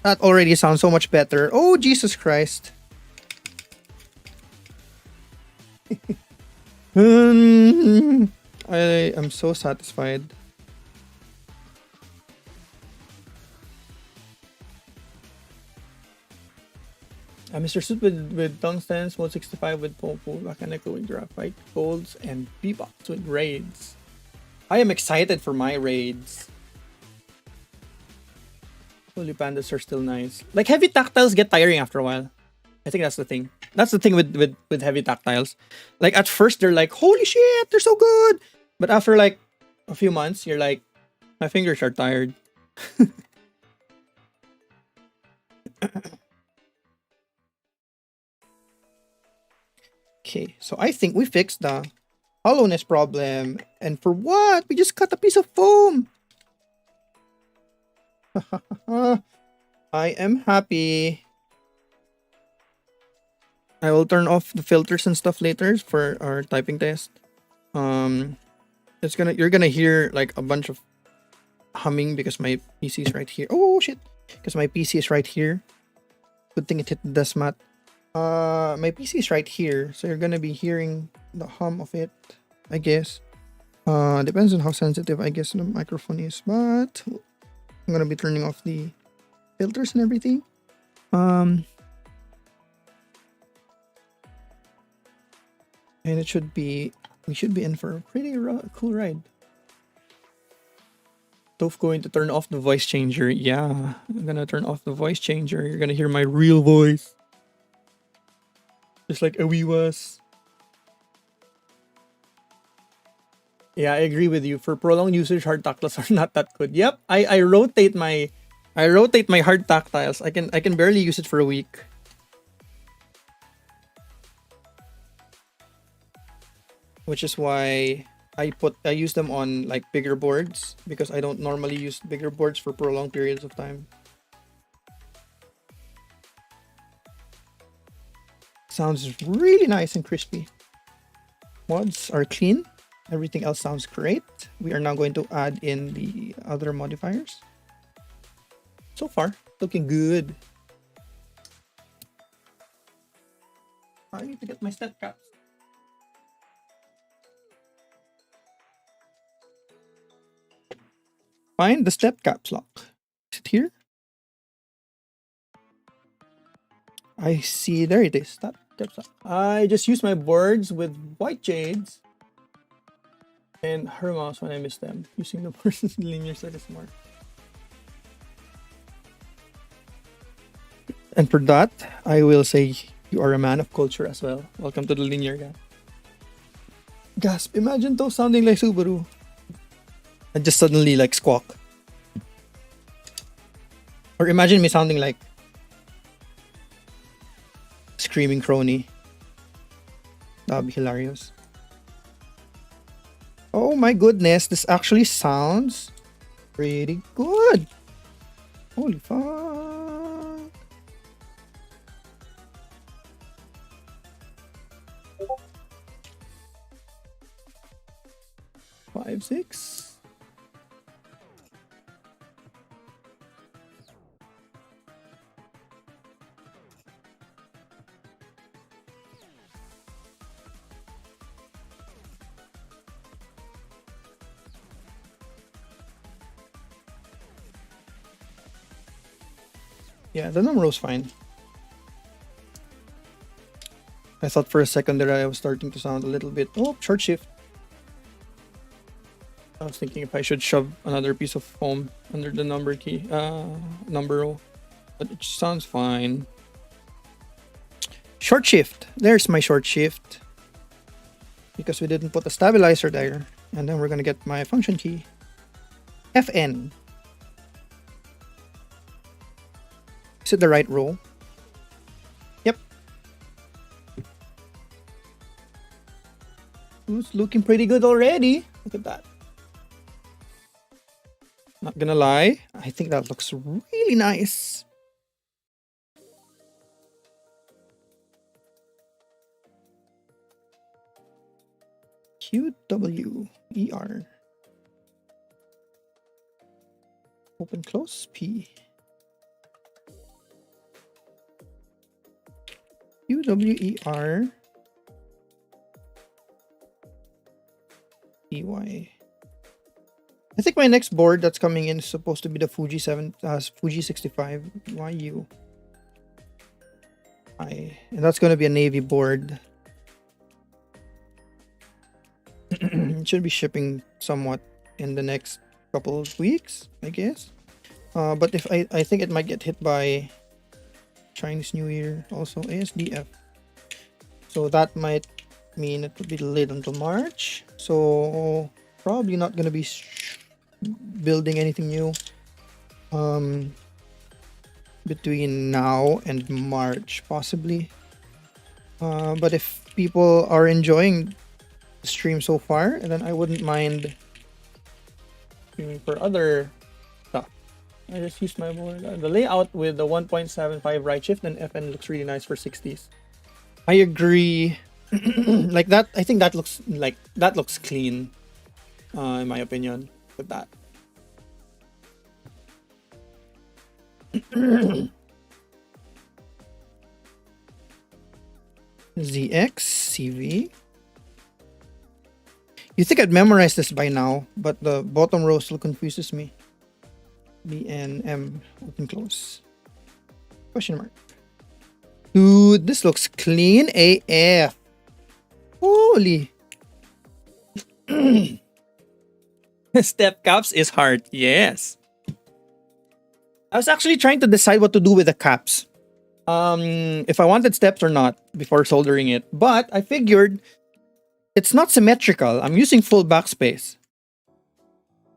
That already sounds so much better. Oh, Jesus Christ. I am so satisfied. Mr. Suit with tungsten, Mode 65 with Popo, Bakaneko with graphite, golds, and Bebox with raids. I am excited for my raids. Holy pandas are still nice. Like heavy tactiles get tiring after a while. I think that's the thing. That's the thing with heavy tactiles. Like at first they're like, holy shit, they're so good. But after like a few months, you're like, my fingers are tired. Okay, so I think we fixed the hollowness problem. And for what? We just cut a piece of foam. I am happy. I will turn off the filters and stuff later for our typing test. You're gonna hear like a bunch of humming because my PC is right here. Oh shit! Because my PC is right here. Good thing it hit the desk mat. My PC is right here, so you're gonna be hearing the hum of it, I guess. Depends on how sensitive I guess the microphone is, but I'm gonna be turning off the filters and everything. And we should be in for a pretty cool ride. Toph going to turn off the voice changer. Yeah, I'm gonna turn off the voice changer. You're gonna hear my real voice. Just like we was. Yeah, I agree with you. For prolonged usage, hard tactiles are not that good. Yep, I rotate my hard tactiles. I can barely use it for a week. Which is why I use them on like bigger boards because I don't normally use bigger boards for prolonged periods of time. Sounds really nice and crispy. Mods are clean. Everything else sounds great. We are now going to add in the other modifiers. So far, looking good. I need to get my step caps. Find the step caps lock. Is it here? I see. There it is. Step caps lock. I just use my boards with white jades and her mouse when I miss them. Using the boards in linear set is more. And for that, I will say You are a man of culture as well. Welcome to the linear guy. Gasp! Imagine to sounding like Subaru. And just suddenly like squawk. Or imagine me sounding like Screaming Crony. That'd be hilarious. Oh my goodness, this actually sounds pretty good. Holy fuck. Five, six. Yeah, the number was fine. I thought for a second there I was starting to sound a little bit. Oh, short shift. I was thinking if I should shove another piece of foam under the number key, number row, but it sounds fine. Short shift. There's my short shift. Because we didn't put a stabilizer there. And then we're gonna get my function key. FN. Is it the right row? Yep. It's looking pretty good already. Look at that. Not gonna lie, I think that looks really nice. QWER. Open close P. QWER EY. I think my next board that's coming in is supposed to be the Fuji 65 YU. And that's going to be a Navy board. It should be shipping somewhat in the next couple of weeks, I guess. But if I think it might get hit by Chinese New Year, also ASDF. So that might mean it will be delayed until March. So probably not going to be building anything new between now and March, possibly. But if people are enjoying the stream so far, and then I wouldn't mind streaming for other stuff. I just used my board. The layout with the 1.75 right shift and FN looks really nice for 60s. I agree. Like that, I think that looks clean, in my opinion, with that. ZX CV. You think I'd memorize this by now, but the bottom row still confuses me. BNM open close. Question mark. Dude, this looks clean AF. Holy. Step caps is hard. Yes. I was actually trying to decide what to do with the caps. If I wanted steps or not before soldering it. But I figured it's not symmetrical. I'm using full backspace.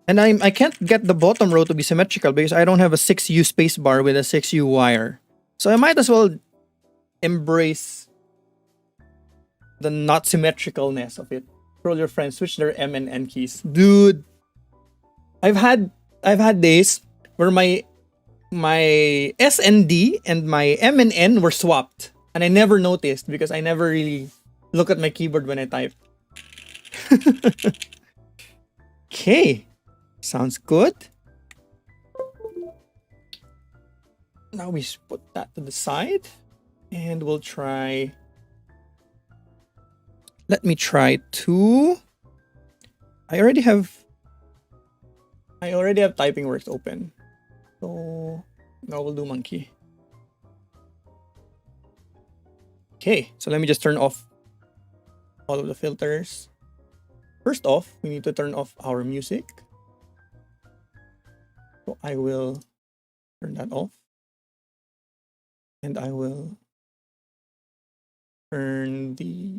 And I can't get the bottom row to be symmetrical because I don't have a 6U spacebar with a 6U wire. So I might as well embrace the not symmetricalness of it. Troll your friends, switch their M and N keys. Dude, I've had days where my S and D and my M and N were swapped. And I never noticed because I never really look at my keyboard when I type. Okay. Sounds good. Now we put that to the side. And we'll try... Let me try to... I already have Typing Works open. So now we'll do monkey. Okay, so let me just turn off all of the filters. First off, we need to turn off our music. So I will turn that off. And I will turn the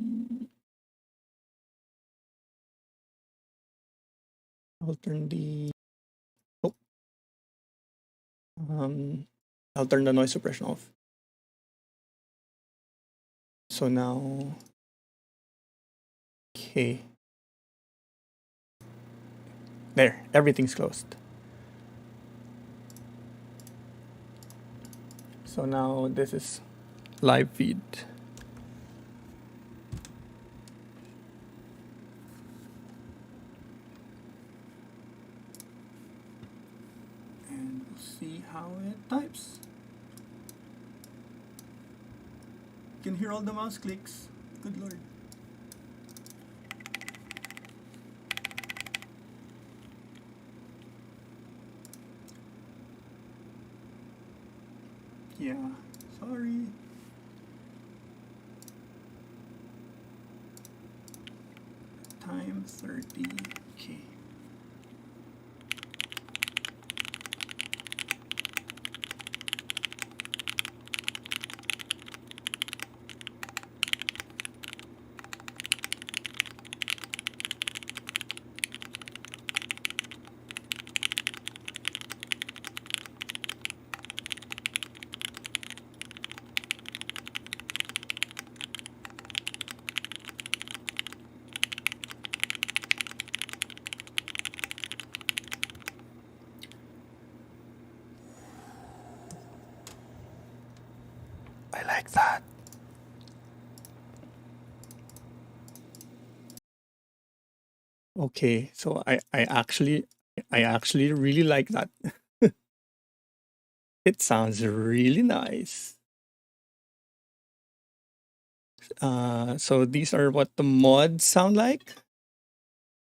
I'll turn the oh I'll turn the noise suppression off. So now, okay, there, everything's closed. So now this is live feed. And we'll see how it types. You can hear all the mouse clicks. Good lord. Yeah, sorry. Time 30. Okay. I like that. Okay, so I actually really like that. It sounds really nice. So these are what the mods sound like.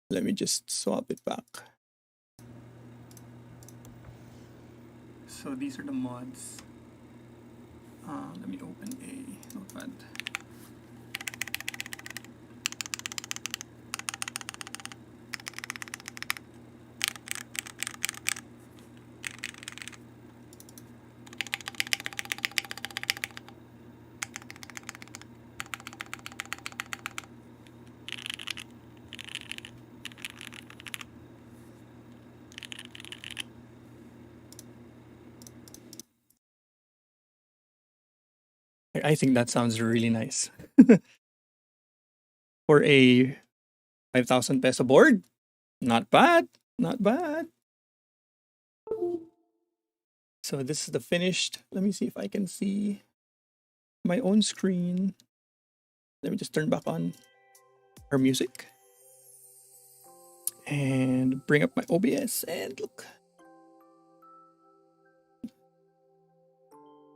Let me just swap it back. So these are the mods. Let me open a notepad. I think that sounds really nice. For a 5,000 peso board, not bad, not bad. So this is the finished. Let me see if I can see my own screen. Let me just turn back on our music and bring up my OBS and look.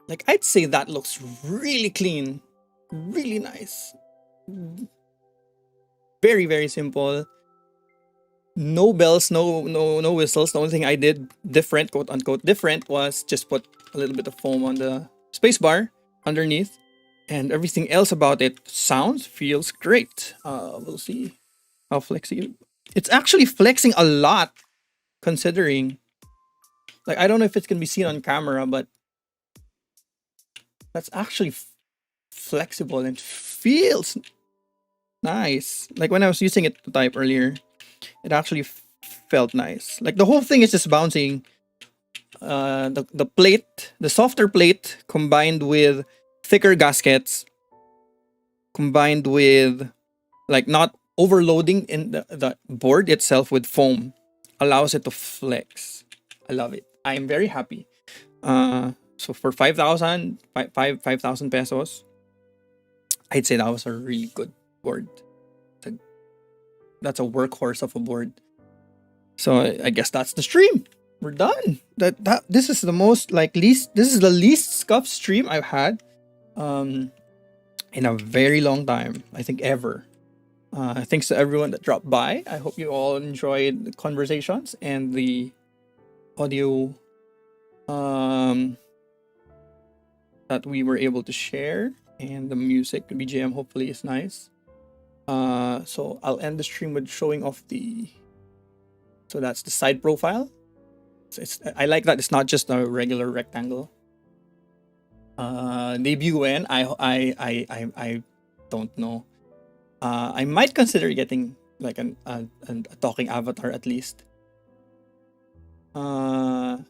Like, I'd say that looks really clean, really nice. Very, very simple. No bells, no whistles. The only thing I did different, quote unquote different, was just put a little bit of foam on the spacebar underneath, and everything else about it sounds, feels great. We'll see how flexy. It's actually flexing a lot, considering. Like, I don't know if it can be seen on camera, but that's actually flexible and feels nice. Like when I was using it to type earlier, it actually felt nice. Like the whole thing is just bouncing. The plate, the softer plate, combined with thicker gaskets, combined with like not overloading in the board itself with foam, allows it to flex. I love it. I am very happy. So for 5,000 pesos, I'd say that was a really good board. That's a workhorse of a board. So I guess that's the stream. We're done. That this is the most like least. This is the least scuffed stream I've had, in a very long time. I think ever. Thanks to everyone that dropped by. I hope you all enjoyed the conversations and the audio, that we were able to share, and the music, the BGM hopefully is nice. So I'll end the stream with showing off the. So that's the side profile. I like that it's not just a regular rectangle. Debut when I don't know. I might consider getting like a talking avatar at least. And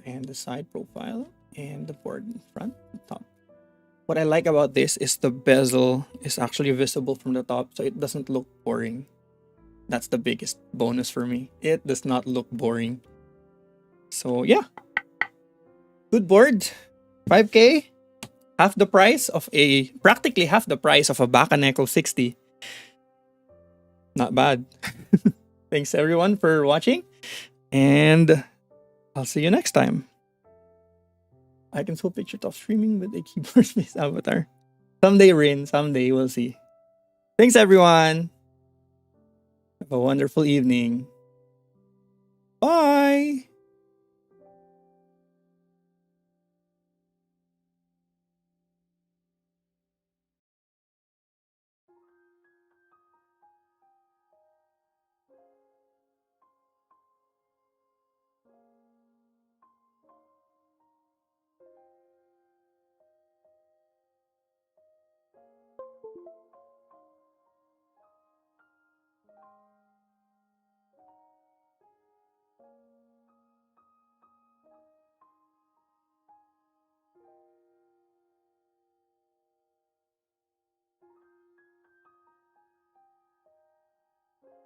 the side profile and the board in front and top. What I like about this is the bezel is actually visible from the top, so it doesn't look boring. That's the biggest bonus for me. It does not look boring. So yeah, good board. 5K, half the price of practically half the price of a Bakaneko 60. Not bad. Thanks everyone for watching, and I'll see you next time. I can still picture top streaming with a keyboard based avatar. Someday, Rin, someday we'll see. Thanks everyone. Have a wonderful evening. Bye.